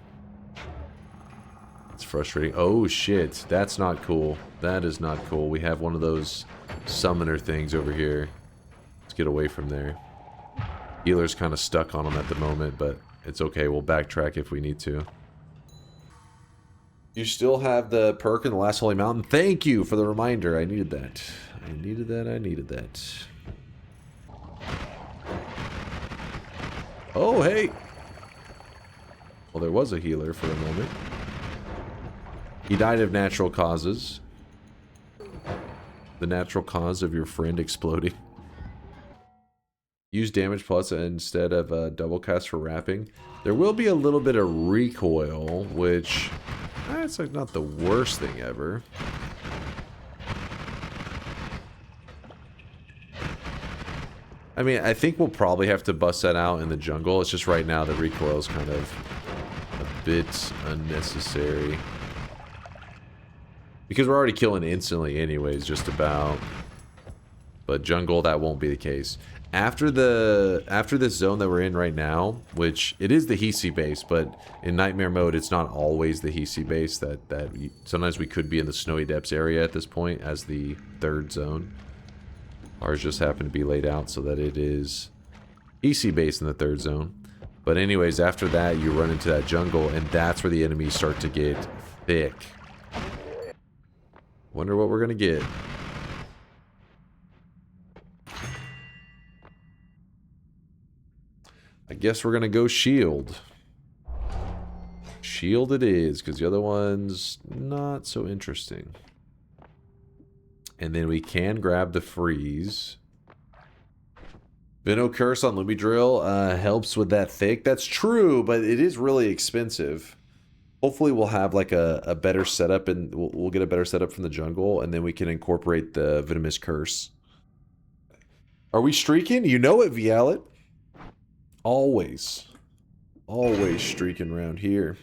It's frustrating. Oh shit, that's not cool. That is not cool. We have one of those summoner things over here. Let's get away from there. Healer's kind of stuck on him at the moment, but it's okay. We'll backtrack if we need to. You still have the perk in the Last Holy Mountain? Thank you for the reminder. I needed that. I needed that. I needed that. Oh, hey. Well, there was a healer for a moment. He died of natural causes. The natural cause of your friend exploding. Use damage plus instead of double cast for wrapping. There will be a little bit of recoil, which it's like not the worst thing ever. I mean, I think we'll probably have to bust that out in the jungle. It's just right now the recoil is kind of a bit unnecessary. Because we're already killing instantly anyways, just about. But jungle, that won't be the case. After this zone that we're in right now, which it is the hiisi base, but in nightmare mode it's not always the hiisi base. Sometimes we could be in the snowy depths area at this point as the third zone. Ours just happened to be laid out so that it is hiisi base in the third zone. But anyways, after that you run into that jungle, and that's where the enemies start to get thick. Wonder what we're gonna get. I guess we're gonna go shield. Shield it is, because the other one's not so interesting. And then we can grab the freeze. Vino Curse on Luby Drill helps with that thick. That's true, but it is really expensive. Hopefully we'll have like a better setup, and we'll get a better setup from the jungle, and then we can incorporate the Venomous Curse. Are we streaking? You know it, Vialet. Always. Always streaking around here.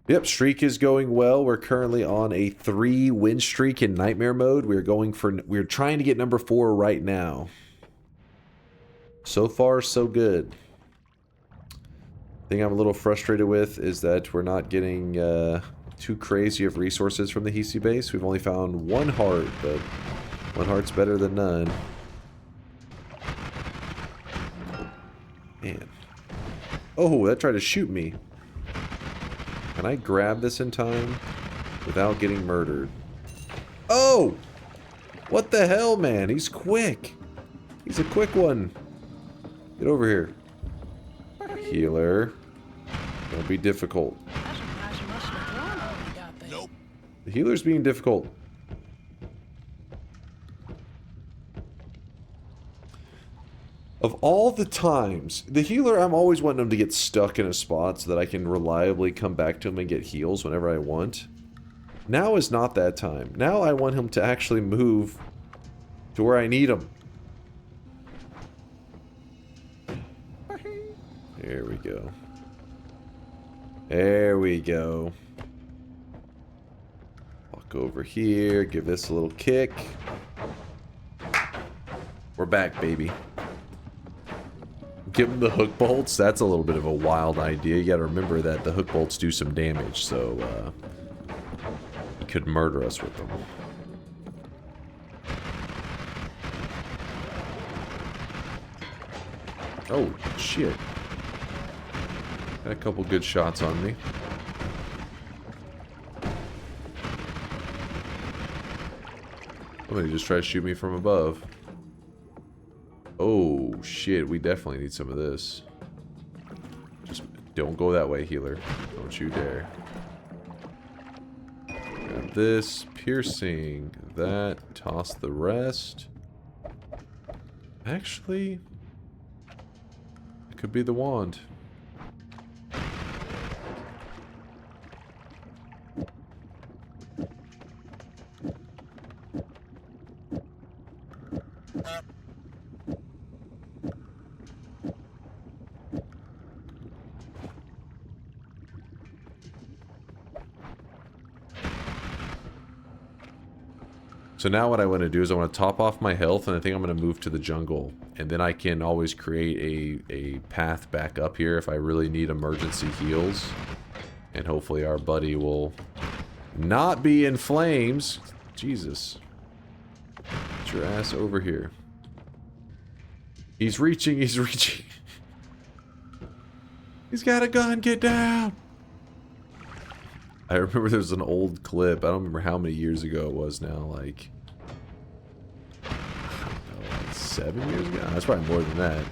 Yep, streak is going well. We're currently on a 3-win streak in nightmare mode. We're trying to get number 4 right now. So far, so good. Thing I'm a little frustrated with is that we're not getting too crazy of resources from the hiisi base. We've only found 1 heart, but 1 heart's better than none. Man. Oh, that tried to shoot me. Can I grab this in time without getting murdered? Oh! What the hell, man? He's quick. He's a quick one. Get over here. Healer. Don't be difficult. Nope. The healer's being difficult. Of all the times, the healer, I'm always wanting him to get stuck in a spot so that I can reliably come back to him and get heals whenever I want. Now is not that time. Now I want him to actually move to where I need him. There we go. There we go. Walk over here, give this a little kick. We're back, baby. Give him the hook bolts. That's a little bit of a wild idea. You gotta remember that the hook bolts do some damage, so he could murder us with them. Oh, shit. Got a couple good shots on me. Somebody just tried to shoot me from above. Oh, shit. We definitely need some of this. Just don't go that way, healer. Don't you dare. Grab this. Piercing. That. Toss the rest. Actually, it could be the wand. So now what I want to do is I want to top off my health, and I think I'm going to move to the jungle. And then I can always create a path back up here if I really need emergency heals. And hopefully our buddy will not be in flames. Jesus. Get your ass over here. He's reaching, he's reaching. He's got a gun, get down! I remember there was an old clip, I don't remember how many years ago it was now, like... I don't know, like 7 years ago? That's probably more than that.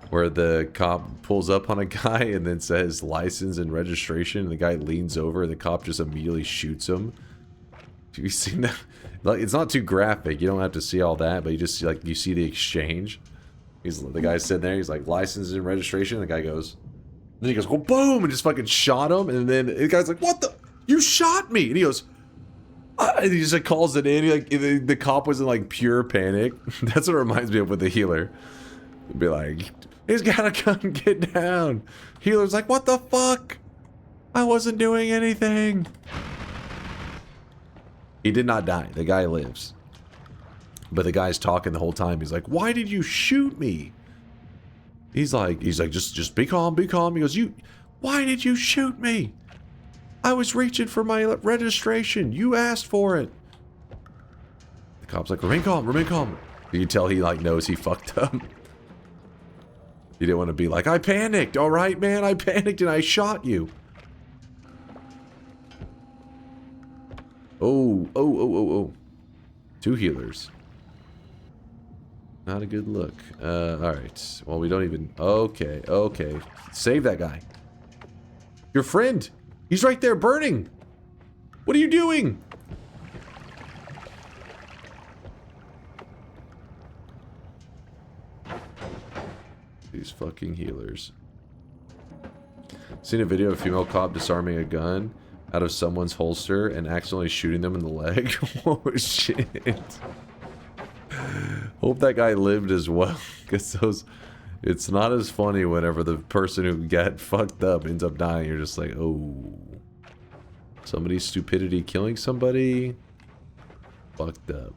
Where the cop pulls up on a guy and then says license and registration, and the guy leans over and the cop just immediately shoots him. Have you seen that? Like, it's not too graphic, you don't have to see all that, but you just see, like, you see the exchange. The guy's sitting there, he's like, license and registration, and the guy goes... Then he goes, oh, boom, and just fucking shot him, and then the guy's like, what the? You shot me! And he goes... And he just like calls it in, like, the cop was in like pure panic. That's what it reminds me of with the healer. He'd be like... He's got a gun, get down. Healer's like, what the fuck? I wasn't doing anything. He did not die. The guy lives. But the guy's talking the whole time. He's like, why did you shoot me? He's like, just be calm, be calm. He goes, why did you shoot me? I was reaching for my registration. You asked for it. The cop's like, remain calm, remain calm. You can tell he like knows he fucked up. You didn't want to be like, I panicked, alright, man? I panicked and I shot you. Oh. 2 healers. Not a good look. Alright. Well, we don't even... Okay. Save that guy. Your friend! He's right there burning! What are you doing? These fucking healers. Seen a video of a female cop disarming a gun out of someone's holster and accidentally shooting them in the leg. Oh shit. Hope that guy lived as well. Because those... It's not as funny whenever the person who got fucked up ends up dying. You're just like, oh. Somebody's stupidity killing somebody. Fucked up.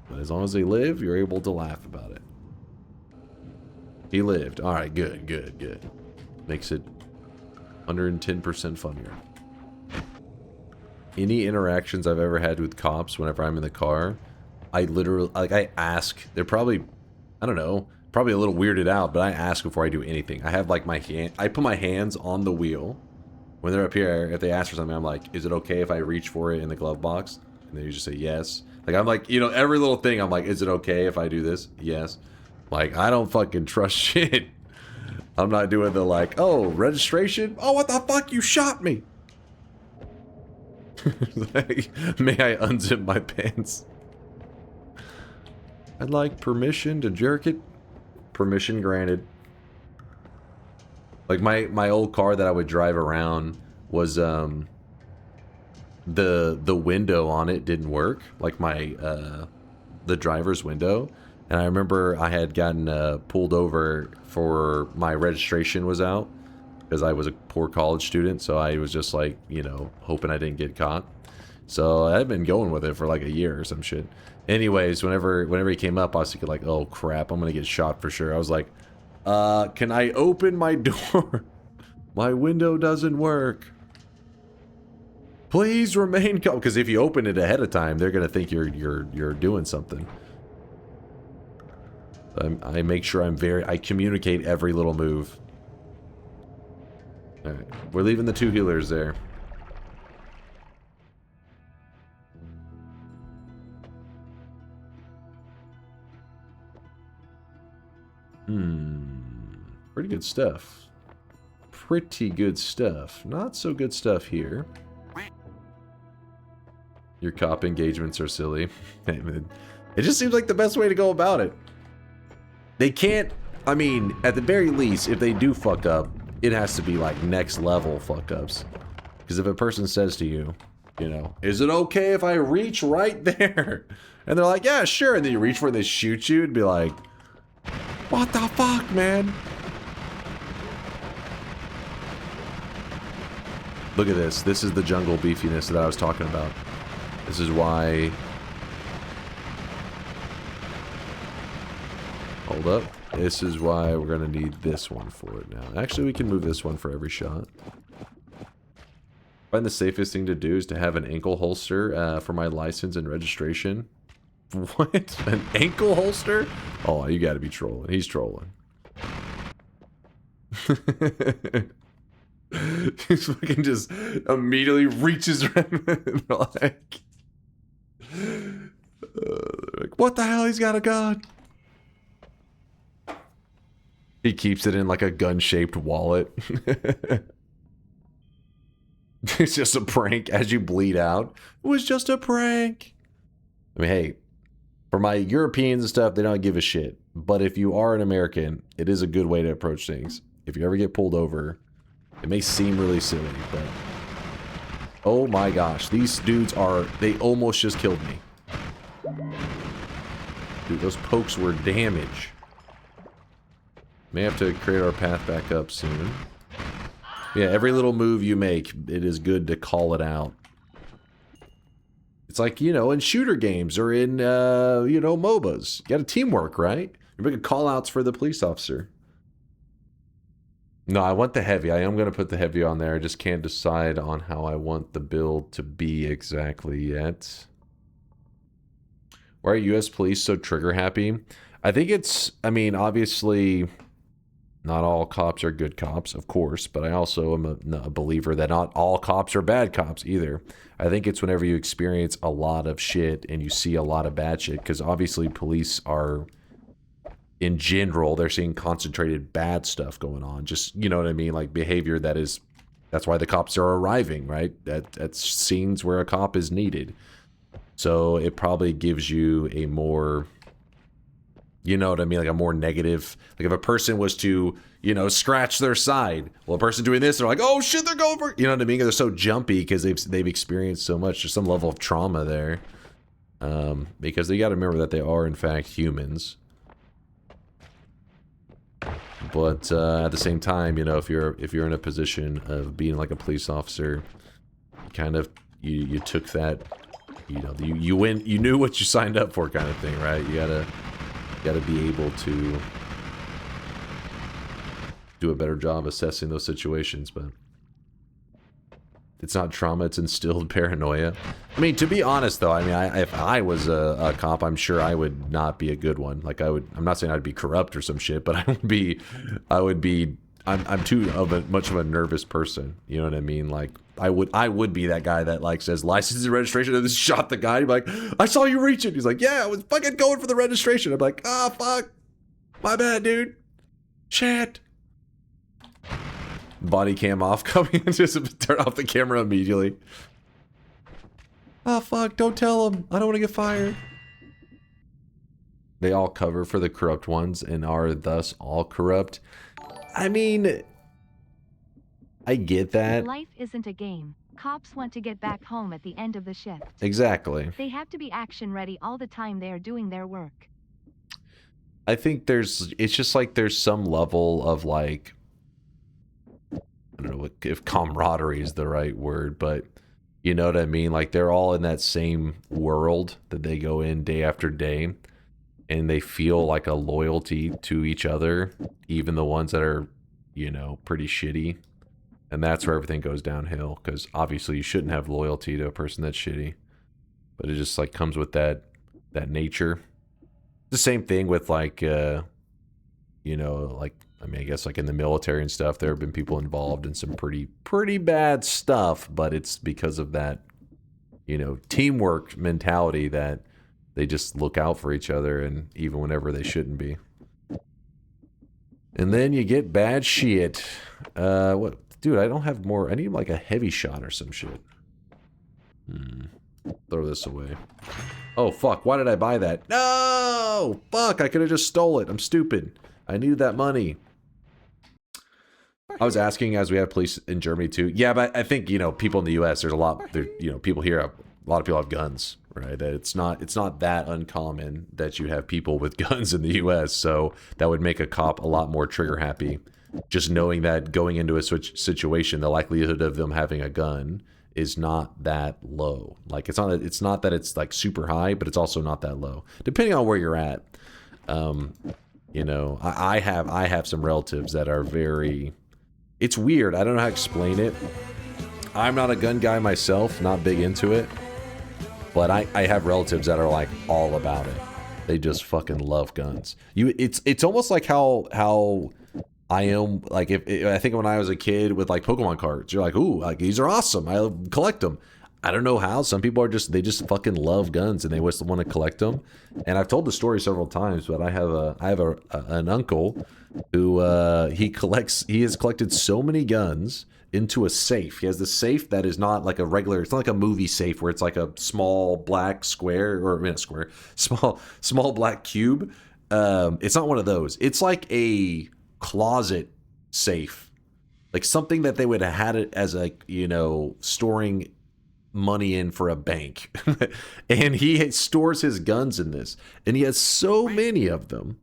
But as long as they live, you're able to laugh about it. He lived. Alright, good. Makes it 110% funnier. Any interactions I've ever had with cops whenever I'm in the car, I literally, like, I ask, they're probably, I don't know, probably a little weirded out, but I ask before I do anything. I have, like, my hand, I put my hands on the wheel. When they're up here, if they ask for something, I'm like, is it okay if I reach for it in the glove box? And they just say yes. Like, I'm like, you know, every little thing, I'm like, is it okay if I do this? Yes. Like, I don't fucking trust shit. I'm not doing the, like, oh, registration? Oh, what the fuck? You shot me! Like, may I unzip my pants? I'd like permission to jerk it. Permission granted. Like my old car that I would drive around was the window on it didn't work. Like my the driver's window. And I remember I had gotten pulled over for my registration was out. Because I was a poor college student, so I was just like, you know, hoping I didn't get caught. So I'd been going with it for like a year or some shit. Anyways, whenever he came up, I was thinking like, oh crap, I'm gonna get shot for sure. I was like, can I open my door? My window doesn't work. Please remain calm. Because if you open it ahead of time, they're gonna think you're doing something. I make sure I communicate every little move. Alright, we're leaving the 2 healers there. Pretty good stuff. Pretty good stuff. Not so good stuff here. Your cop engagements are silly. It just seems like the best way to go about it. They can't... I mean, at the very least, if they do fuck up, it has to be like next level fuck ups. Because if a person says to you, you know, is it okay if I reach right there? And they're like, yeah, sure. And then you reach for it and they shoot you, it'd be like, what the fuck, man? Look at this. This is the jungle beefiness that I was talking about. This is why... Hold up. This is why we're going to need this one for it now. Actually, we can move this one for every shot. I find the safest thing to do is to have an ankle holster for my license and registration. What? An ankle holster? Oh, you gotta be trolling. He's trolling. He's fucking just immediately reaches around and like, what the hell? He's got a gun. He keeps it in like a gun-shaped wallet. It's just a prank as you bleed out. It was just a prank. I mean, hey, for my Europeans and stuff, they don't give a shit. But if you are an American, it is a good way to approach things. If you ever get pulled over, it may seem really silly, but... Oh my gosh, these dudes are... They almost just killed me. Dude, those pokes were damage. May have to create our path back up soon. Yeah, every little move you make, it is good to call it out. It's like, you know, in shooter games or in, you know, MOBAs. You gotta teamwork, right? You're making call-outs for the police officer. No, I want the heavy. I am going to put the heavy on there. I just can't decide on how I want the build to be exactly yet. Why are US police so trigger happy? I think it's, I mean, obviously... Not all cops are good cops, of course, but I also am a believer that not all cops are bad cops either. I think it's whenever you experience a lot of shit and you see a lot of bad shit, because obviously police are, in general, they're seeing concentrated bad stuff going on. Just, you know what I mean? Like behavior that is, that's why the cops are arriving, right? That's scenes where a cop is needed. So it probably gives you a more... You know what I mean? Like a more negative... Like if a person was to, you know, scratch their side. Well, a person doing this, they're like, oh shit, they're going for... You know what I mean? They're so jumpy because they've experienced so much. There's some level of trauma there. Because you got to remember that they are, in fact, humans. But at the same time, you know, if you're in a position of being like a police officer, kind of, you took that... You know, you win... You knew what you signed up for kind of thing, right? You gotta be able to do a better job assessing those situations, but it's not trauma, it's instilled paranoia. I mean, to be honest though, I mean, if I was a cop, I'm sure I would not be a good one. Like I'm not saying I'd be corrupt or some shit, but I'm too much of a nervous person. You know what I mean? Like I would be that guy that like says license and registration and just shot the guy. He'd be like, I saw you reach it. He's like, yeah, I was fucking going for the registration. I'm like, ah, fuck. My bad, dude. Shit. Body cam off, coming in, just turn off the camera immediately. Oh, fuck, don't tell him. I don't want to get fired. They all cover for the corrupt ones and are thus all corrupt. I mean, I get that. Life isn't a game. Cops want to get back home at the end of the shift. Exactly. They have to be action ready all the time they are doing their work. I think it's just like there's some level of like, I don't know if camaraderie is the right word, but you know what I mean? Like they're all in that same world that they go in day after day. And they feel like a loyalty to each other, even the ones that are, you know, pretty shitty. And that's where everything goes downhill, because obviously you shouldn't have loyalty to a person that's shitty. But it just, like, comes with that nature. The same thing with, like, you know, like, I mean, I guess, like, in the military and stuff, there have been people involved in some pretty bad stuff, but it's because of that, you know, teamwork mentality that they just look out for each other, and even whenever they shouldn't be. And then you get bad shit. What? Dude, I don't have more. I need like a heavy shot or some shit. Throw this away. Oh, fuck. Why did I buy that? No! Fuck, I could have just stole it. I'm stupid. I needed that money. I was asking, as we have police in Germany too. Yeah, but I think, you know, people in the U.S., there's a lot, you know, people here, a lot of people have guns. Right, it's not that uncommon that you have people with guns in the U.S., so that would make a cop a lot more trigger happy. Just knowing that going into a situation, the likelihood of them having a gun is not that low. Like it's not that it's like super high, but it's also not that low, depending on where you're at. You know, I have some relatives that are very. It's weird. I don't know how to explain it. I'm not a gun guy myself, not big into it. But I have relatives that are like all about it. They just fucking love guns. It's almost like how I am, like, I think when I was a kid with like Pokemon cards, you're like, ooh, like these are awesome. I collect them. I don't know how. Some people are they just fucking love guns and they just want to collect them. And I've told the story several times, but I have an uncle who he has collected so many guns into a safe. He has this safe that is not like a regular, it's not like a movie safe where it's like a small black square, or I mean a square, small black cube. It's not one of those. It's like a closet safe, like something that they would have had it as a, you know, storing money in for a bank. And he stores his guns in this, and he has so many of them,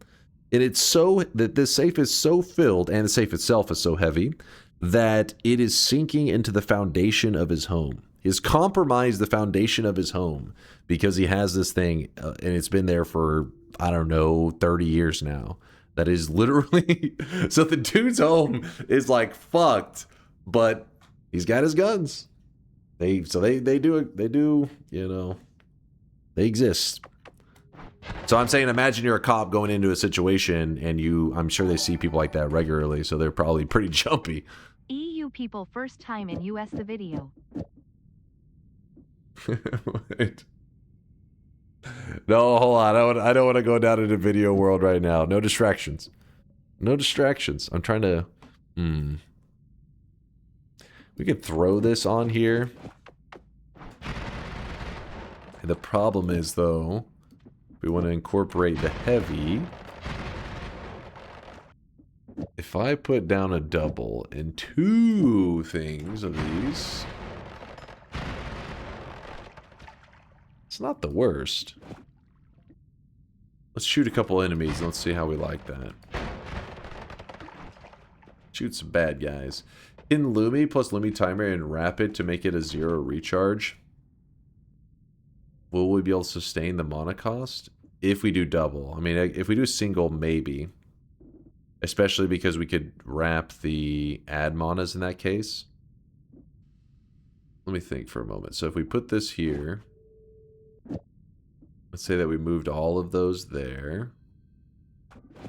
and it's so that this safe is so filled, and the safe itself is so heavy that it is sinking into the foundation of his home. He has compromised the foundation of his home because he has this thing, and it's been there for, I don't know, 30 years now. That is literally, so the dude's home is like fucked, but he's got his guns. They do, you know, they exist. So I'm saying, imagine you're a cop going into a situation, and I'm sure they see people like that regularly, so they're probably pretty jumpy. EU people first time in US the video. Wait. No, hold on. I don't want to go down into video world right now. No distractions. No distractions. I'm trying to... We could throw this on here. The problem is, though, we want to incorporate the heavy. If I put down a double and 2 things of these... It's not the worst. Let's shoot a couple enemies and let's see how we like that. Shoot some bad guys. In Lumi plus Lumi timer and rapid to make it a 0 recharge. Will we be able to sustain the mana cost? If we do double. I mean, if we do single, maybe. Especially because we could wrap the add manas in that case. Let me think for a moment. So if we put this here... Let's say that we moved all of those there. I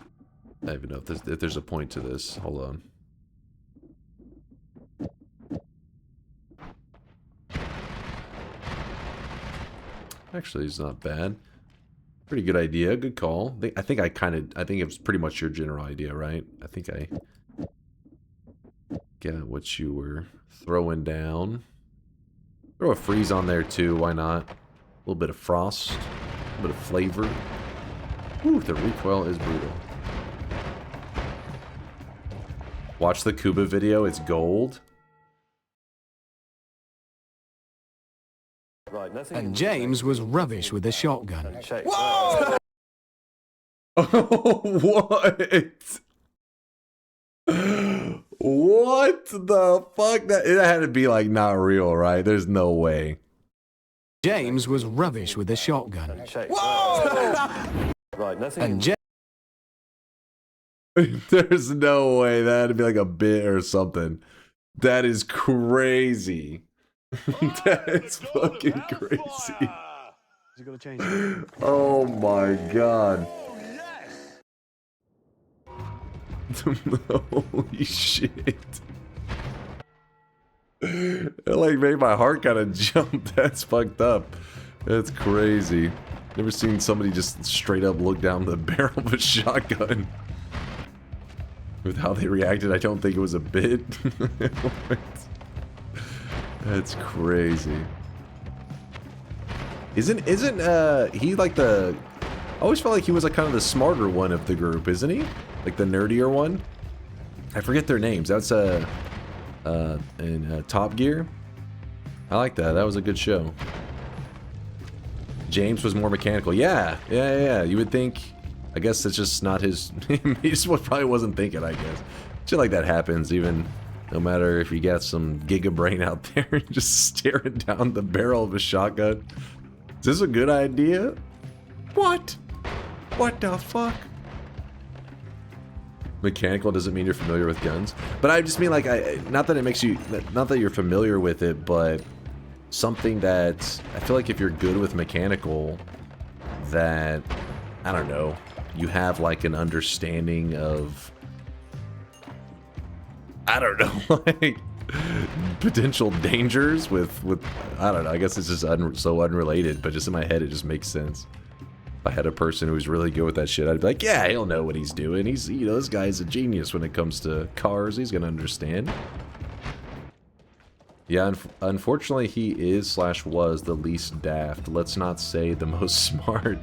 don't even know if there's a point to this. Hold on. Actually, it's not bad. Pretty good idea. Good call. I think it was pretty much your general idea, right? I think I get what you were throwing down. Throw a freeze on there too. Why not? A little bit of frost. A bit of flavor. Whew, the recoil is brutal. Watch the Kuba video, it's gold. And James was rubbish with a shotgun. Whoa! What? What the fuck? That had to be like not real, right? There's no way. James was rubbish with a shotgun. Whoa! And There's no way. That had to be like a bit or something. That is crazy. That is fucking crazy. Oh my god. Holy shit. It like made my heart kind of jump. That's fucked up. That's crazy. Never seen somebody just straight up look down the barrel of a shotgun. With how they reacted, I don't think it was a bit. That's crazy. Isn't he like the... I always felt like he was like kind of the smarter one of the group, isn't he? Like the nerdier one? I forget their names. That's in Top Gear. I like that. That was a good show. James was more mechanical. Yeah. You would think. I guess it's just not his. He just probably wasn't thinking. I guess shit like that happens. Even no matter if you got some giga brain out there, just staring down the barrel of a shotgun. Is this a good idea? What? What the fuck? Mechanical doesn't mean you're familiar with guns, but I just mean like not that it makes you, not that you're familiar with it, but something that I feel like if you're good with mechanical, that, I don't know, you have like an understanding of, I don't know, like potential dangers with I don't know, I guess it's just so unrelated, but just in my head it just makes sense. If I had a person who was really good with that shit, I'd be like, yeah, he'll know what he's doing. He's, you know, this guy's a genius when it comes to cars. He's gonna understand. Yeah, unfortunately, he is / was the least daft. Let's not say the most smart.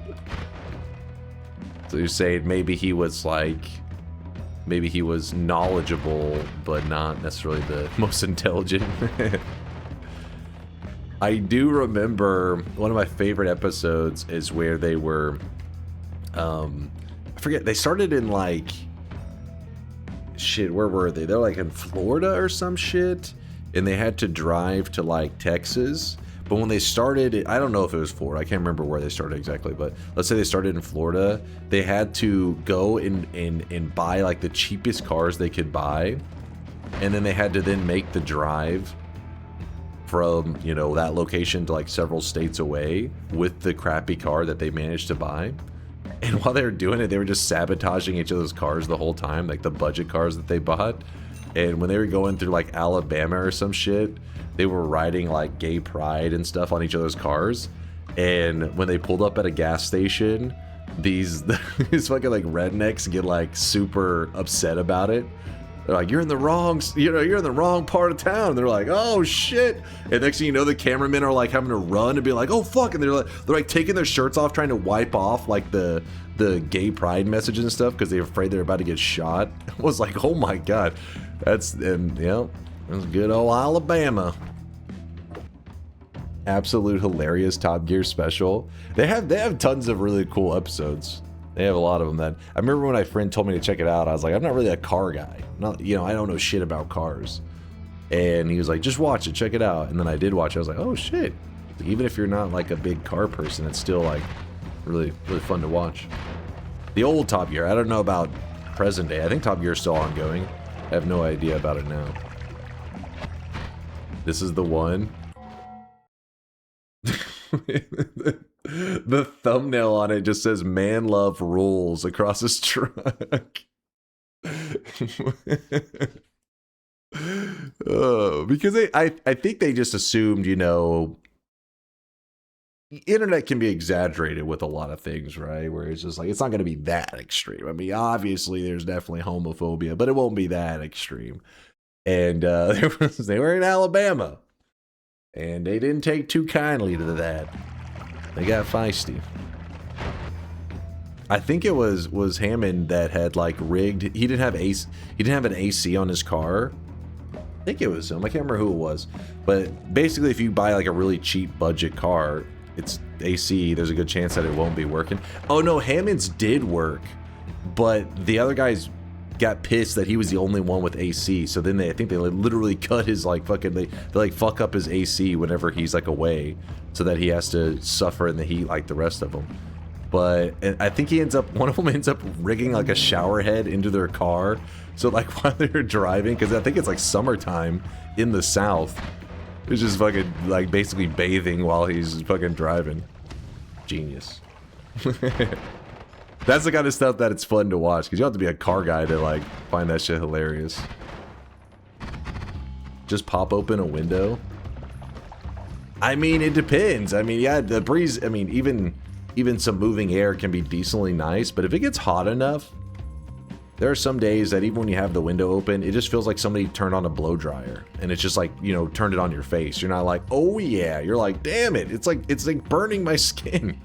So you're saying maybe he was like, maybe he was knowledgeable, but not necessarily the most intelligent. I do remember one of my favorite episodes is where they were, I forget, they started in like, shit, where were they? They're like in Florida or some shit, and they had to drive to like Texas. But when they started, I don't know if it was Florida, I can't remember where they started exactly, but let's say they started in Florida, they had to go and buy like the cheapest cars they could buy, and then they had to then make the drive from, you know, that location to like several states away with the crappy car that they managed to buy. And while they were doing it, they were just sabotaging each other's cars the whole time, like the budget cars that they bought. And when they were going through like Alabama or some shit, they were riding like gay pride and stuff on each other's cars. And when they pulled up at a gas station, these fucking like rednecks get like super upset about it. They're like, you're in the wrong, you know, you're in the wrong part of town. They're like, oh shit. And next thing you know, the cameramen are like having to run and be like, oh fuck. And they're like taking their shirts off, trying to wipe off like the gay pride messages and stuff because they're afraid they're about to get shot. I was like, oh my God. That's good old Alabama. Absolute hilarious Top Gear special. They have tons of really cool episodes. They have a lot of them that I remember when my friend told me to check it out. I was like, I'm not really a car guy. Not, you know, I don't know shit about cars. And he was like, just watch it, check it out. And then I did watch it. I was like, oh shit. Even if you're not like a big car person, it's still like really, really fun to watch. The old Top Gear, I don't know about present day. I think Top Gear is still ongoing. I have no idea about it now. This is the one. The thumbnail on it just says "Man Love Rules" across his truck. Because I think they just assumed, you know, internet can be exaggerated with a lot of things, right? Where it's just like, it's not going to be that extreme. I mean, obviously there's definitely homophobia, but it won't be that extreme. And they were in Alabama, and they didn't take too kindly to that. They got feisty. I think it was Hammond that had like rigged. He didn't have an AC on his car. I think it was him. I can't remember who it was. But basically, if you buy like a really cheap budget car, it's AC. There's a good chance that it won't be working. Oh no, Hammond's did work, but the other guys got pissed that he was the only one with AC. So then I think they literally cut his like fucking they like fuck up his AC whenever he's like away, so that he has to suffer in the heat like the rest of them. But I think one of them ends up rigging like a shower head into their car. So like while they're driving, because I think it's like summertime in the South, it's just fucking like basically bathing while he's fucking driving. Genius. That's the kind of stuff that it's fun to watch, because you don't have to be a car guy to like find that shit hilarious. Just pop open a window. I mean, it depends. I mean, yeah, the breeze, I mean, even some moving air can be decently nice, but if it gets hot enough, there are some days that even when you have the window open, it just feels like somebody turned on a blow dryer, and it's just like, you know, turned it on your face. You're not like, oh yeah, you're like, damn it, it's like burning my skin.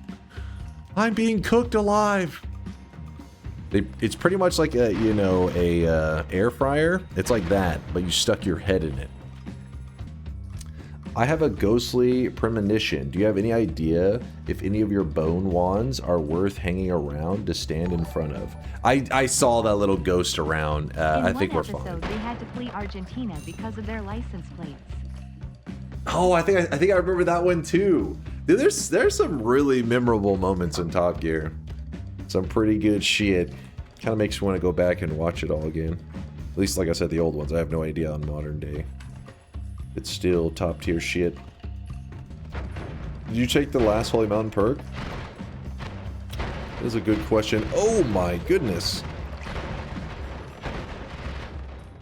I'm being cooked alive. It's pretty much like a, you know, a air fryer. It's like that, but you stuck your head in it. I have a ghostly premonition. Do you have any idea if any of your bone wands are worth hanging around to stand in front of? I saw that little ghost around. I think we're fine. They had to flee Argentina because of their license plates. Oh, I think I remember that one too. Dude, there's some really memorable moments in Top Gear. Some pretty good shit. Kind of makes you want to go back and watch it all again. At least, like I said, the old ones. I have no idea on modern day. It's still top tier shit. Did you take the last Holy Mountain perk? That is a good question. Oh my goodness.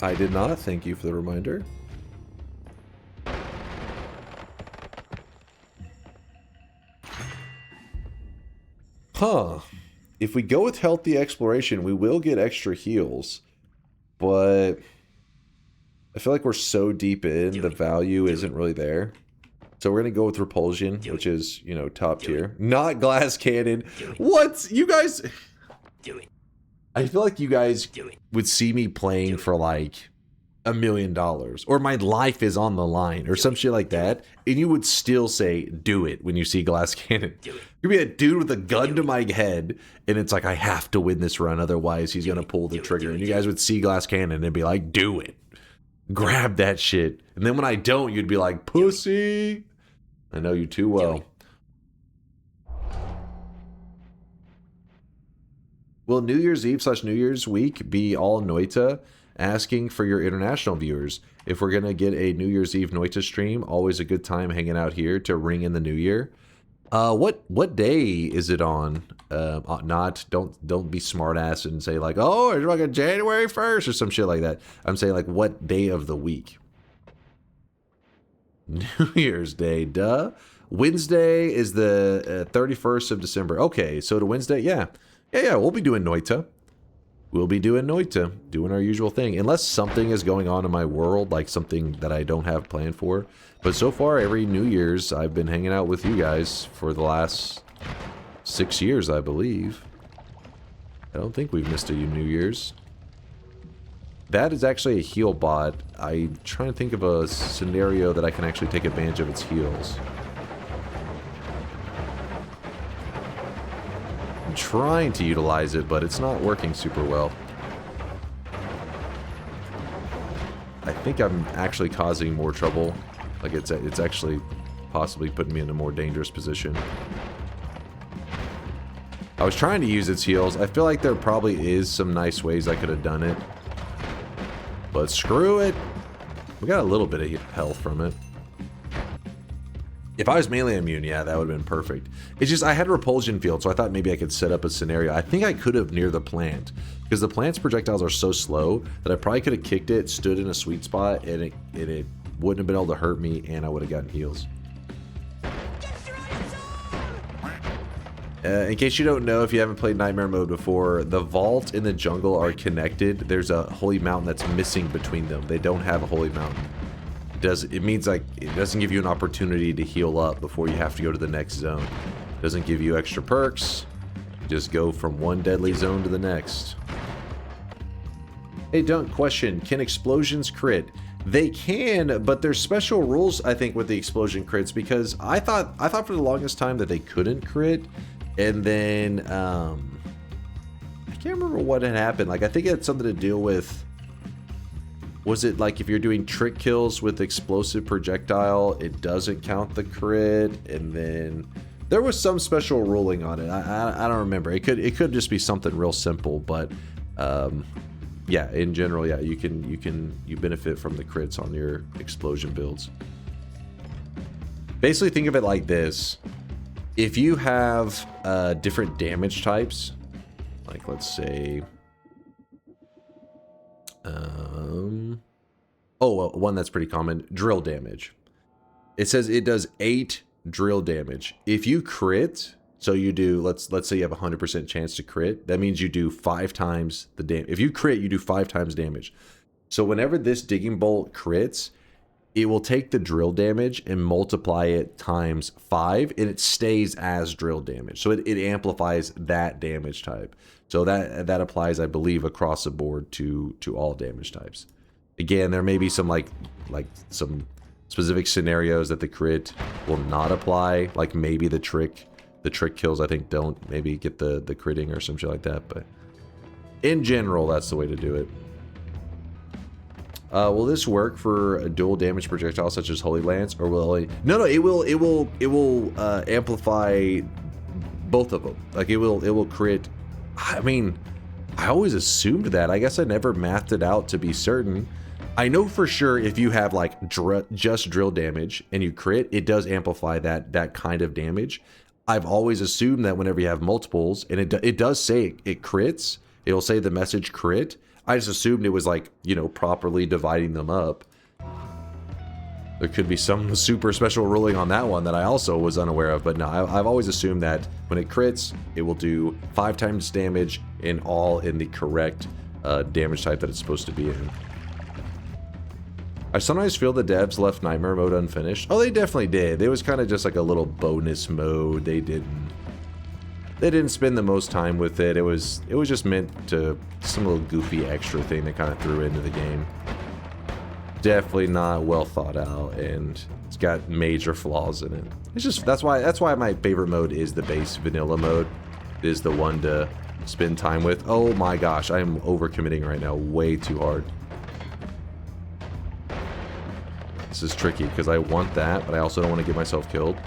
I did not. Thank you for the reminder. Huh. If we go with healthy exploration, we will get extra heals. But I feel like we're so deep in, the value isn't really there. So we're going to go with repulsion, which is, you know, top tier. Not glass cannon. What? You guys... I feel like you guys would see me playing for like $1 million. Or my life is on the line. Or some shit like that. And you would still say, do it, when you see glass cannon. You'd be a dude with a gun to my head. And it's like, I have to win this run. Otherwise, he's going to pull the trigger. And you guys would see glass cannon and be like, do it. Grab that shit. And then when I don't, you'd be like, pussy. I know you too well. Will New Year's Eve / New Year's week be all Noita? Asking for your international viewers. If we're going to get a New Year's Eve Noita stream, always a good time hanging out here to ring in the new year. What day is it on? Don't be smart ass and say like, oh, it's like a January 1st or some shit like that. I'm saying like, what day of the week? New Year's Day, duh. Wednesday is the 31st of December. Okay, so to Wednesday, yeah, we'll be doing Noita. We'll be doing Noita, doing our usual thing. Unless something is going on in my world, like something that I don't have planned for. But so far, every New Year's, I've been hanging out with you guys for the last 6 years, I believe. I don't think we've missed a New Year's. That is actually a heal bot. I'm trying to think of a scenario that I can actually take advantage of its heals. I'm trying to utilize it, but it's not working super well. I think I'm actually causing more trouble. Like it's actually possibly putting me in a more dangerous position. I was trying to use its heals. I feel like there probably is some nice ways I could have done it. But screw it. We got a little bit of health from it. If I was mainly immune, yeah, that would have been perfect. It's just I had a repulsion field, so I thought maybe I could set up a scenario. I think I could have near the plant, because the plant's projectiles are so slow that I probably could have kicked it, stood in a sweet spot, and it wouldn't have been able to hurt me, and I would have gotten heals. In case you don't know, if you haven't played Nightmare Mode before, the vault and the jungle are connected. There's a holy mountain that's missing between them. They don't have a holy mountain. It means like it doesn't give you an opportunity to heal up before you have to go to the next zone. It doesn't give you extra perks. You just go from one deadly zone to the next. Hey, Dunk, question. Can explosions crit? They can, but there's special rules, I think, with the explosion crits, because I thought for the longest time that they couldn't crit. And then, I can't remember what had happened. Like, I think it had something to do with, was it like if you're doing trick kills with explosive projectile, it doesn't count the crit? And then there was some special ruling on it. I don't remember. It could just be something real simple, but, yeah, in general, yeah, you benefit from the crits on your explosion builds. Basically, think of it like this. If you have different damage types, like let's say, one that's pretty common, drill damage. It says it does 8 drill damage. If you crit, so you do, let's say you have a 100% chance to crit, that means you do 5 times the damage. If you crit, you do 5 times damage. So whenever this digging bolt crits, it will take the drill damage and multiply it times 5, and it stays as drill damage. So it amplifies that damage type. So that applies, I believe, across the board to all damage types. Again, there may be some like some specific scenarios that the crit will not apply. Like maybe the trick kills, I think, don't maybe get the critting or some shit like that. But in general, that's the way to do it. Will this work for a dual damage projectile such as Holy Lance, or will it? No, it will amplify both of them. Like it will crit. I mean, I always assumed that. I guess I never mathed it out to be certain. I know for sure if you have like just drill damage and you crit, it does amplify that kind of damage. I've always assumed that whenever you have multiples, and it does say it crits, it'll say the message crit. I just assumed it was like, you know, properly dividing them up. There could be some super special ruling on that one that I also was unaware of, but no, I've always assumed that when it crits, it will do 5 times damage in the correct damage type that it's supposed to be in. I sometimes feel the devs left Nightmare mode unfinished. Oh, they definitely did. It was kind of just like a little bonus mode. They didn't spend the most time with it. It was just meant to some little goofy extra thing they kind of threw into the game. Definitely not well thought out, and it's got major flaws in it. It's just that's why my favorite mode is the base vanilla mode. It is the one to spend time with. Oh my gosh, I am overcommitting right now, way too hard. This is tricky because I want that, but I also don't want to get myself killed.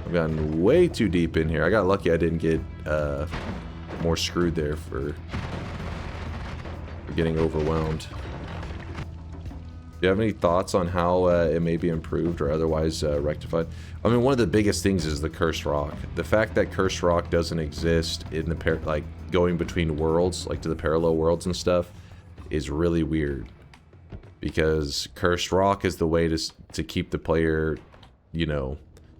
I've gotten way too deep in here. I got lucky I didn't get more screwed there for getting overwhelmed. Do you have any thoughts on how it may be improved or otherwise rectified? I mean, one of the biggest things is the cursed rock. The fact that cursed rock doesn't exist in the like going between worlds, like to the parallel worlds and stuff, is really weird. Because cursed rock is the way to keep the player, you know,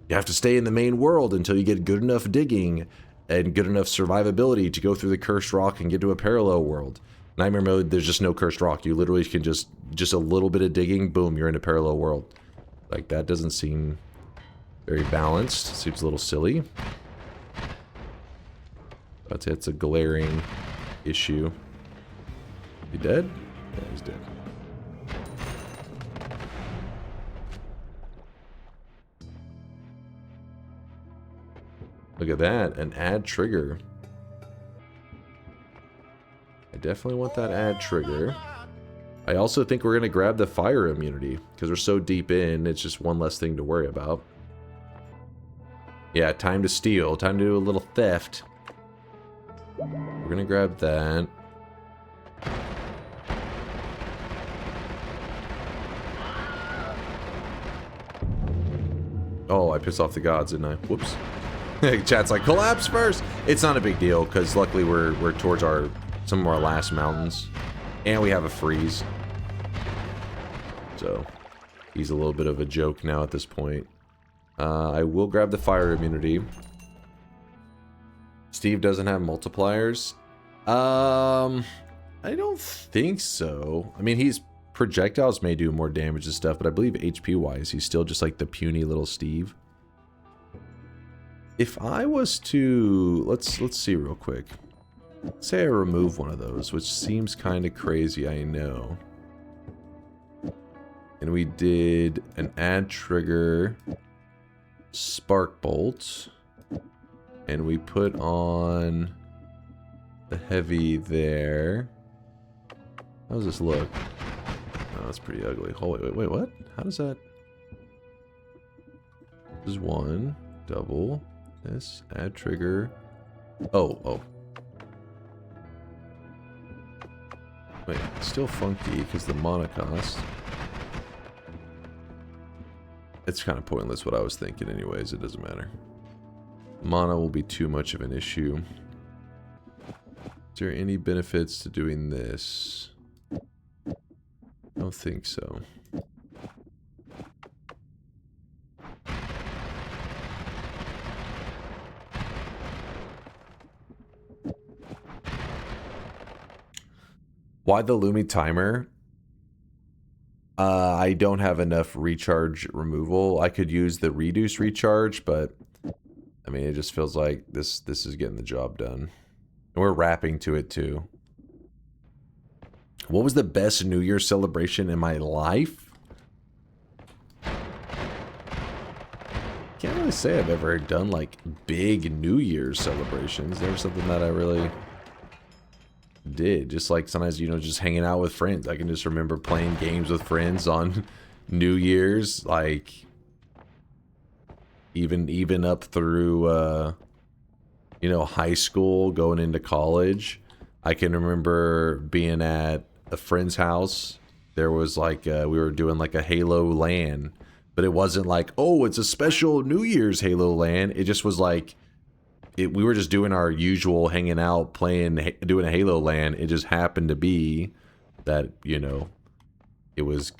you have to stay in the main world until you get good enough digging and good enough survivability to go through the cursed rock and get to a parallel world. Nightmare mode, there's just no cursed rock. You literally can just a little bit of digging, boom, you're in a parallel world. Like, that doesn't seem very balanced. Seems a little silly. I'd say it's a glaring issue. He dead? Yeah, he's dead. Look at that, an add trigger. I definitely want that add trigger. I also think we're going to grab the fire immunity, because we're so deep in, it's just one less thing to worry about. Yeah, time to steal, time to do a little theft. We're going to grab that. Oh, I pissed off the gods, didn't I? Whoops. Chat's like, collapse first! It's not a big deal, because luckily we're towards some of our last mountains. And we have a freeze. So, he's a little bit of a joke now at this point. I will grab the fire immunity. Steve doesn't have multipliers. I don't think so. I mean, projectiles may do more damage and stuff, but I believe HP-wise, he's still just like the puny little Steve. If I was to... Let's see real quick. Say I remove one of those, which seems kind of crazy, I know. And we did an add trigger spark bolt. And we put on the heavy there. How does this look? Oh, that's pretty ugly. Oh, wait, what? How does that... This is one. Double. This. Add trigger. Oh. Wait, it's still funky because the mana cost. It's kind of pointless what I was thinking anyways. It doesn't matter. Mana will be too much of an issue. Is there any benefits to doing this? I don't think so. Why the Lumi timer? I don't have enough recharge removal. I could use the reduce recharge, but I mean, it just feels like this is getting the job done. And we're wrapping to it too. What was the best New Year's celebration in my life? Can't really say I've ever done like big New Year's celebrations. There was something that I really did. Just like sometimes, you know, just hanging out with friends. I can just remember playing games with friends on New Year's. Like, even up through you know, high school, going into college. I can remember being at a friend's house. There was like we were doing like a Halo LAN, but it wasn't like, oh, it's a special New Year's Halo LAN. It just was like we were just doing our usual hanging out, playing, doing a Halo LAN. It just happened to be that, you know, it was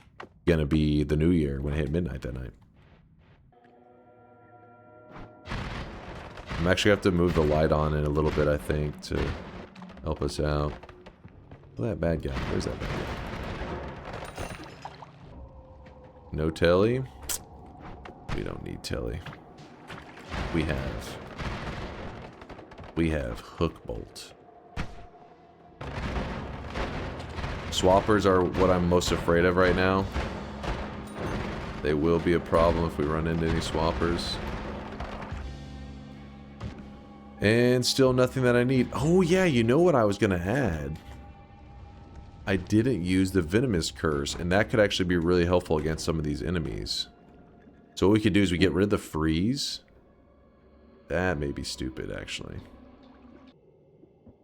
gonna be the New Year when it hit midnight that night. I'm actually gonna have to move the light on in a little bit, I think, to help us out. Look at that bad guy. Where's that bad guy? No telly? We don't need telly. We have hook bolt. Swappers are what I'm most afraid of right now. They will be a problem if we run into any swappers. And still nothing that I need. Oh yeah, you know what I was gonna add? I didn't use the Venomous Curse, and that could actually be really helpful against some of these enemies. So what we could do is we get rid of the freeze. That may be stupid, actually.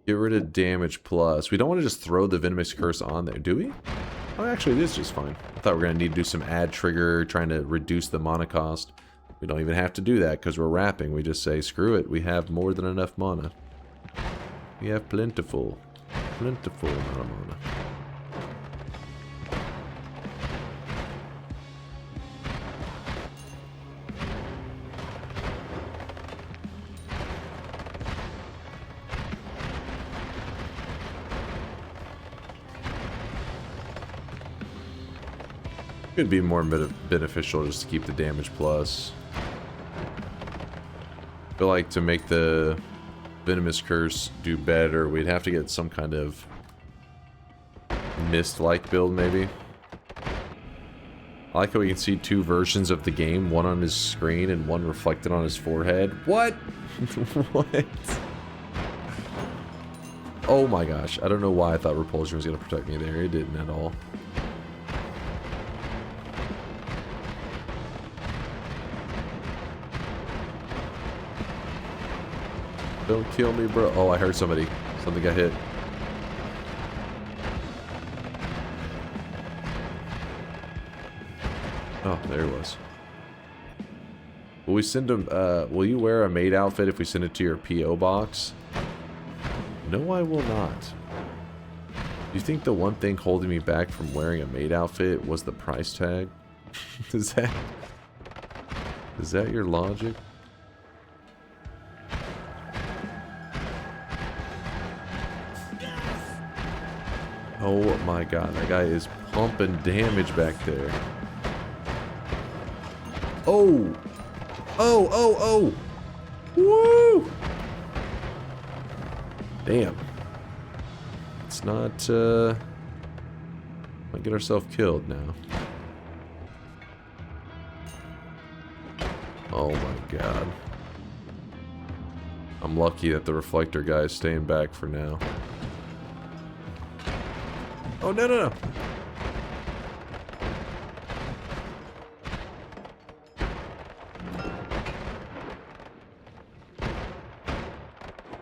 Get rid of damage plus. We don't want to just throw the Venomous Curse on there, do we? Oh, actually, it is just fine. I thought we were going to need to do some add trigger, trying to reduce the mana cost. We don't even have to do that because we're wrapping. We just say, screw it. We have more than enough mana. We have plentiful amount of mana. Could be more beneficial just to keep the damage plus. I feel like to make the Venomous Curse do better, we'd have to get some kind of mist-like build, maybe. I like how we can see two versions of the game, one on his screen and one reflected on his forehead. What? What? Oh my gosh, I don't know why I thought Repulsion was going to protect me there. It didn't at all. Don't kill me, bro. Oh, I heard somebody. Something got hit. Oh, there he was. Will we send him, will you wear a maid outfit if we send it to your P.O. box? No, I will not. Do you think the one thing holding me back from wearing a maid outfit was the price tag? Is that your logic? Oh my god, that guy is pumping damage back there. Oh! Oh, oh, oh! Woo! Damn. Let's not, might get ourselves killed now. Oh my god. I'm lucky that the reflector guy is staying back for now. Oh, no, no, no.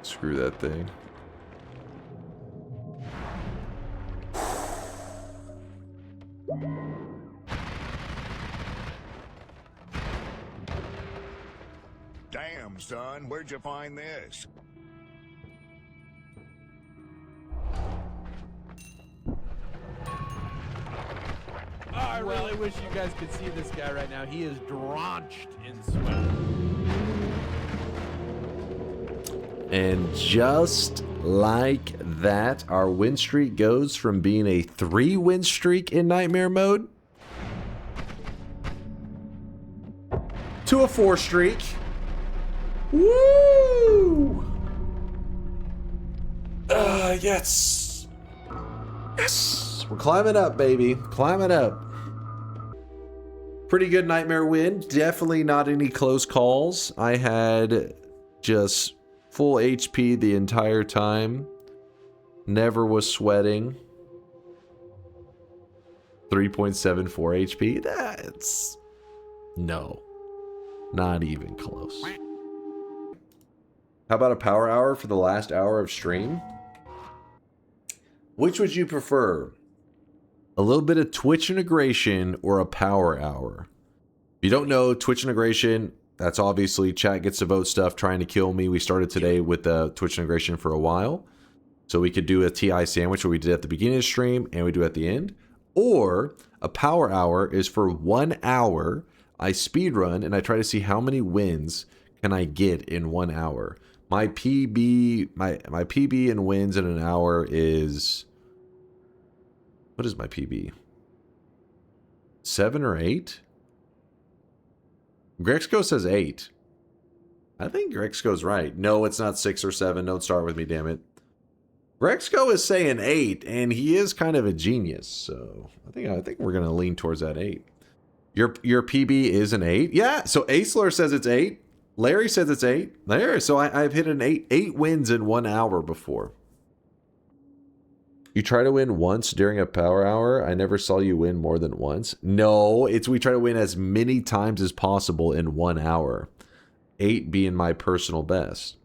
Screw that thing. Damn, son, where'd you find this? I really wish you guys could see this guy right now. He is drenched in sweat. And just like that, our win streak goes from being a 3-win streak in Nightmare mode to a 4 streak. Woo! Yes. Yes. We're climbing up, baby. Climbing up. Pretty good Nightmare win. Definitely not any close calls. I had just full HP the entire time. Never was sweating. 3.74 HP. That's... No. Not even close. How about a power hour for the last hour of stream? Which would you prefer? A little bit of Twitch integration or a power hour? If you don't know, Twitch integration, that's obviously chat gets to vote stuff, trying to kill me. We started today with the Twitch integration for a while. So we could do a TI sandwich, where we did at the beginning of the stream and we do at the end. Or a power hour is for 1 hour. I speedrun and I try to see how many wins can I get in 1 hour. My PB, my PB in wins in an hour is... What is my PB? 7 or 8? Grexco says 8. I think Grexco's right. No, it's not 6 or 7. Don't start with me, damn it. Grexco is saying 8, and he is kind of a genius. So I think we're gonna lean towards that 8. Your PB is an 8. Yeah. So Aisler says it's 8. Larry says it's 8. There. So I've hit an 8 wins in 1 hour before. You try to win once during a power hour. I never saw you win more than once. No, we try to win as many times as possible in 1 hour. 8 being my personal best.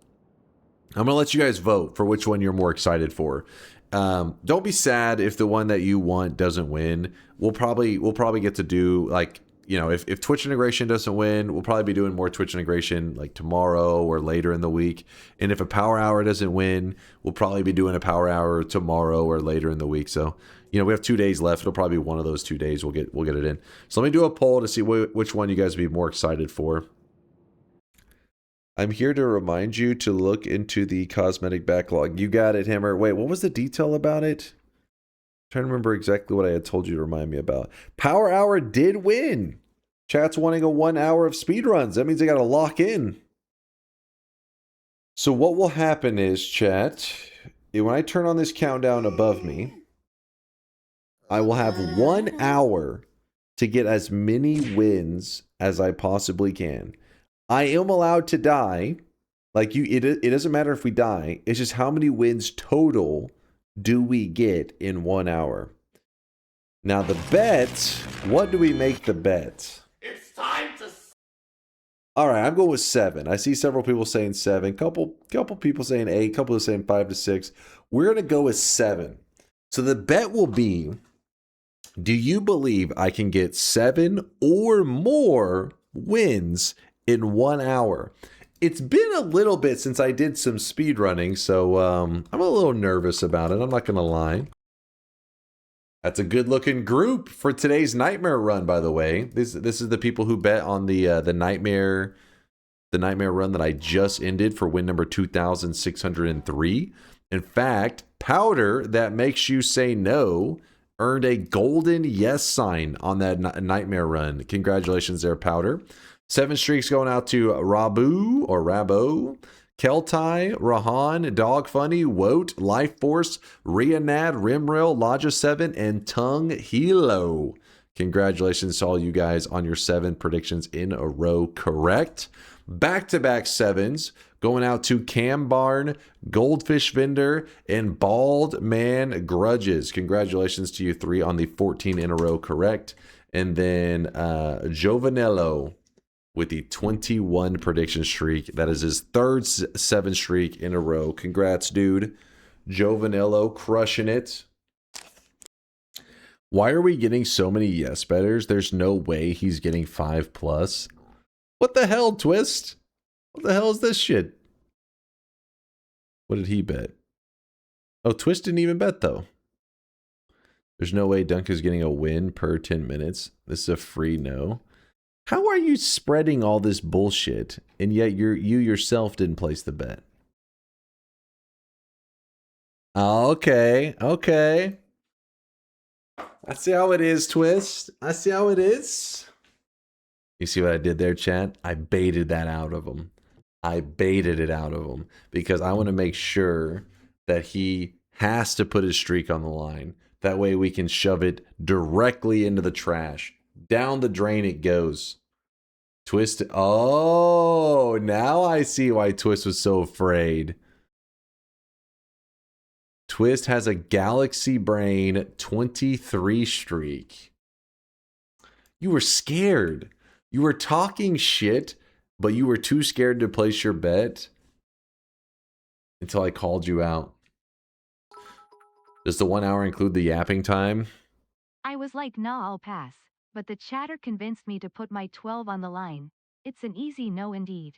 I'm gonna let you guys vote for which one you're more excited for. Don't be sad if the one that you want doesn't win. We'll probably get to do, like, you know, if Twitch integration doesn't win, we'll probably be doing more Twitch integration like tomorrow or later in the week. And if a power hour doesn't win, we'll probably be doing a power hour tomorrow or later in the week. So, you know, we have 2 days left. It'll probably be one of those 2 days. We'll get it in. So let me do a poll to see which one you guys would be more excited for. I'm here to remind you to look into the cosmetic backlog. You got it, Hammer. Wait, what was the detail about it? I'm trying to remember exactly what I had told you to remind me about. Power Hour did win. Chat's wanting a 1 hour of speedruns. That means they got to lock in. So what will happen is, chat, when I turn on this countdown above me, I will have 1 hour to get as many wins as I possibly can. I am allowed to die. Like, it doesn't matter if we die. It's just how many wins total do we get in 1 hour. Now the bet, what do we make the bet? It's time to... All right, I'm going with 7. I see several people saying 7. Couple people saying 8. Couple are saying 5 to 6. We're going to go with 7. So the bet will be, do you believe I can get 7 or more wins in 1 hour? It's been a little bit since I did some speed running, so I'm a little nervous about it. I'm not gonna lie. That's a good-looking group for today's nightmare run, by the way. This is the people who bet on the nightmare run that I just ended for win number 2,603. In fact, Powder, that makes you say no, earned a golden yes sign on that nightmare run. Congratulations there, Powder. 7 streaks going out to Rabu or Rabo, Keltai, Rahan, Dog Funny, Woat, Life Force, Rianad, Rimrail, Laja 7, and Tung Hilo. Congratulations to all you guys on your 7 predictions in a row correct. Back-to-back 7s going out to Cam Barn, Goldfish Vendor, and Bald Man Grudges. Congratulations to you 3 on the 14 in a row correct. And then Jovanello with the 21 prediction streak. That is his third 7 streak in a row. Congrats, dude. Jovanello crushing it. Why are we getting so many yes betters? There's no way he's getting 5+. What the hell, Twist? What the hell is this shit? What did he bet? Oh, Twist didn't even bet, though. There's no way Dunk is getting a win per 10 minutes. This is a free no. How are you spreading all this bullshit, and yet you yourself didn't place the bet? Okay, okay. I see how it is, Twist. I see how it is. You see what I did there, chat? I baited that out of him. I baited it out of him because I want to make sure that he has to put his streak on the line. That way we can shove it directly into the trash. Down the drain it goes. Twist. Oh, now I see why Twist was so afraid. Twist has a Galaxy Brain 23 streak. You were scared. You were talking shit but you were too scared to place your bet until I called you out. Does the 1 hour include the yapping time? I was like, nah, I'll pass. But the chatter convinced me to put my 12 on the line. It's an easy no indeed.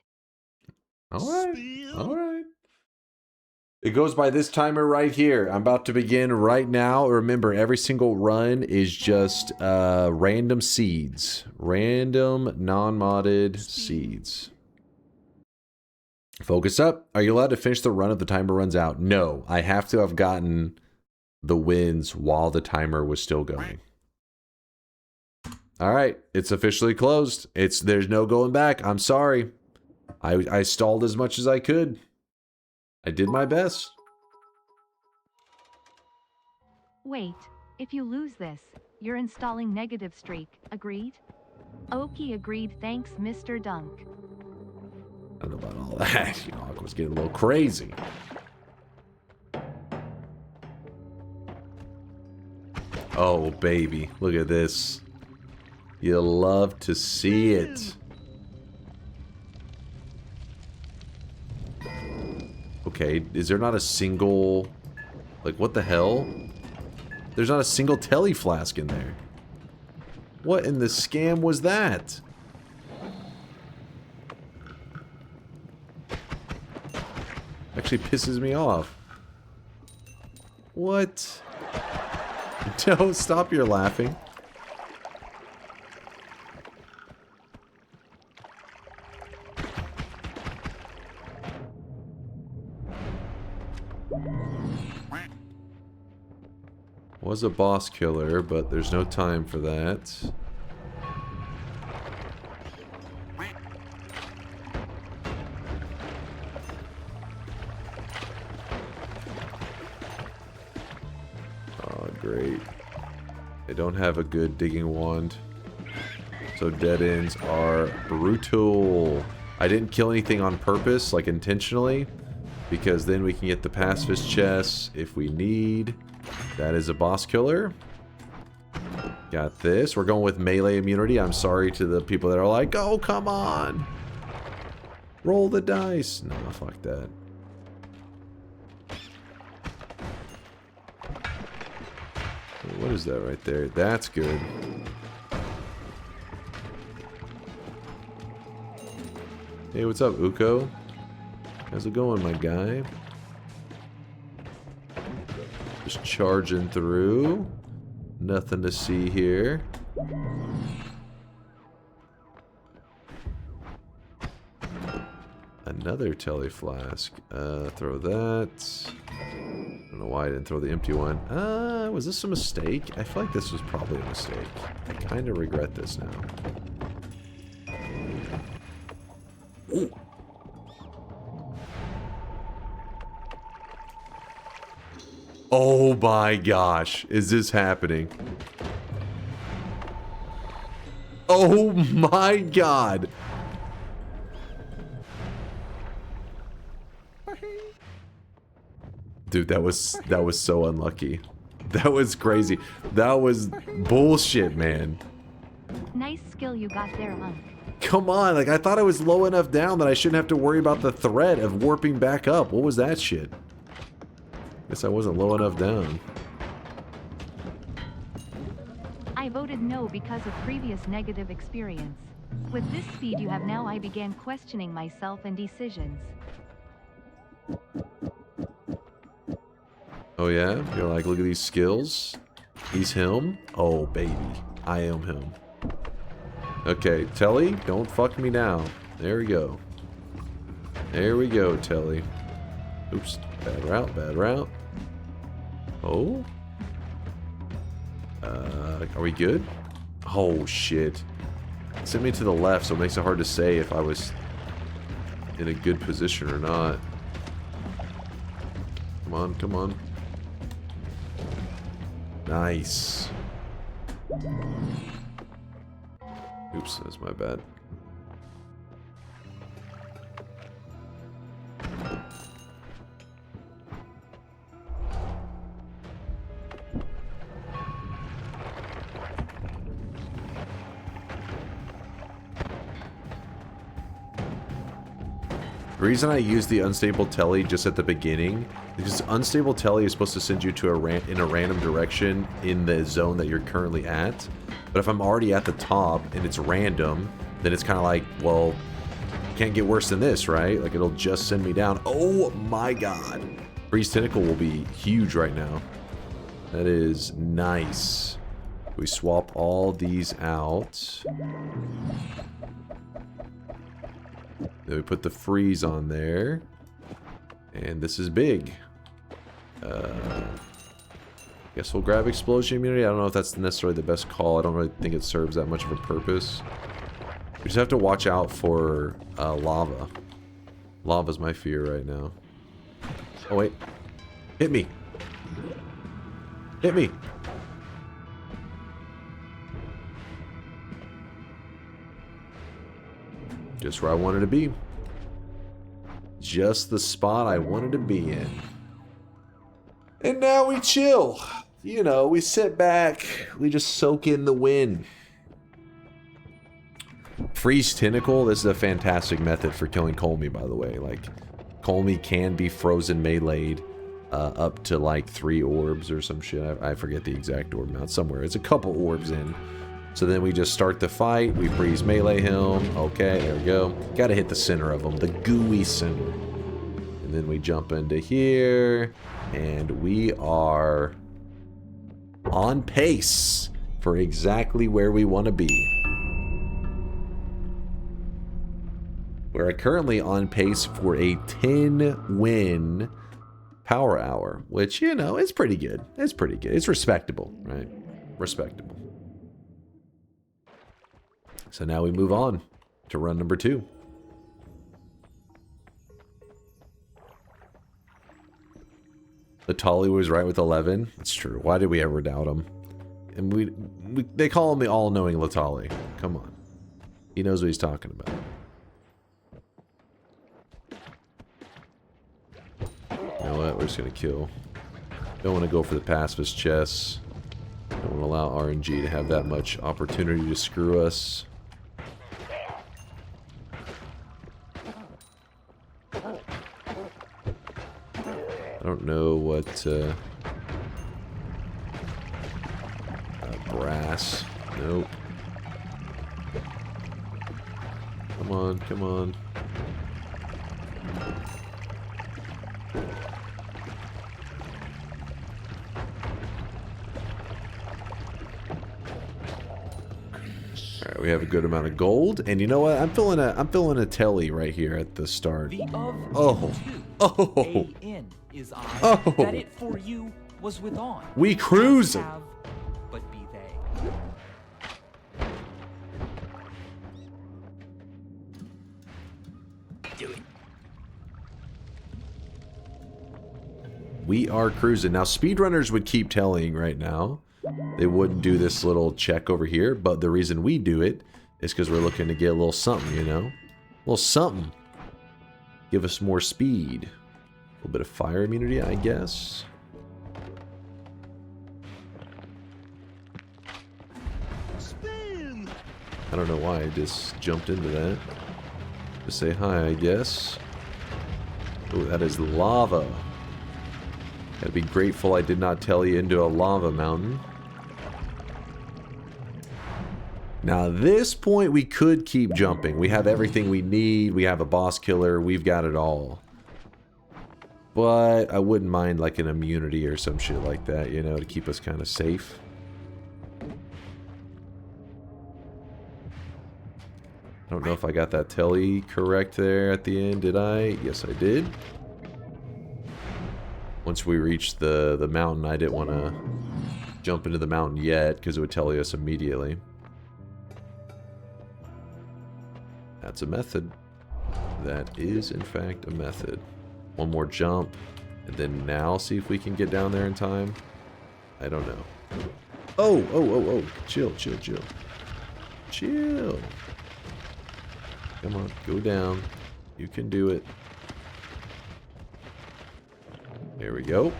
Alright. Alright. It goes by this timer right here. I'm about to begin right now. Remember, every single run is just random seeds. Random, non-modded seeds. Focus up. Are you allowed to finish the run if the timer runs out? No. I have to have gotten the wins while the timer was still going. Alright. It's officially closed. There's no going back. I'm sorry. I stalled as much as I could. I did my best. Wait, if you lose this, you're installing negative streak. Agreed? Okie agreed. Thanks, Mr. Dunk. I don't know about all that. You know, I was getting a little crazy. Oh, baby. Look at this. You love to see it. Okay, is there not a single... Like, what the hell? There's not a single telly flask in there. What in the scam was that? Actually pisses me off. What? Don't stop your laughing. Was a boss killer, but there's no time for that. Oh, great. I don't have a good digging wand. So dead ends are brutal. I didn't kill anything on purpose, like intentionally, because then we can get the pacifist chest if we need. That is a boss killer. Got this. We're going with melee immunity. I'm sorry to the people that are like, oh, come on. Roll the dice. No, fuck that. What is that right there? That's good. Hey, what's up, Uko? How's it going, my guy? Just charging through. Nothing to see here. Another telly flask. Throw that. I don't know why I didn't throw the empty one. Was this a mistake? I feel like this was probably a mistake. I kind of regret this now. Ooh. Oh my gosh, is this happening? Oh my god. Dude, that was so unlucky. That was crazy. That was bullshit, man. Nice skill you got there, Hunk. Come on, like I thought I was low enough down that I shouldn't have to worry about the threat of warping back up. What was that shit? Guess I wasn't low enough down. I voted no because of previous negative experience. With this speed you have now, I began questioning myself and decisions. Oh yeah? You're like, look at these skills. He's him? Oh, baby. I am him. Okay, Telly, don't fuck me now. There we go. There we go, Telly. Oops. Bad route, bad route. Oh? Are we good? Oh, shit. Sent me to the left, so it makes it hard to say if I was in a good position or not. Come on, come on. Nice. Oops, that's my bad. The reason I use the unstable telly just at the beginning is because unstable telly is supposed to send you to in a random direction in the zone that you're currently at. But if I'm already at the top and it's random, then it's kind of like, well, can't get worse than this, right? Like, it'll just send me down. Oh my god. Freeze Tentacle will be huge right now. That is nice. We swap all these out. Then we put the freeze on there. And this is big. Guess we'll grab explosion immunity. I don't know if that's necessarily the best call. I don't really think it serves that much of a purpose. We just have to watch out for lava. Lava's my fear right now. Oh wait. Hit me. Hit me. Just where I wanted to be. Just the spot I wanted to be in. And now we chill. You know, we sit back. We just soak in the wind. Freeze Tentacle. This is a fantastic method for killing Kolmi, by the way. Like, Kolmi can be frozen melee'd up to like 3 orbs or some shit. I forget the exact orb amount. Somewhere. It's a couple orbs in. So then we just start the fight. We freeze melee him. Okay, there we go. Gotta hit the center of him. The gooey center. And then we jump into here. And we are on pace for exactly where we want to be. We're currently on pace for a 10-win power hour, which, you know, is pretty good. It's pretty good. It's respectable, right? Respectable. So now we move on to run number 2. Latali was right with 11. That's true. Why did we ever doubt him? And they call him the all-knowing Latali. Come on. He knows what he's talking about. You know what? We're just going to kill. Don't want to go for the pacifist chests. Don't want to allow RNG to have that much opportunity to screw us. I don't know what, brass. Nope. Come on, come on. Alright, we have a good amount of gold, and you know what? I'm feeling a telly right here at the start. The of oh. Oh. A-in is I. Oh. That it for you was with on. We cruising. Have, but be they. Do it. We are cruising. Now, speedrunners would keep telling right now. They wouldn't do this little check over here, but the reason we do it is because we're looking to get a little something, you know? A little something. Give us more speed. A little bit of fire immunity, I guess. Spin. I don't know why I just jumped into that. To say hi, I guess. Oh, that is lava. Gotta be grateful I did not tell you into a lava mountain. Now, at this point, we could keep jumping. We have everything we need. We have a boss killer. We've got it all. But I wouldn't mind, like, an immunity or some shit like that, you know, to keep us kind of safe. I don't know if I got that telly correct there at the end. Did I? Yes, I did. Once we reached the mountain, I didn't want to jump into the mountain yet because it would tell us immediately. That's a method. That is, in fact, a method. One more jump, and then now see if we can get down there in time. I don't know. Oh, oh, oh, oh. Chill, chill, chill. Chill. Come on, go down. You can do it. There we go.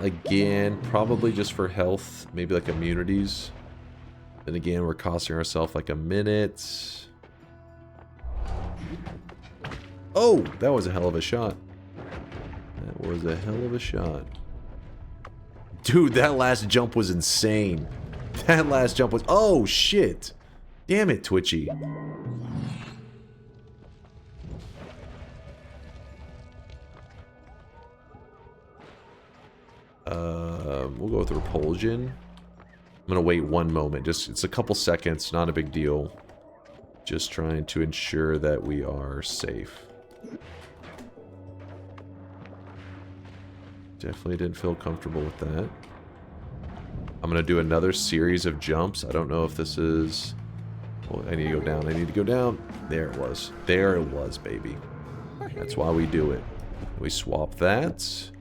Again, probably just for health. Maybe like immunities. Then again, we're costing ourselves like a minute. Oh, that was a hell of a shot. That was a hell of a shot. Dude, that last jump was insane. That last jump was... Oh, shit. Damn it, Twitchy. We'll go with Repulsion. I'm gonna wait one moment. It's a couple seconds, not a big deal. Just trying to ensure that we are safe. Definitely didn't feel comfortable with that. I'm gonna do another series of jumps. I don't know if this is... Well, I need to go down. I need to go down. There it was. There it was, baby. That's why we do it. We swap that.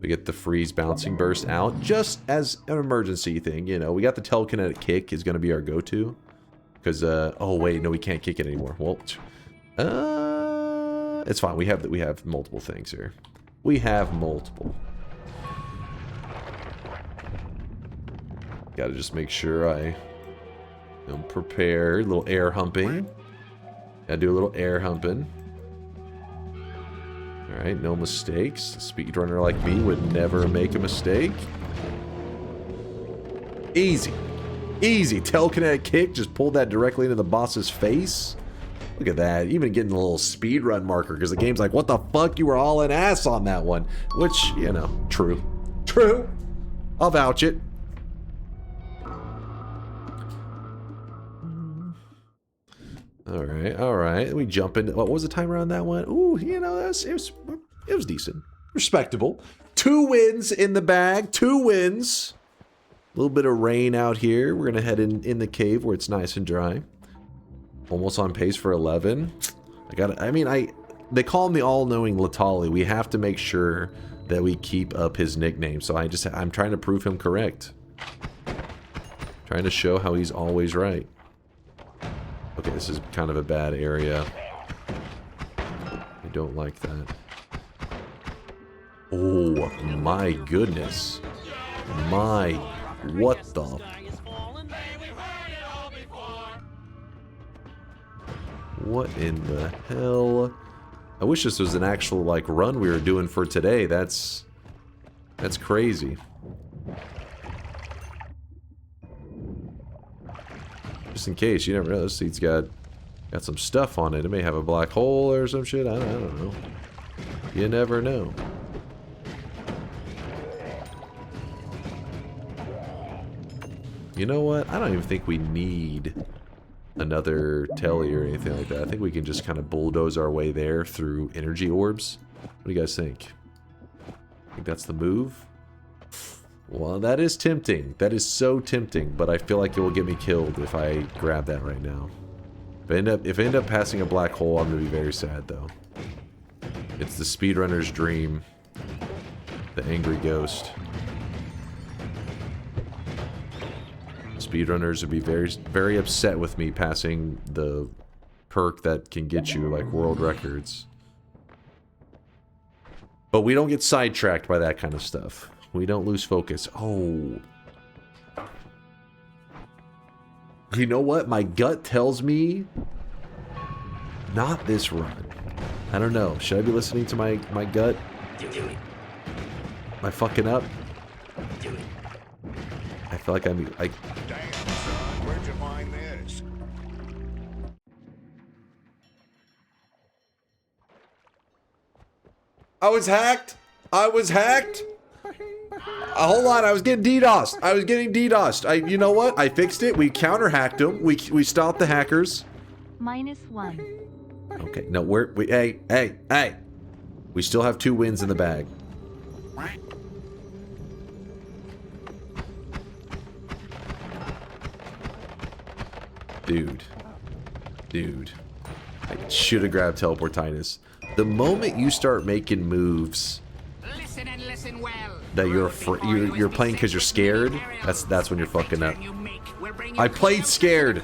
We get the freeze bouncing burst out just as an emergency thing, you know. We got the telekinetic kick is going to be our go-to. Because, oh wait, no, we can't kick it anymore. Well, it's fine. We have multiple things here. We have multiple. Gotta just make sure I am prepared. A little air humping. Gotta do a little air humping. Alright, no mistakes. A speedrunner like me would never make a mistake. Easy. Easy. Telekinetic kick. Just pulled that directly into the boss's face. Look at that. Even getting a little speedrun marker because the game's like, what the fuck? You were all in ass on that one. Which, you know, true. True. I'll vouch it. Alright, alright. We jump into... What was the timer on that one? Ooh, you know, it was decent. Respectable. 2 wins in the bag. 2 wins. A little bit of rain out here. We're going to head in the cave where it's nice and dry. Almost on pace for 11. They call me all-knowing Latali. We have to make sure that we keep up his nickname. So I'm trying to prove him correct. Trying to show how he's always right. Okay, this is kind of a bad area. I don't like that. Oh, my goodness. My... What the... What in the hell? I wish this was an actual, like, run we were doing for today. That's crazy. Just in case, you never know. This seat's got some stuff on it. It may have a black hole or some shit. I don't know. You never know. You know what? I don't even think we need another telly or anything like that. I think we can just kind of bulldoze our way there through energy orbs. What do you guys think? Think that's the move? Well, that is tempting. That is so tempting, but I feel like it will get me killed if I grab that right now. If I end up passing a black hole, I'm going to be very sad, though. It's the speedrunner's dream. The angry ghost. Speedrunners would be very, very upset with me passing the perk that can get you, like, world records. But we don't get sidetracked by that kind of stuff. We don't lose focus. Oh. You know what? My gut tells me not this run. I don't know. Should I be listening to my gut? Am I fucking up? I feel like I'm... Damn, son, where'd you find this? I was hacked. I was hacked. Hold on, I was getting DDoSed. I was getting DDoSed. You know what? I fixed it. We counter-hacked them. We stopped the hackers. -1. Okay, no, hey. We still have 2 wins in the bag. Dude. I should have grabbed Teleportitis. The moment you start making moves that you're playing because you're scared, that's when you're fucking up. I played scared.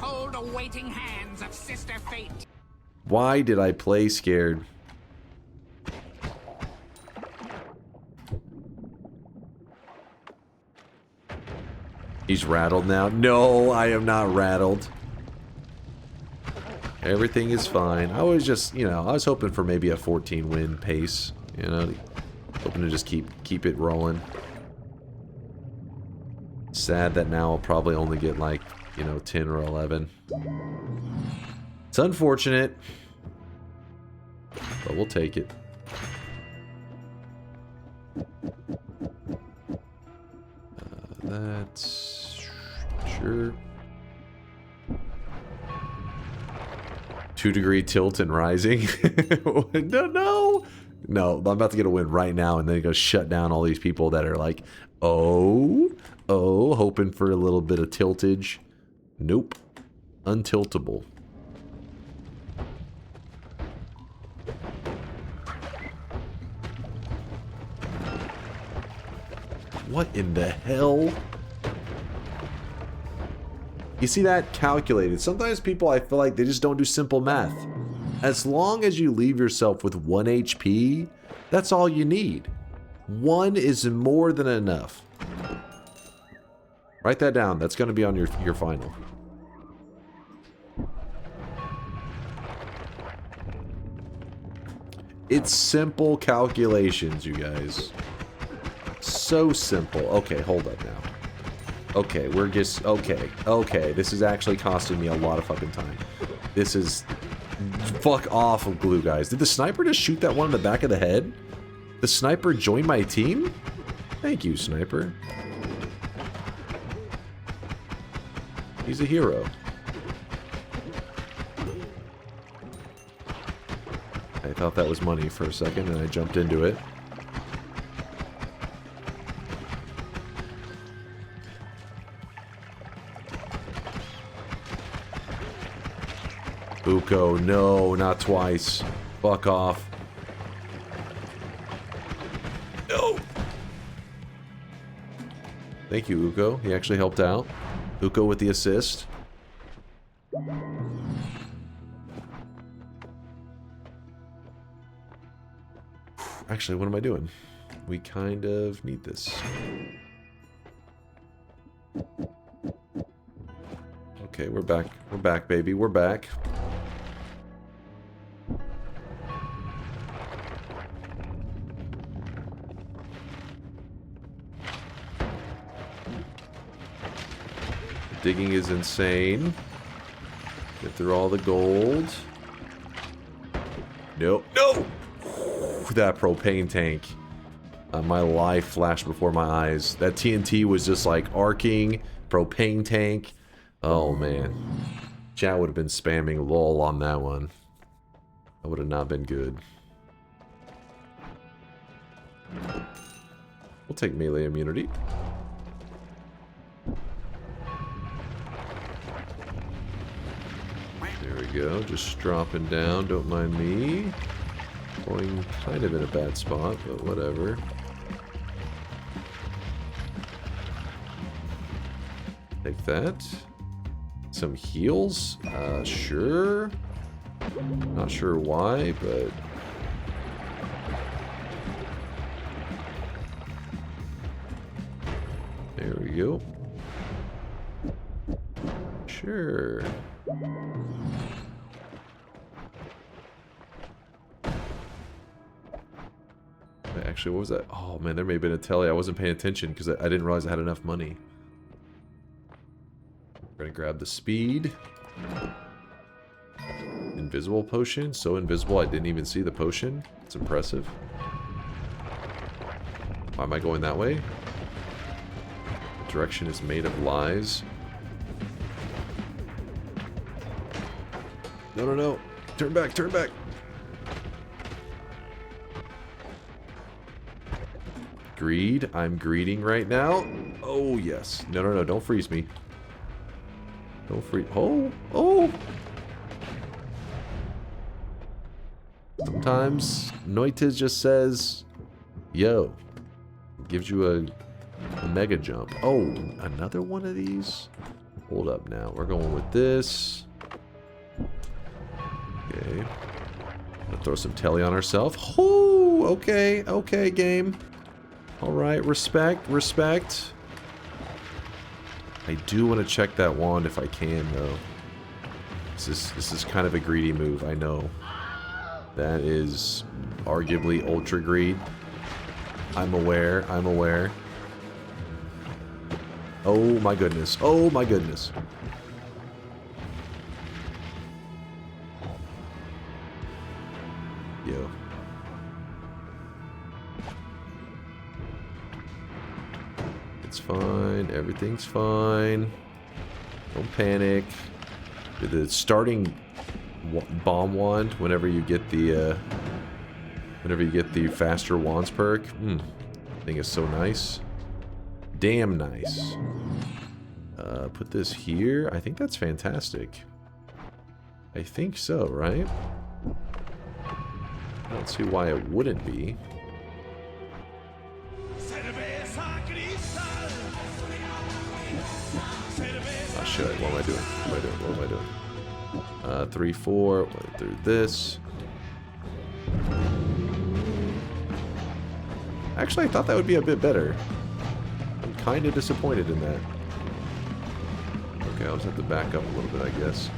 Why did I play scared? He's rattled now. No, I am not rattled. Everything is fine. I was just, you know, I was hoping for maybe a 14 win pace. You know, hoping to just keep it rolling. Sad that now I'll probably only get like, you know, 10 or 11. It's unfortunate, but we'll take it. That's sure. 2-degree tilt and rising. No, I'm about to get a win right now, and then go shut down all these people that are like, oh, hoping for a little bit of tiltage. Nope, untiltable. What in the hell? You see that? Calculated. Sometimes people, I feel like they just don't do simple math. As long as you leave yourself with 1 HP, that's all you need. 1 is more than enough. Write that down. That's going to be on your final. It's simple calculations, you guys. So simple. Okay, hold up now. Okay, we're just... Okay. This is actually costing me a lot of fucking time. This is... Fuck off of glue, guys. Did the sniper just shoot that one in the back of the head? The sniper joined my team? Thank you, sniper. He's a hero. I thought that was money for a second, and I jumped into it. Uko, no, not twice. Fuck off. No! Thank you, Uko. He actually helped out. Uko with the assist. Actually, what am I doing? We kind of need this. Okay, we're back. We're back, baby. We're back. Digging is insane. Get through all the gold. Nope. No! That propane tank. My life flashed before my eyes. That TNT was just like arcing. Propane tank. Oh man. Chat would have been spamming lol on that one. That would have not been good. We'll take melee immunity. There we go. Just dropping down. Don't mind me. Going kind of in a bad spot, but whatever. Take that. Some heals? Sure. Not sure why, but... There we go. Sure. Actually, what was that? Oh man, there may have been a telly. I wasn't paying attention because I didn't realize I had enough money. We're gonna grab the speed. Invisible potion. So invisible I didn't even see the potion. It's impressive. Why am I going that way? The direction is made of lies. No, no, no. Turn back, turn back. Greed. I'm greeting right now. Oh, yes. No, no, no. Don't freeze me. Don't freeze. Oh, oh. Sometimes Noita just says, yo. Gives you a mega jump. Oh, another one of these? Hold up now. We're going with this. Okay. Gonna throw some telly on ourselves. Oh, okay. Okay, game. Alright, respect, respect. I do want to check that wand if I can, though. This is kind of a greedy move, I know. That is arguably ultra greed. I'm aware, I'm aware. Oh my goodness, oh my goodness. Yo. It's fine, everything's fine. Don't panic. The starting bomb wand, whenever you get the faster wands perk, I think it's so nice. Damn nice. Put this here. I think that's fantastic. I think so, right? I don't see why it wouldn't be. Oh shit, what am I doing? What am I doing? 3, 4, went through this. Actually, I thought that would be a bit better. I'm kind of disappointed in that. Okay, I'll just have to back up a little bit, I guess.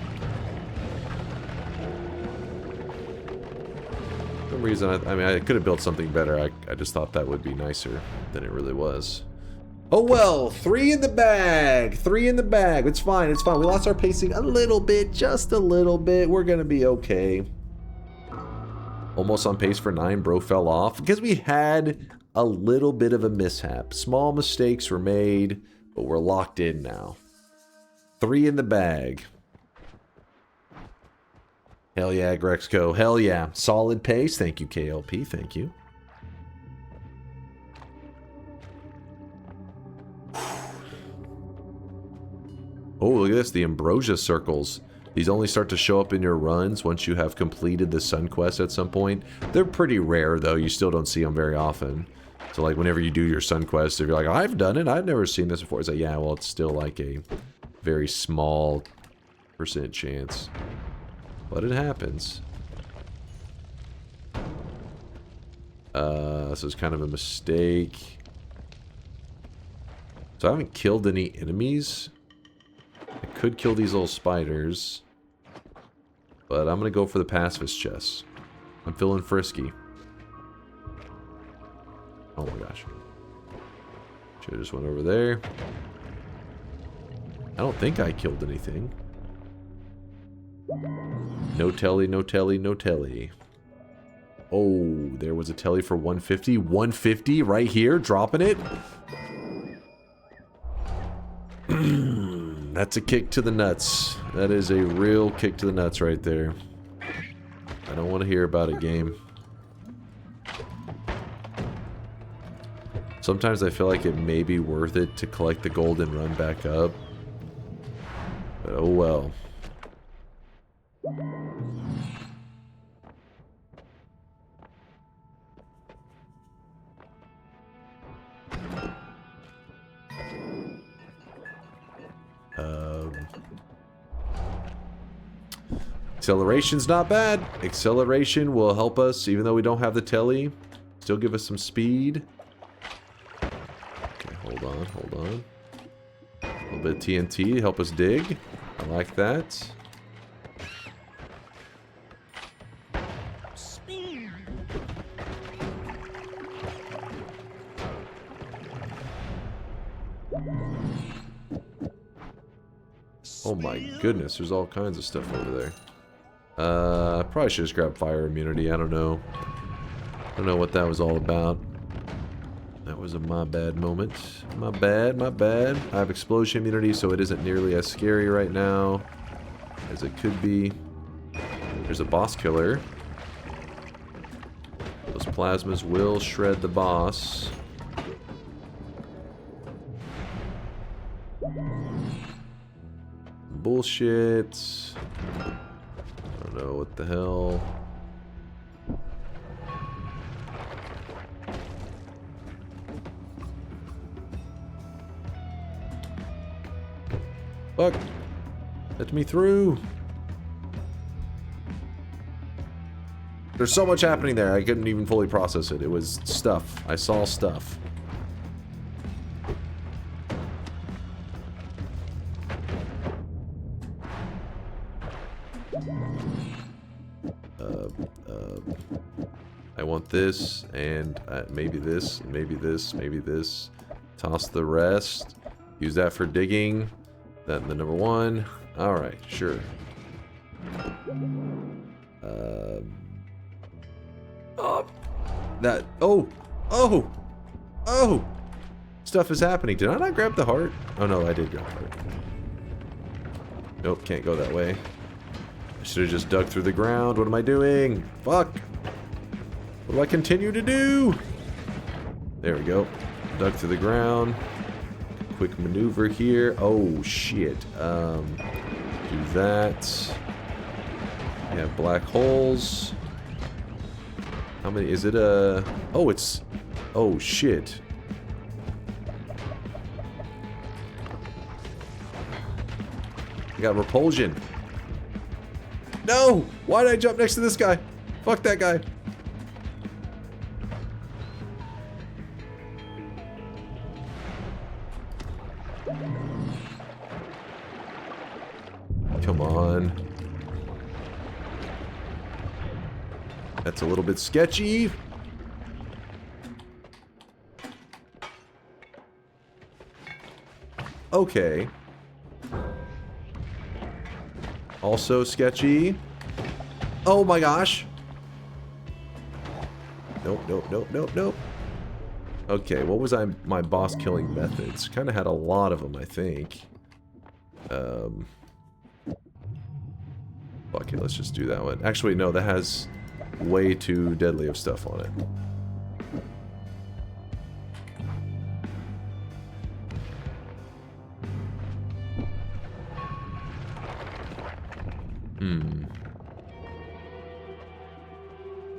For some reason, I mean, I could have built something better. I just thought that would be nicer than it really was. Oh well, 3 in the bag. 3 in the bag. It's fine, it's fine. We lost our pacing a little bit, just a little bit. We're gonna be okay. Almost on pace for 9, bro fell off. Because we had a little bit of a mishap. Small mistakes were made, but we're locked in now. 3 in the bag. Hell yeah, Grexco. Hell yeah. Solid pace. Thank you, KLP. Thank you. Oh, look at this. The Ambrosia circles. These only start to show up in your runs once you have completed the Sun Quest at some point. They're pretty rare, though. You still don't see them very often. So, like, whenever you do your Sun Quest, if you're like, I've done it. I've never seen this before. It's like, yeah, well, it's still like a very small % chance. But it happens. This is kind of a mistake. So I haven't killed any enemies. I could kill these little spiders. But I'm going to go for the pacifist chest. I'm feeling frisky. Oh my gosh. Should have just went over there. I don't think I killed anything. No telly, no telly, no telly. Oh, there was a telly for 150. 150 right here, dropping it. That's a kick to the nuts. That is a real kick to the nuts right there. I don't want to hear about it, game. Sometimes I feel like it may be worth it to collect the gold and run back up. But oh well. Acceleration's not bad. Acceleration will help us, even though we don't have the telly. Still give us some speed. Okay, hold on, hold on. A little bit of TNT to help us dig. I like that. Oh my goodness, there's all kinds of stuff over there. I probably should just grab fire immunity, I don't know. I don't know what that was all about. That was a my bad moment. My bad, my bad. I have explosion immunity, so it isn't nearly as scary right now as it could be. There's a boss killer. Those plasmas will shred the boss. Bullshit. I don't know what the hell. Fuck. Let me through. There's so much happening there, I couldn't even fully process it. It was stuff. I saw stuff. I want this, and maybe this, maybe this, maybe this. Toss the rest. Use that for digging. Then the number 1. Alright, sure. Oh! Stuff is happening. Did I not grab the heart? Oh no, I did grab the heart. Nope, can't go that way. I should have just dug through the ground. What am I doing? Fuck! What do I continue to do? There we go. Dug through the ground. Quick maneuver here. Oh, shit. Do that. We have black holes. How many? Is it a... Oh, it's... Oh, shit. I got repulsion. No! Why did I jump next to this guy? Fuck that guy. Come on. That's a little bit sketchy. Okay. Also sketchy. Oh my gosh. Nope, nope, nope, nope, nope. Okay, what was my boss killing methods? Kind of had a lot of them, I think. Fuck it, let's just do that one. Actually, no, that has way too deadly of stuff on it.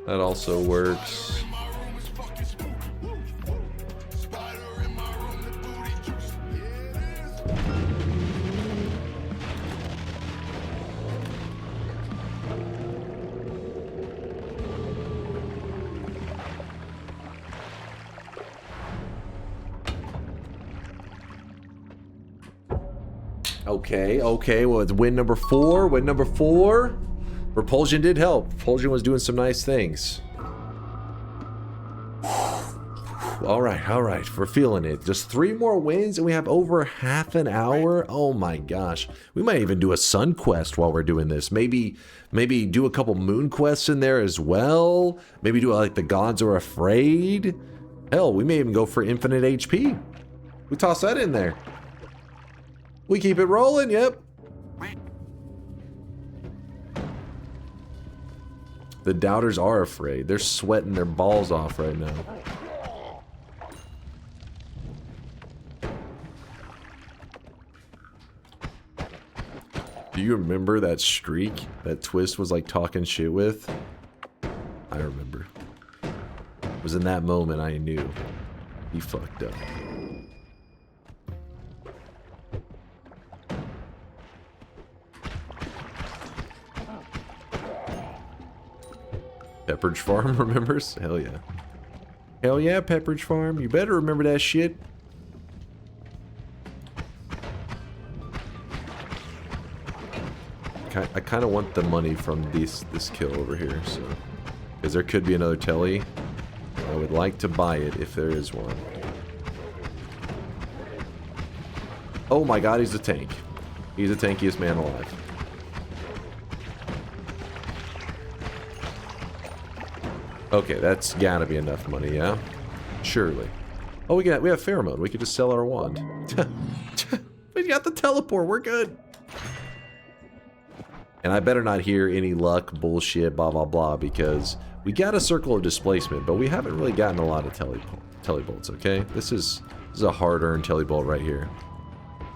That also works. Okay, well, it's win number 4. Win number 4. Repulsion did help. Repulsion was doing some nice things. Alright, we're feeling it. Just 3 more wins and we have over half an hour. Oh my gosh. We might even do a sun quest while we're doing this. Maybe do a couple moon quests in there as well. Maybe do like the gods are afraid. Hell, we may even go for infinite HP. We toss that in there. We keep it rolling, yep. The doubters are afraid. They're sweating their balls off right now. Do you remember that streak that Twist was like talking shit with? I remember. It was in that moment I knew he fucked up. Pepperidge Farm remembers? Hell yeah. Hell yeah, Pepperidge Farm. You better remember that shit. I kind of want the money from this kill over here, so... Because there could be another telly. I would like to buy it if there is one. Oh my god, he's a tank. He's the tankiest man alive. Okay, that's gotta be enough money, yeah? Surely. Oh, we have pheromone. We could just sell our wand. We got the teleport. We're good. And I better not hear any luck, bullshit, blah, blah, blah, because we got a circle of displacement, but we haven't really gotten a lot of telebolts, okay? This is a hard-earned telebolt right here.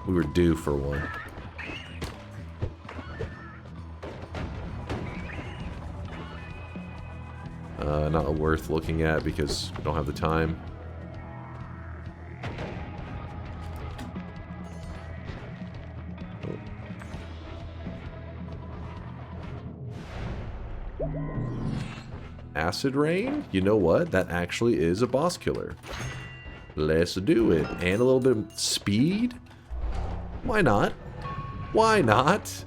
We were due for one. Not worth looking at because we don't have the time. Acid Rain? You know what? That actually is a boss killer. Let's do it. And a little bit of speed? Why not? Why not?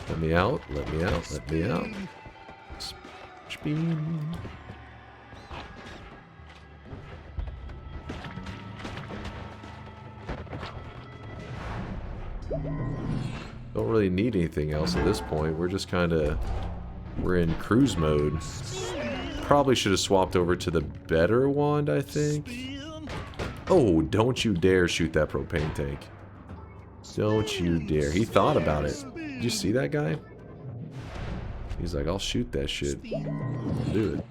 Let me out. Let me out. Let me out. Spin. Don't really need anything else at this point. We're just kind of... We're in cruise mode. Probably should have swapped over to the better wand, I think. Oh, don't you dare shoot that propane tank. Don't you dare. He thought about it. Did you see that guy? He's like, I'll shoot that shit. I'll do it.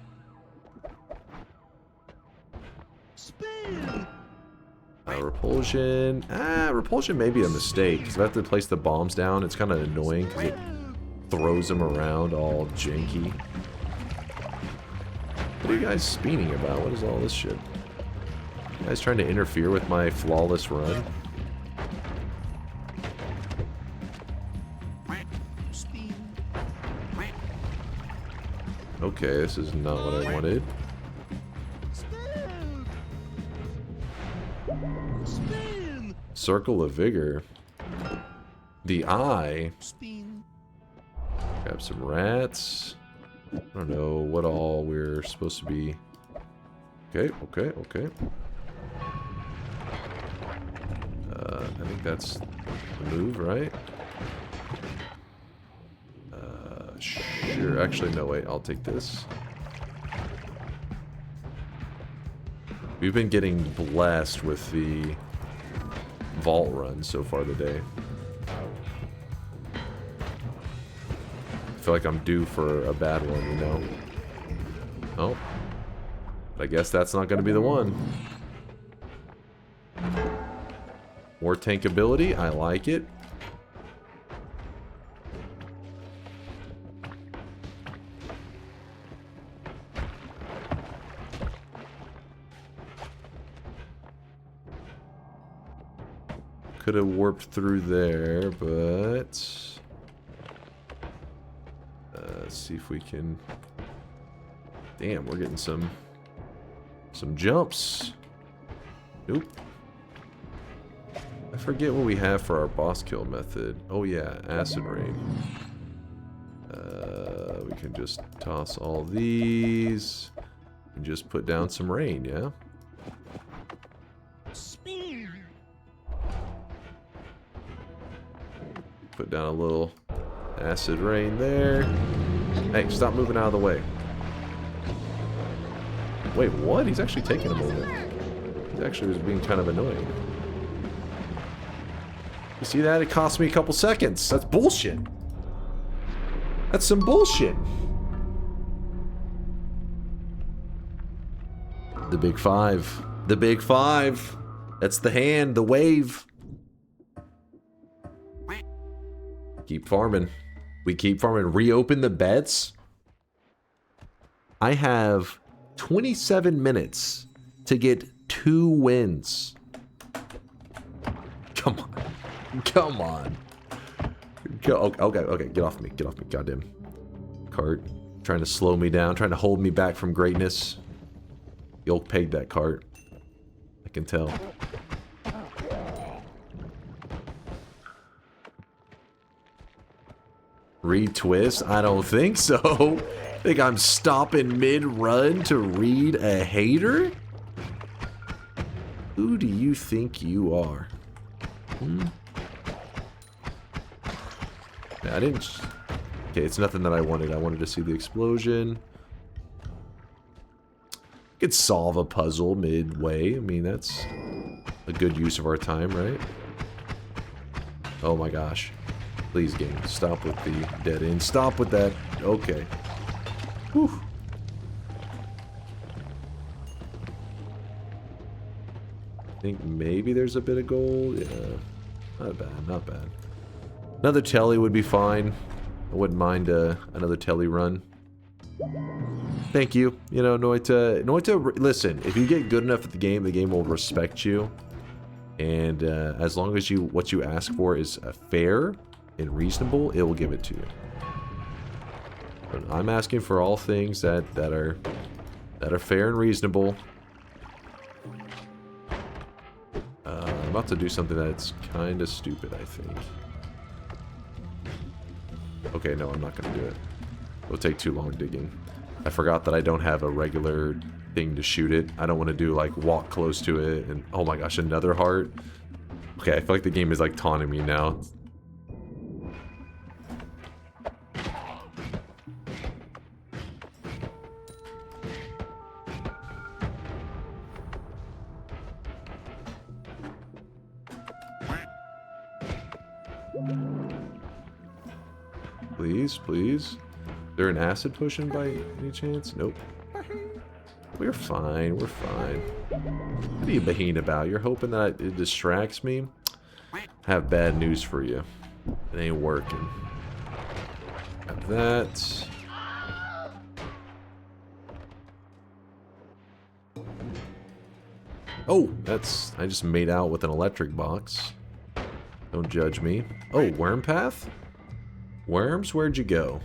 Repulsion. Repulsion may be a mistake, because if I have to place the bombs down, it's kind of annoying, because it throws them around all janky. What are you guys speening about? What is all this shit? You guys trying to interfere with my flawless run? Okay, this is not what I wanted. Circle of Vigor. The Eye. Grab some rats. I don't know what all we're supposed to be. Okay, okay, okay. I think that's the move, right? Sure. Actually, no, wait. I'll take this. We've been getting blessed with the vault run so far today. I feel like I'm due for a bad one, you know? Oh. I guess that's not going to be the one. More tankability. I like it. Could have warped through there, but let's see if we can. Damn, we're getting some jumps. Nope. I forget what we have for our boss kill method. Oh yeah, acid rain. We can just toss all these and just put down some rain, yeah? Put down a little acid rain there. Hey, stop moving out of the way. Wait, what? He's actually taking a moment. He actually was being kind of annoying. You see that? It cost me a couple seconds. That's bullshit. That's some bullshit. The big five. The big five. That's the hand, the wave. Keep farming. We keep farming. Reopen the bets. I have 27 minutes to get 2 wins. Come on. Come on. Okay. Get off me. Get off me. Goddamn. Cart. Trying to slow me down. Trying to hold me back from greatness. You'll peg that cart. I can tell. Retwist? I don't think so. Think I'm stopping mid-run to read a hater? Who do you think you are? Yeah, I didn't... Okay, it's nothing that I wanted. I wanted to see the explosion. Could solve a puzzle midway. I mean, that's a good use of our time, right? Oh my gosh. Please, game, stop with the dead end. Stop with that. Okay. Whew. I think maybe there's a bit of gold. Yeah. Not bad, not bad. Another telly would be fine. I wouldn't mind another telly run. Thank you. You know, Noita, listen, if you get good enough at the game will respect you. And as long as what you ask for is fair and reasonable, it will give it to you. But I'm asking for all things that are fair and reasonable. I'm about to do something that's kind of stupid, I think. Okay, no, I'm not gonna do it. It'll take too long digging. I forgot that I don't have a regular thing to shoot it. I don't want to do like walk close to it and oh my gosh, another heart. Okay, I feel like the game is like taunting me now. Please, please. Is there an acid potion by any chance? Nope. We're fine, we're fine. What are you baheen about? You're hoping that it distracts me? I have bad news for you. It ain't working. Got that. Oh, that's... I just made out with an electric box. Don't judge me. Oh, worm path? Worms, where'd you go?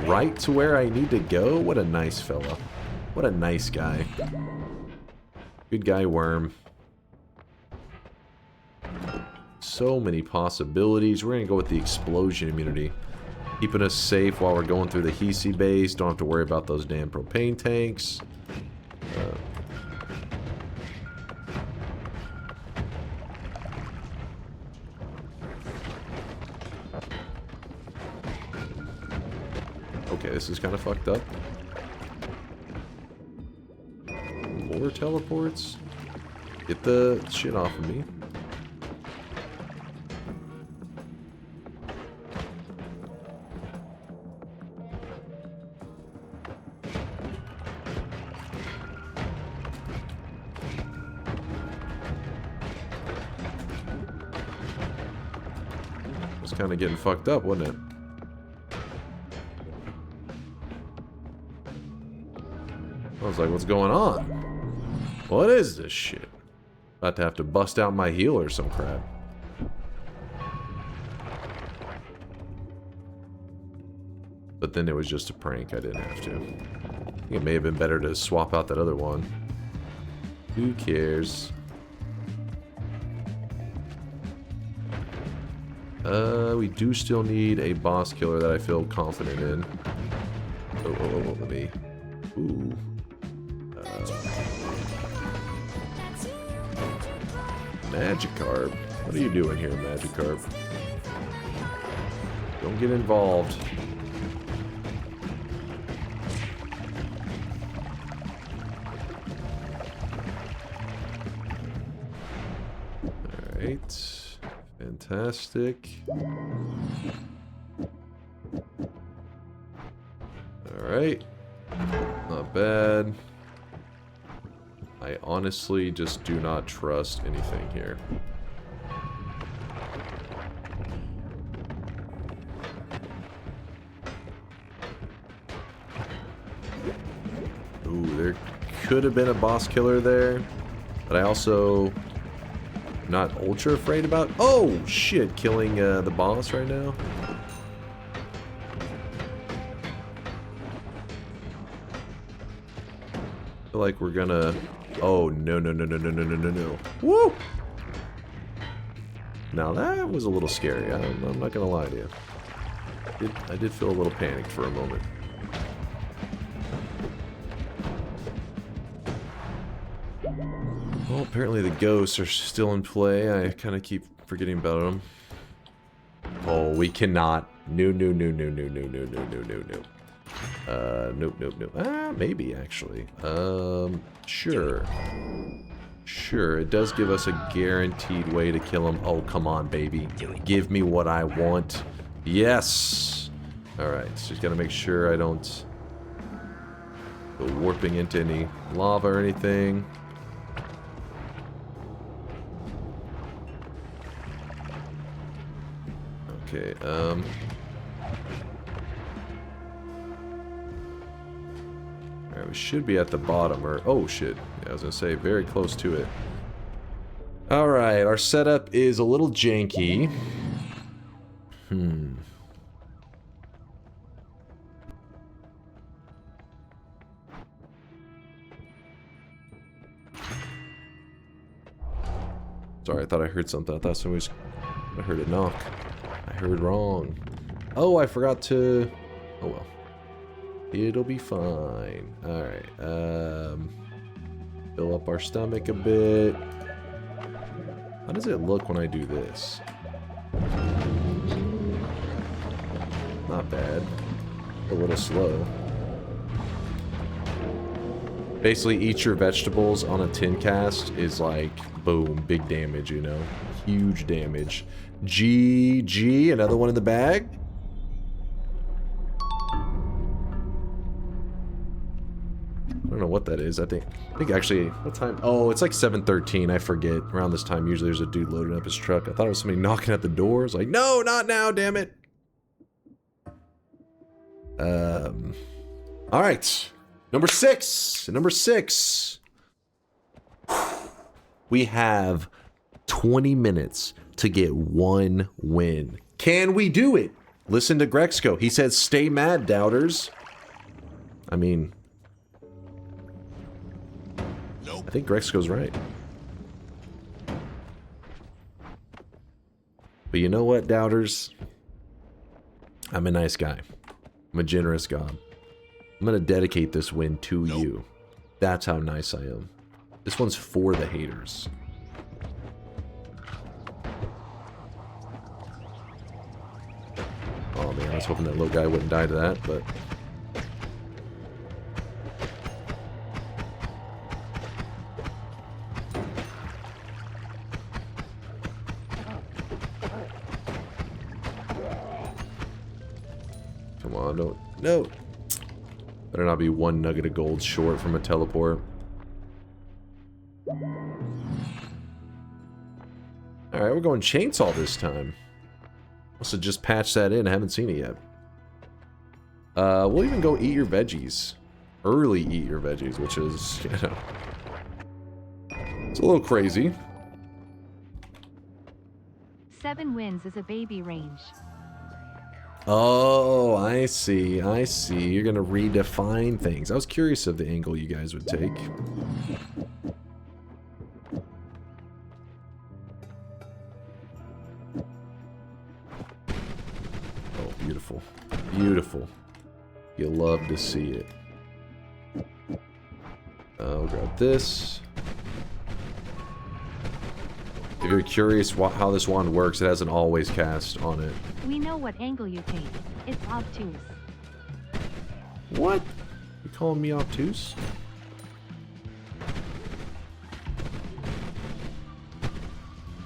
Right to where I need to go? What a nice fella. What a nice guy. Good guy, Worm. So many possibilities. We're gonna go with the explosion immunity. Keeping us safe while we're going through the hiisi base. Don't have to worry about those damn propane tanks. Okay, this is kind of fucked up. More teleports? Get the shit off of me. It was kind of getting fucked up, wasn't it? I was like, what's going on? What is this shit? About to have to bust out my heel or some crap. But then it was just a prank. I didn't have to. I think it may have been better to swap out that other one. Who cares? We do still need a boss killer that I feel confident in. Oh, let me... Ooh. Magikarp. What are you doing here, Magikarp? Don't get involved. Alright. Fantastic. Alright. Not bad. I honestly just do not trust anything here. Ooh, there could have been a boss killer there, but I also not ultra afraid about... Oh, shit, killing the boss right now. I feel like we're gonna... Oh, no. Woo! Now that was a little scary. I'm not gonna lie to you. I did feel a little panicked for a moment. Well, apparently the ghosts are still in play. I kind of keep forgetting about them. Oh, we cannot. No. Nope. Ah, maybe, actually. Sure. Sure, it does give us a guaranteed way to kill him. Oh, come on, baby. Give me what I want. Yes! Alright, so just gotta make sure I don't go warping into any lava or anything. Okay, Alright, we should be at the bottom, or... Oh, shit. Yeah, I was gonna say, very close to it. Alright, our setup is a little janky. Sorry, I thought I heard something. I thought somebody was... I heard a knock. I heard wrong. Oh, I forgot to... Oh, well. It'll be fine. Alright. Fill up our stomach a bit. How does it look when I do this? Not bad. A little slow. Basically, eat your vegetables on a tin cast is like, boom, big damage, you know? Huge damage. GG, another one in the bag. I don't know what that is. I think actually, what time? Oh, it's like 7:13. I forget. Around this time, usually there's a dude loading up his truck. I thought it was somebody knocking at the door. It's like, no, not now, damn it. All right. Number 6. Number 6. We have 20 minutes to get 1 win. Can we do it? Listen to Grexco. He says, stay mad, doubters. I mean... I think Grexco's right. But you know what, doubters? I'm a nice guy. I'm a generous god. I'm gonna dedicate this win to you. That's how nice I am. This one's for the haters. Oh man, I was hoping that little guy wouldn't die to that, but... Come on, don't... No! Better not be 1 nugget of gold short from a teleport. Alright, we're going chainsaw this time. Must have just patched that in. I haven't seen it yet. We'll even go eat your veggies. Early eat your veggies, which is, you know... It's a little crazy. 7 wins is a baby range. Oh, I see. I see. You're gonna redefine things. I was curious of the angle you guys would take. Oh, beautiful. Beautiful. You love to see it. We'll grab this. If you're curious how this wand works, it has an always cast on it. We know what angle you take. It's obtuse. What? You calling me obtuse?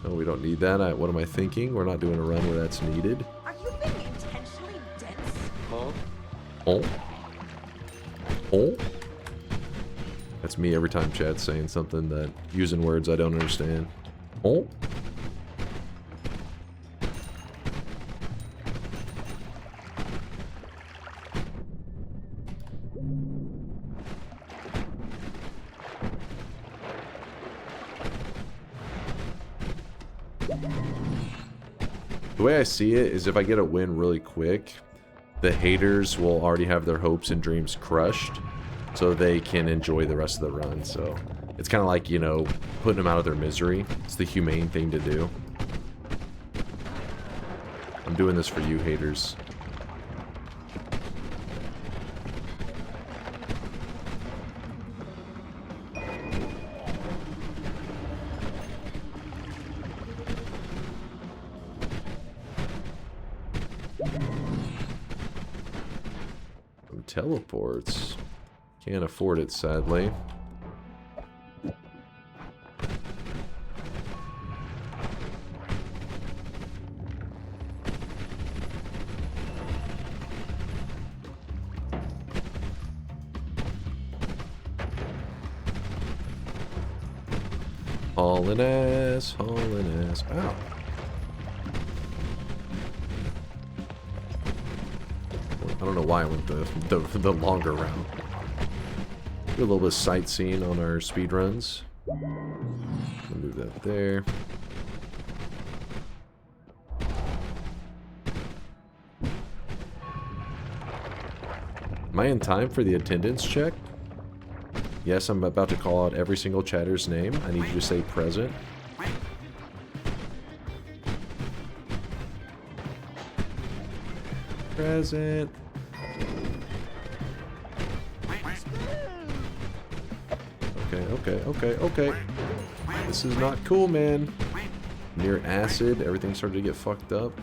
Oh, we don't need that. What am I thinking? We're not doing a run where that's needed. Are you being intentionally dense? Huh? Oh? Oh? That's me every time chat's saying something that... using words I don't understand. Oh? The way I see it is if I get a win really quick, the haters will already have their hopes and dreams crushed, so they can enjoy the rest of the run. So it's kind of like, you know, putting them out of their misery. It's the humane thing to do. I'm doing this for you, haters. Teleports. Can't afford it, sadly. Hauling ass, hauling ass. Ow. I don't know why I went the longer route. Do a little bit of sightseeing on our speed runs. Move that there. Am I in time for the attendance check? Yes, I'm about to call out every single chatter's name. I need you to say present. Present. Okay. This is not cool, man. Near acid, everything started to get fucked up.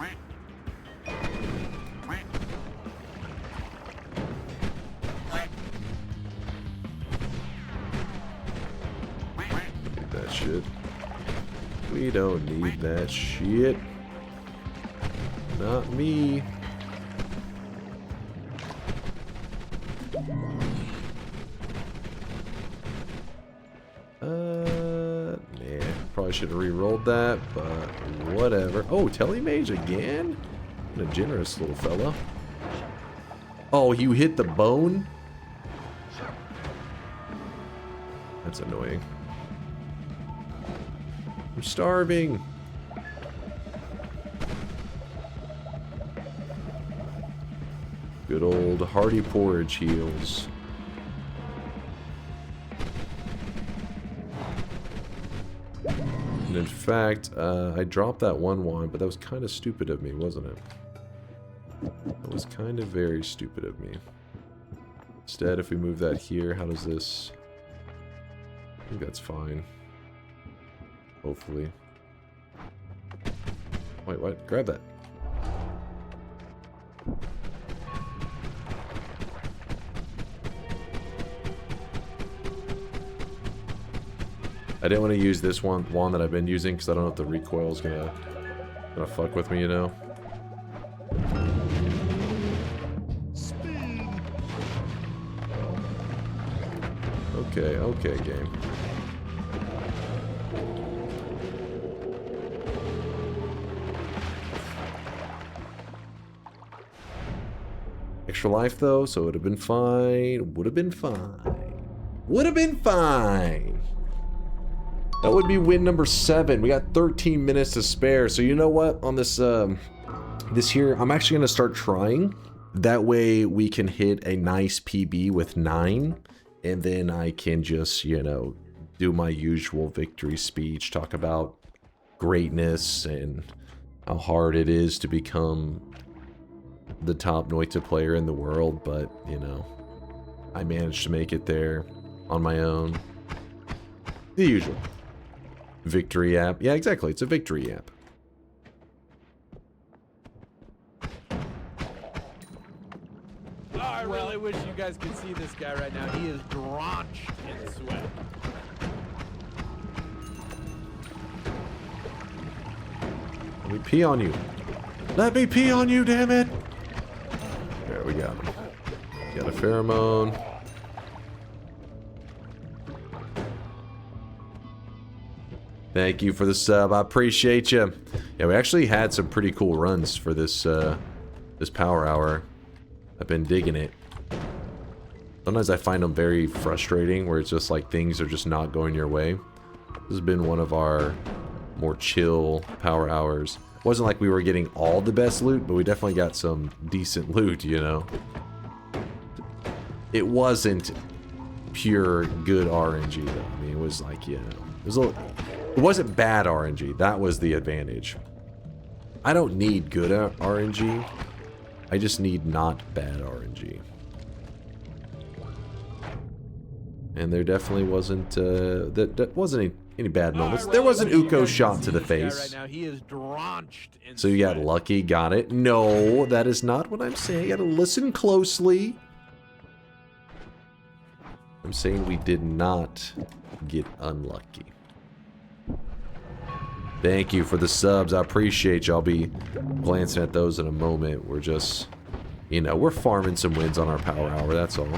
Need that shit. We don't need that shit. Not me. Nah. Probably should have re-rolled that, but whatever. Oh, Telemage again? What a generous little fella. Oh, you hit the bone? That's annoying. I'm starving. Good old hearty porridge heals. And in fact, I dropped that one wand, but that was kind of stupid of me, wasn't it? That was kind of very stupid of me. Instead, if we move that here, how does this... I think that's fine. Hopefully. Wait, what? Grab that. I didn't want to use this wand that I've been using because I don't know if the recoil is gonna fuck with me, you know. Okay, game. Extra life though, so it would have been fine. Would have been fine. Would have been fine. That would be win number 7. We got 13 minutes to spare. So you know what? On this this here, I'm actually gonna start trying. That way we can hit a nice PB with 9. And then I can just, you know, do my usual victory speech, talk about greatness and how hard it is to become the top Noita player in the world, but, you know, I managed to make it there on my own. The usual. Victory app. Yeah, exactly. It's a victory app. I really wish you guys could see this guy right now. He is drenched in sweat. Let me pee on you. Let me pee on you, damn it! There, we got him. Got a pheromone. Thank you for the sub. I appreciate you. Yeah, we actually had some pretty cool runs for this this power hour. I've been digging it. Sometimes I find them very frustrating, where it's just like things are just not going your way. This has been one of our more chill power hours. It wasn't like we were getting all the best loot, but we definitely got some decent loot, you know. It wasn't pure good RNG though. I mean, it was like, you know, it wasn't bad RNG. That was the advantage. I don't need good RNG. I just need not bad RNG. And there definitely wasn't that wasn't any bad moments. There was an Uko shot to the face. Right now, he is drenched in so you got lucky, got it. No, that is not what I'm saying. You gotta listen closely. I'm saying we did not get unlucky. Thank you for the subs. I appreciate you. I'll be glancing at those in a moment. We're just, you know, we're farming some wins on our power hour, that's all.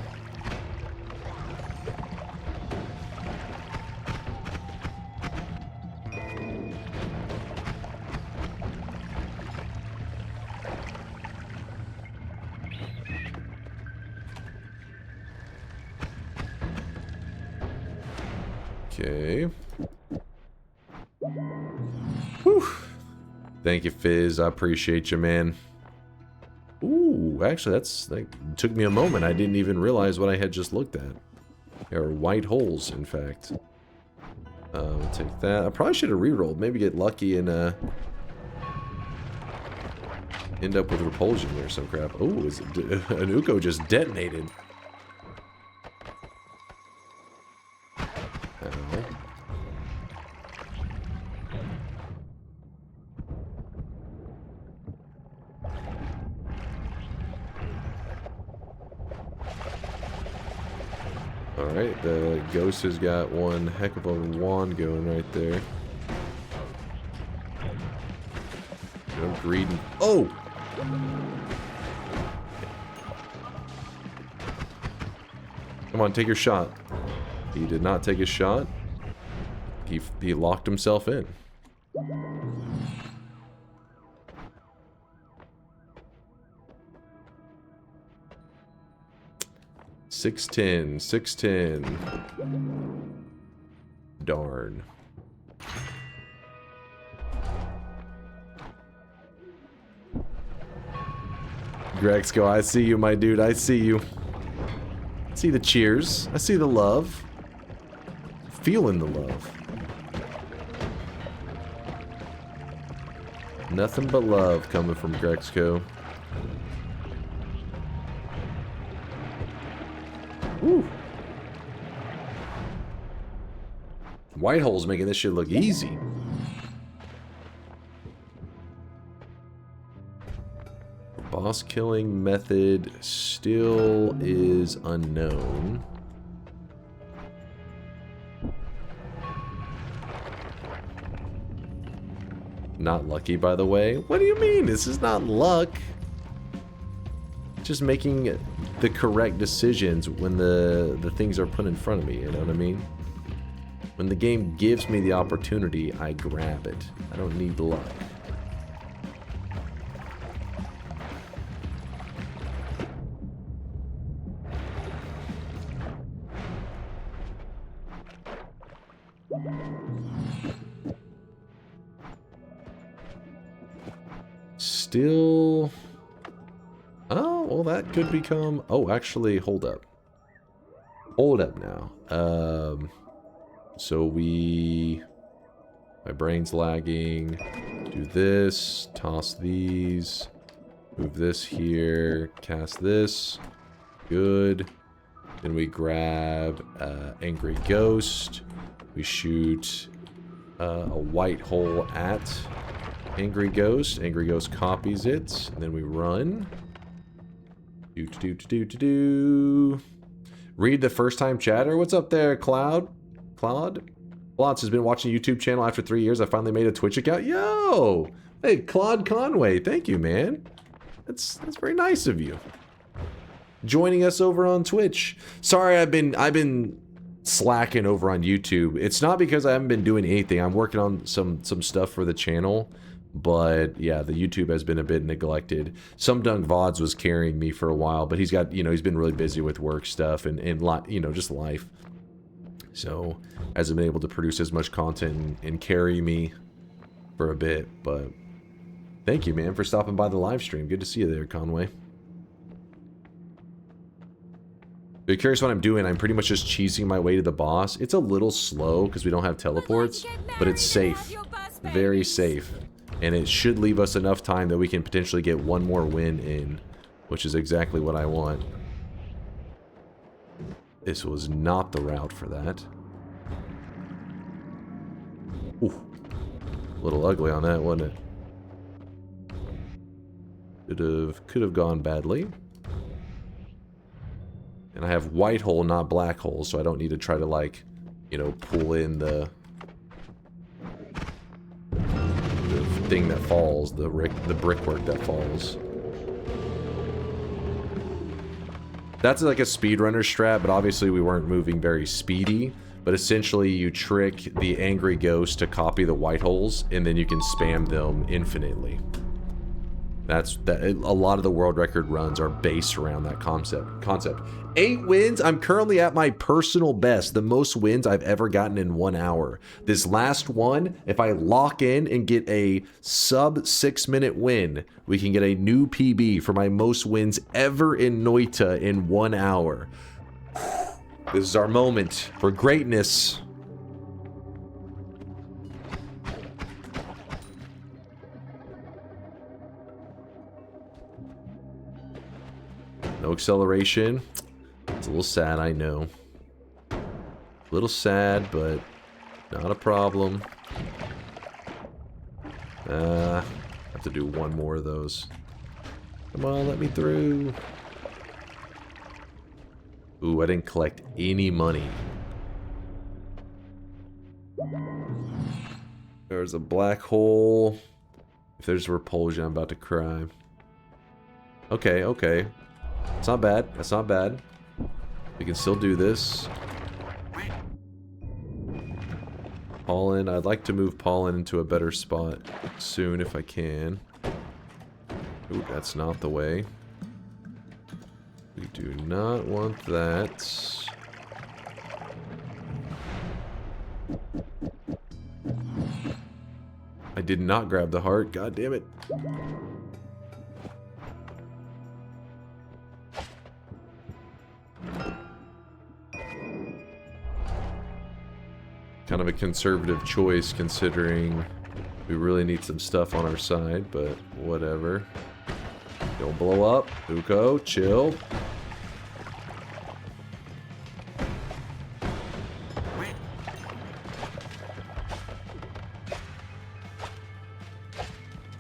Okay. Whew. Thank you, Fizz. I appreciate you, man. Ooh, actually, that took me a moment. I didn't even realize what I had just looked at. There are white holes, in fact. We'll take that. I probably should have re-rolled. Maybe get lucky and end up with repulsion or some crap. Oh, is it, an Uko just detonated. Ow. Alright, the ghost has got one heck of a wand going right there. I'm greedy. Oh! Come on, take your shot. He did not take his shot. He locked himself in. $610. Darn. Grexco, I see you, my dude. I see you. I see the cheers. I see the love. Feeling the love. Nothing but love coming from Grexco. Woo. Whitehole's making this shit look easy. Boss killing method still is unknown. Not lucky, by the way. What do you mean? This is not luck. Just making the correct decisions when the things are put in front of me, you know what I mean? When the game gives me the opportunity, I grab it. I don't need luck. Still... Oh, well that could become... Oh, actually, hold up. Hold up now. So we... My brain's lagging. Do this. Toss these. Move this here. Cast this. Good. Then we grab Angry Ghost. We shoot a white hole at Angry Ghost. Angry Ghost copies it. And then we run. Read the first time chatter. What's up there, Cloud? Blotz has been watching a YouTube channel after 3 years. I finally made a Twitch account. Yo! Hey, Claude Conway. Thank you, man. That's very nice of you. Joining us over on Twitch. Sorry, I've been slacking over on YouTube. It's not because I haven't been doing anything. I'm working on some stuff for the channel. But yeah, the YouTube has been a bit neglected. Some Dunk VODs was carrying me for a while, but he's got, he's been really busy with work stuff and just life. So hasn't been able to produce as much content and carry me for a bit. But thank you, man, for stopping by the live stream. Good to see you there, Conway. If you're curious what I'm doing, I'm pretty much just cheesing my way to the boss. It's a little slow because we don't have teleports, but it's safe. Very safe. And it should leave us enough time that we can potentially get one more win in, which is exactly what I want. This was not the route for that. Ooh. A little ugly on that, wasn't it? Could have gone badly. And I have white hole, not black hole, so I don't need to try to, like, pull in the thing that falls, the brickwork that falls. That's like a speedrunner strat, but obviously we weren't moving very speedy. But essentially you trick the Angry Ghost to copy the white holes, and then you can spam them infinitely. A lot of the world record runs are based around that concept. 8 wins. I'm currently at my personal best, the most wins I've ever gotten in 1 hour. This last one, if I lock in and get a sub 6-minute win, we can get a new PB for my most wins ever in Noita in 1 hour. This is our moment for greatness. No acceleration. It's a little sad, I know. A little sad, but not a problem. I have to do one more of those. Come on, let me through. Ooh, I didn't collect any money. There's a black hole. If there's a repulsion, I'm about to cry. Okay, okay. It's not bad. That's not bad. We can still do this. Pollen. I'd like to move Pollen into a better spot soon if I can. Ooh, that's not the way. We do not want that. I did not grab the heart. God damn it. Kind of a conservative choice considering we really need some stuff on our side, but whatever. Don't blow up. Uko, chill.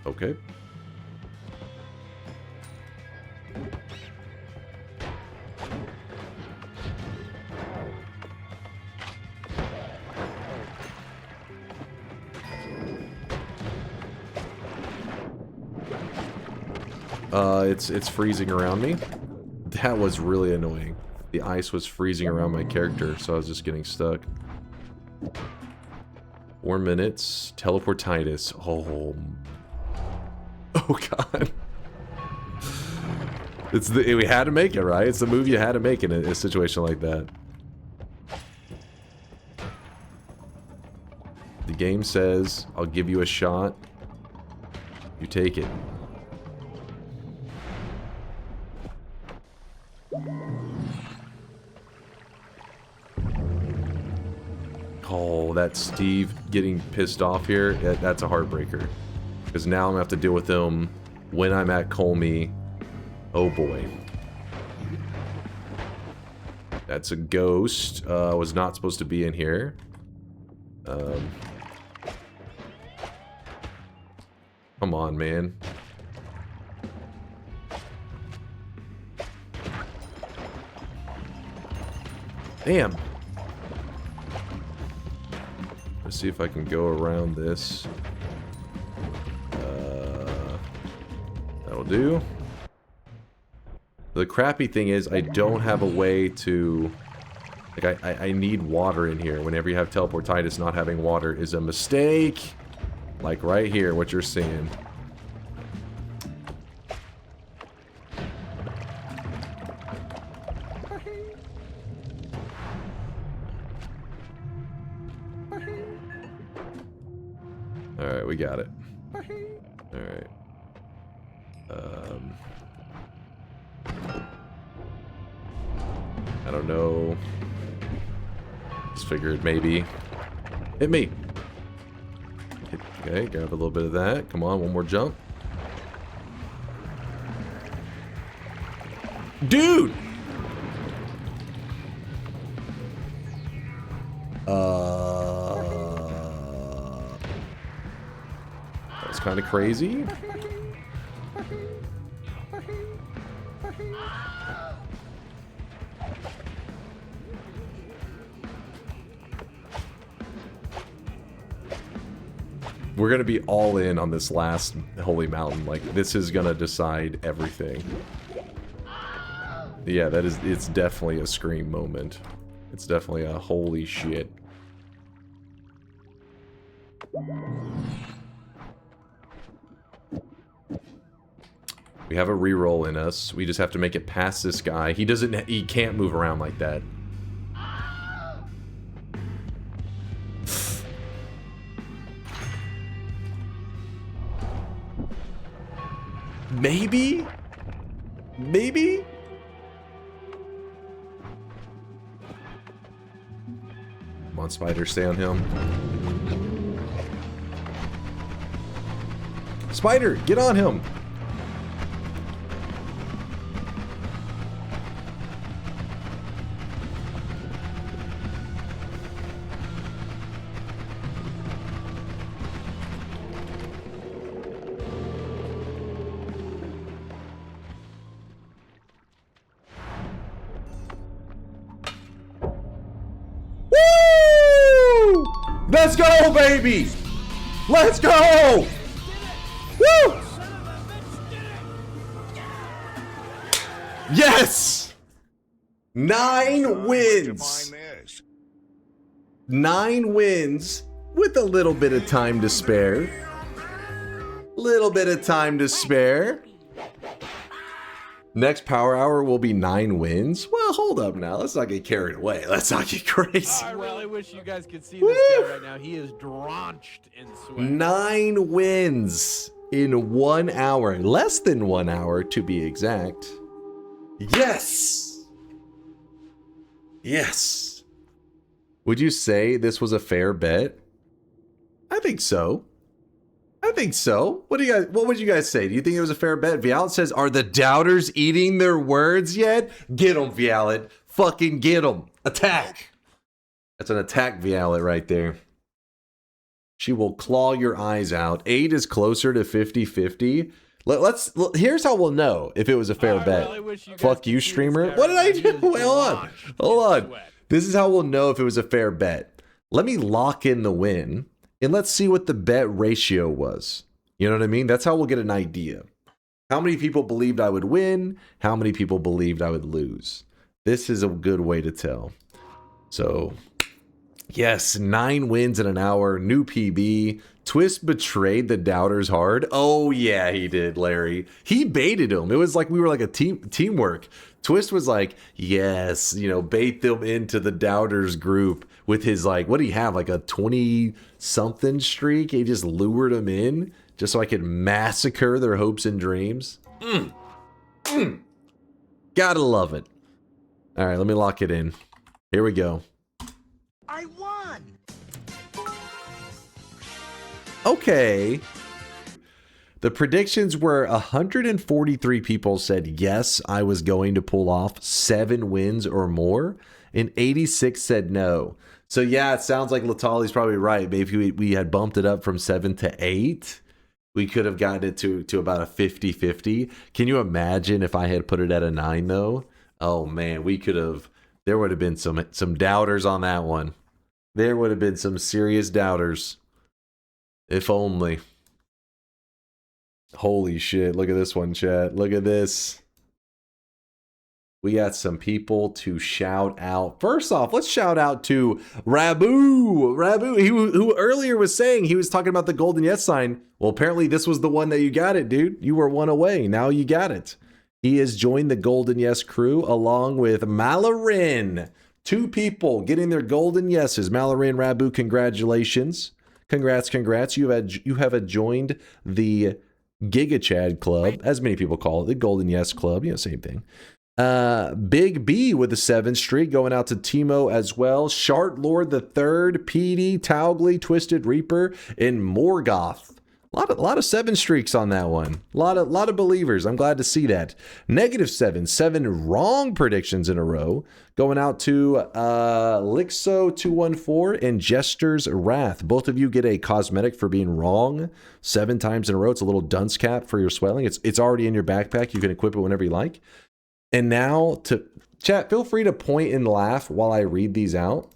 Okay. It's freezing around me. That was really annoying. The ice was freezing around my character, so I was just getting stuck. 4 minutes. Teleportitis. Oh. Oh god. We had to make it, right? It's the move you had to make in a situation like that. The game says, I'll give you a shot. You take it. Oh, that Steve getting pissed off here, that's a heartbreaker. Because now I'm going to have to deal with him when I'm at Kolmi. Oh boy. That's a ghost. Was not supposed to be in here. Come on, man. Damn. Let's see if I can go around this. That'll do. The crappy thing is I don't have a way to... Like, I need water in here. Whenever you have teleportitis, not having water is a mistake. Like right here, what you're seeing. Alright, we got it. Alright. I don't know. Just figured maybe. Hit me! Okay, grab a little bit of that. Come on, one more jump. Dude! That's kind of crazy. We're gonna be all in on this last holy mountain. Like, this is gonna decide everything. Yeah, it's definitely a Scream moment. It's definitely a holy shit. We have a reroll in us. We just have to make it past this guy. He can't move around like that. Maybe? Maybe? Come on, Spider, stay on him. Spider, get on him! Let's go, baby! Let's go! Woo! Yes! 9 wins. 9 wins with a little bit of time to spare. Little bit of time to spare. Next power hour will be 9 wins. Well, hold up now. Let's not get carried away. Let's not get crazy. I really wish you guys could see this guy right now. He is drenched in sweat. 9 wins in 1 hour. Less than 1 hour, to be exact. Yes! Yes. Would you say this was a fair bet? I think so. I think so. What would you guys say? Do you think it was a fair bet? Vialet says, are the doubters eating their words yet? Get them, Vialet. Fucking get them. Attack. That's an attack, Vialet, right there. She will claw your eyes out. 8 is closer to 50-50. Here's how we'll know if it was a fair bet. Really Fuck you, streamer. What did I do? Wait, hold on. This is how we'll know if it was a fair bet. Let me lock in the win. And let's see what the bet ratio was. You know what I mean? That's how we'll get an idea. How many people believed I would win? How many people believed I would lose? This is a good way to tell. So, yes, 9 wins in an hour. New PB. Twist betrayed the doubters hard. Oh, yeah, he did, Larry. He baited him. It was like we were like a teamwork. Twist was like, yes, bait them into the doubters group with his, like, what did he have? Like a 20-something streak? He just lured them in just so I could massacre their hopes and dreams. Gotta love it. All right, let me lock it in. Here we go. I won! Okay. The predictions were 143 people said, yes, I was going to pull off 7 wins or more, and 86 said no. So yeah, it sounds like Latali's probably right. Maybe if we had bumped it up from 7 to 8, we could have gotten it to about a 50-50. Can you imagine if I had put it at a 9 though? Oh man, there would have been some doubters on that one. There would have been some serious doubters. If only. Holy shit, look at this one, chat. Look at this. We got some people to shout out. First off, let's shout out to Rabu. Rabu, who earlier was saying he was talking about the golden yes sign. Well, apparently this was the one that you got it, dude. You were 1 away. Now you got it. He has joined the golden yes crew along with Malarin. 2 people getting their golden yeses. Malarin, Rabu, congratulations. Congrats. You have joined the Giga Chad Club, as many people call it, the Golden Yes Club, same thing. Big B with a 7 streak going out to Timo as well. Shart Lord the Third, PD, Taugly, Twisted Reaper, and Morgoth. A lot of 7 streaks on that one. A lot of believers. I'm glad to see that. -7, 7 wrong predictions in a row. Going out to Lixo214 and Jester's Wrath. Both of you get a cosmetic for being wrong 7 times in a row. It's a little dunce cap for your swelling. It's already in your backpack. You can equip it whenever you like. And now to chat, feel free to point and laugh while I read these out.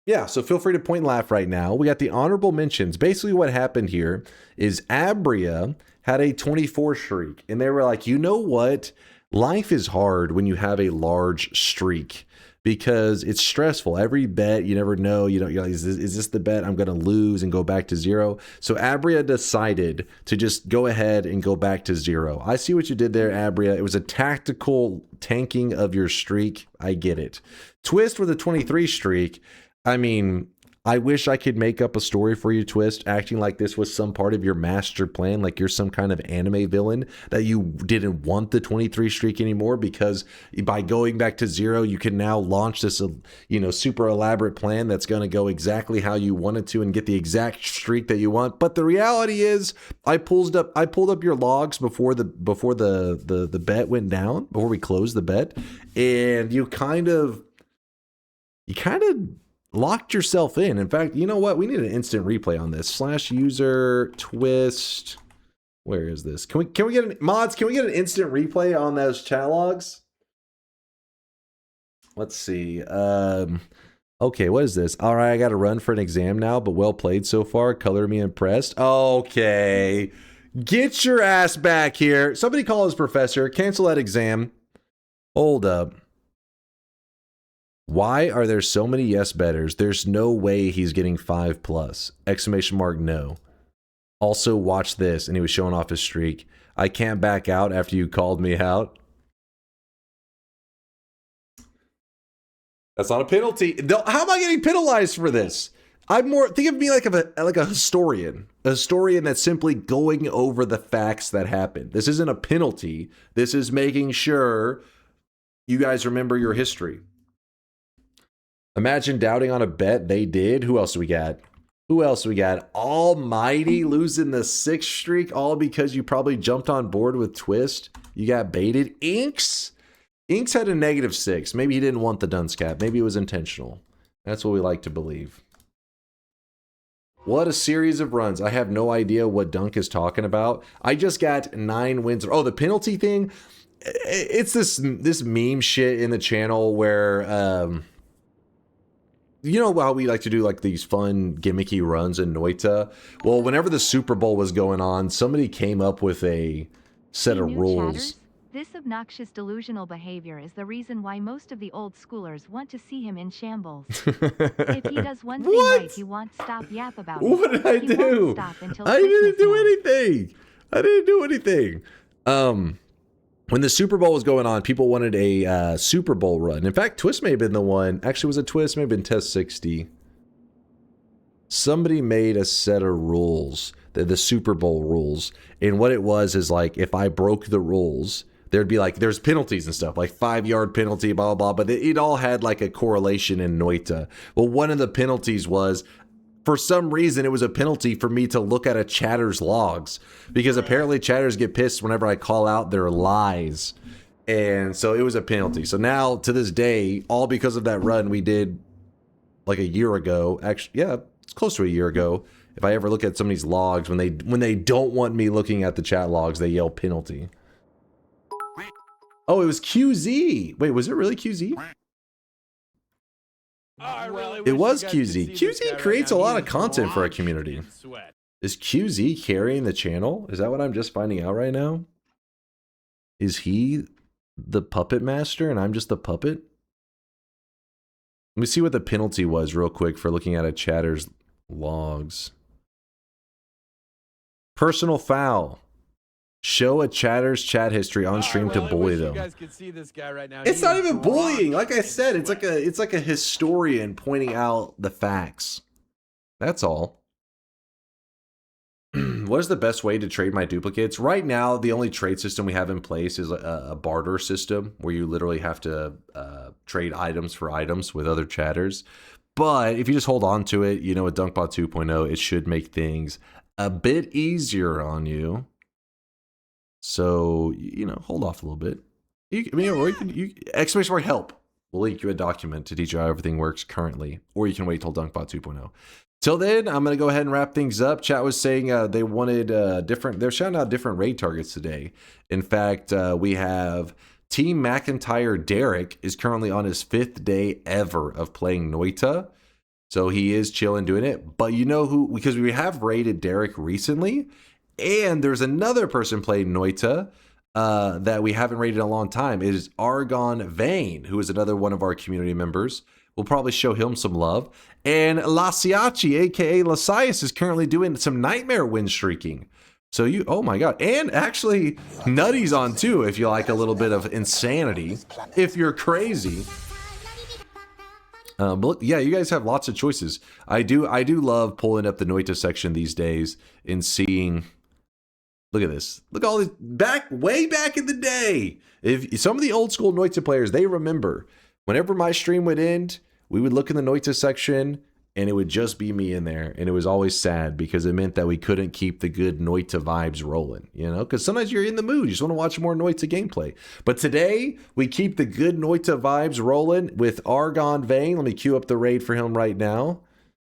Yeah, so feel free to point and laugh right now. We got the honorable mentions. Basically what happened here is Abria had a 24 streak. And they were like, you know what? Life is hard when you have a large streak because it's stressful. Every bet, you never know. You're like, is this the bet I'm going to lose and go back to 0? So Abria decided to just go ahead and go back to 0. I see what you did there, Abria. It was a tactical tanking of your streak. I get it. Twist with a 23 streak. I mean, I wish I could make up a story for you, Twist, acting like this was some part of your master plan, like you're some kind of anime villain, that you didn't want the 23 streak anymore because by going back to 0, you can now launch this, super elaborate plan that's going to go exactly how you want it to and get the exact streak that you want. But the reality is, I pulled up your logs before the bet went down, before we closed the bet, and you kind of locked yourself in. In fact, you know what? We need an instant replay on this. /user twist. Where is this? Can we get an mods? Can we get an instant replay on those chat logs? Let's see. Okay, what is this? All right, I got to run for an exam now, but well played so far. Color me impressed. Okay. Get your ass back here. Somebody call his professor. Cancel that exam. Hold up. Why are there so many yes betters? There's no way he's getting 5+. Exclamation mark no. Also, watch this. And he was showing off his streak. I can't back out after you called me out. That's not a penalty. How am I getting penalized for this? I'm more, think of me like a historian. A historian that's simply going over the facts that happened. This isn't a penalty. This is making sure you guys remember your history. Imagine doubting on a bet. They did. Who else do we got? Who else do we got? Almighty losing the 6th streak, all because you probably jumped on board with Twist. You got baited. Inks had a -6. Maybe he didn't want the dunce cap. Maybe it was intentional. That's what we like to believe. What a series of runs. I have no idea what Dunk is talking about. I just got 9 wins. Oh, the penalty thing? It's this meme shit in the channel where, you know how we like to do like these fun gimmicky runs in Noita? Well, whenever the Super Bowl was going on, somebody came up with a set of rules. Chatters? This obnoxious delusional behavior is the reason why most of the old schoolers want to see him in shambles. If he does one thing right, he won't stop yap about it. What did I do? I didn't do anything. I didn't do anything. When the Super Bowl was going on, people wanted a Super Bowl run. In fact, Twist may have been the one. Actually, was it Twist? May have been Test 60. Somebody made a set of rules, the Super Bowl rules. And what it was is like, if I broke the rules, there'd be like, there's penalties and stuff, like 5-yard penalty, blah, blah, blah. But it all had like a correlation in Noita. Well, one of the penalties was, for some reason, it was a penalty for me to look at a chatter's logs, because apparently chatters get pissed whenever I call out their lies. And so it was a penalty. So now to this day, all because of that run we did like a year ago, actually, yeah, it's close to a year ago. If I ever look at somebody's logs, when they don't want me looking at the chat logs, they yell penalty. Oh, it was QZ. Wait, was it really QZ? It was QZ. QZ creates a lot of content for a community. Is QZ carrying the channel? Is that what I'm just finding out right now? Is he the puppet master and I'm just the puppet? Let me see what the penalty was real quick for looking at a chatter's logs. Personal foul. Show a chatter's chat history on stream to bully them. You guys can see this guy right now. It's not even bullying. Like I said, it's like a historian pointing out the facts. That's all. What is the best way to trade my duplicates? Right now, the only trade system we have in place is a barter system where you literally have to trade items for items with other chatters. But if you just hold on to it, you know, with DunkBot 2.0, it should make things a bit easier on you. So, you know, hold off a little bit. Or you can exclamation mark help. We'll link you a document to teach you how everything works currently. Or you can wait till DunkBot 2.0. Till then, I'm going to go ahead and wrap things up. Chat was saying they wanted they're shouting out different raid targets today. In fact, we have Team McIntyre Derek is currently on his 5th day ever of playing Noita. So he is chilling doing it. But you know who, because we have raided Derek recently, and there's another person playing Noita that we haven't raided in a long time. It is Argon Vane, who is another one of our community members. We'll probably show him some love. And Lasiachi, aka Lasias, is currently doing some nightmare win streaking. So you, oh my god. And actually, Nutty's on too, if you like a little bit of insanity. If you're crazy. But look, yeah, you guys have lots of choices. I do love pulling up the Noita section these days and seeing. Look at this. Look all this way back in the day. If some of the old school Noita players, they remember whenever my stream would end, we would look in the Noita section and it would just be me in there. And it was always sad because it meant that we couldn't keep the good Noita vibes rolling, you know, because sometimes you're in the mood. You just want to watch more Noita gameplay. But today we keep the good Noita vibes rolling with Argon Vane. Let me queue up the raid for him right now.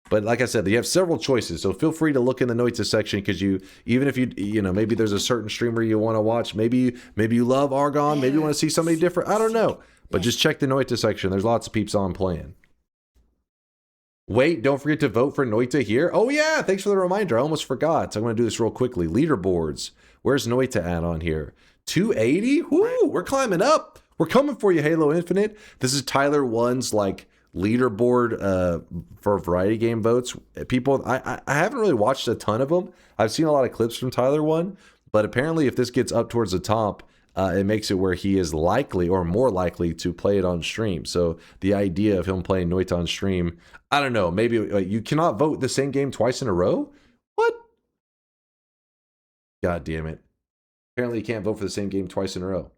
But like I said, you have several choices, so feel free to look in the Noita section because even if you know, maybe there's a certain streamer you want to watch, maybe you love Argon, maybe you want to see somebody different. I don't know, but just check the Noita section. There's lots of peeps on playing. Wait, don't forget to vote for Noita here. Oh yeah, thanks for the reminder. I almost forgot. I'm going to do this real quickly. Leaderboards. Where's Noita at on here? 280? Woo, we're climbing up. We're coming for you, Halo Infinite. This is Tyler One's like leaderboard for variety game votes. People, I haven't really watched a ton of them. I've seen a lot of clips from Tyler One, but apparently if this gets up towards the top, it makes it where he is likely or more likely to play it on stream. So the idea of him playing Noita on stream, I don't know, maybe like, you cannot vote the same game twice in a row? What? God damn it. Apparently you can't vote for the same game twice in a row.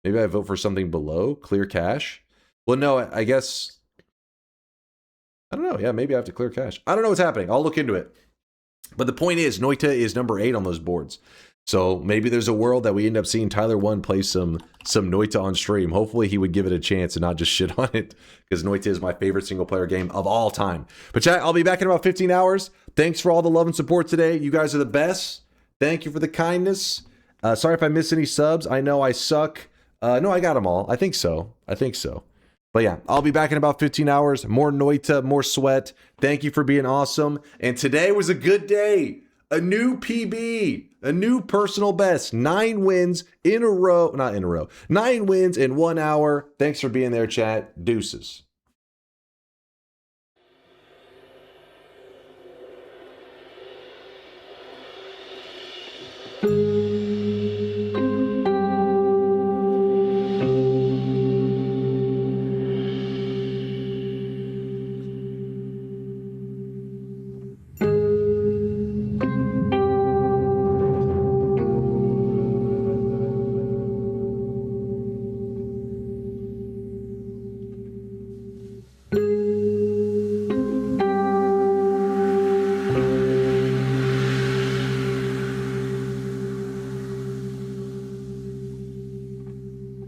Maybe I vote for something below, clear cache. Well, no, I guess, I don't know. Yeah, maybe I have to clear cache. I don't know what's happening. I'll look into it. But the point is, Noita is number 8 on those boards. So maybe there's a world that we end up seeing Tyler One play some Noita on stream. Hopefully he would give it a chance and not just shit on it, because Noita is my favorite single player game of all time. But chat, I'll be back in about 15 hours. Thanks for all the love and support today. You guys are the best. Thank you for the kindness. Sorry if I missed any subs. I know I suck. No, I got them all. I think so. But yeah, I'll be back in about 15 hours. More Noita, more sweat. Thank you for being awesome. And today was a good day. A new PB, a new personal best. 9 wins in a row. Not in a row. 9 wins in 1 hour. Thanks for being there, chat. Deuces.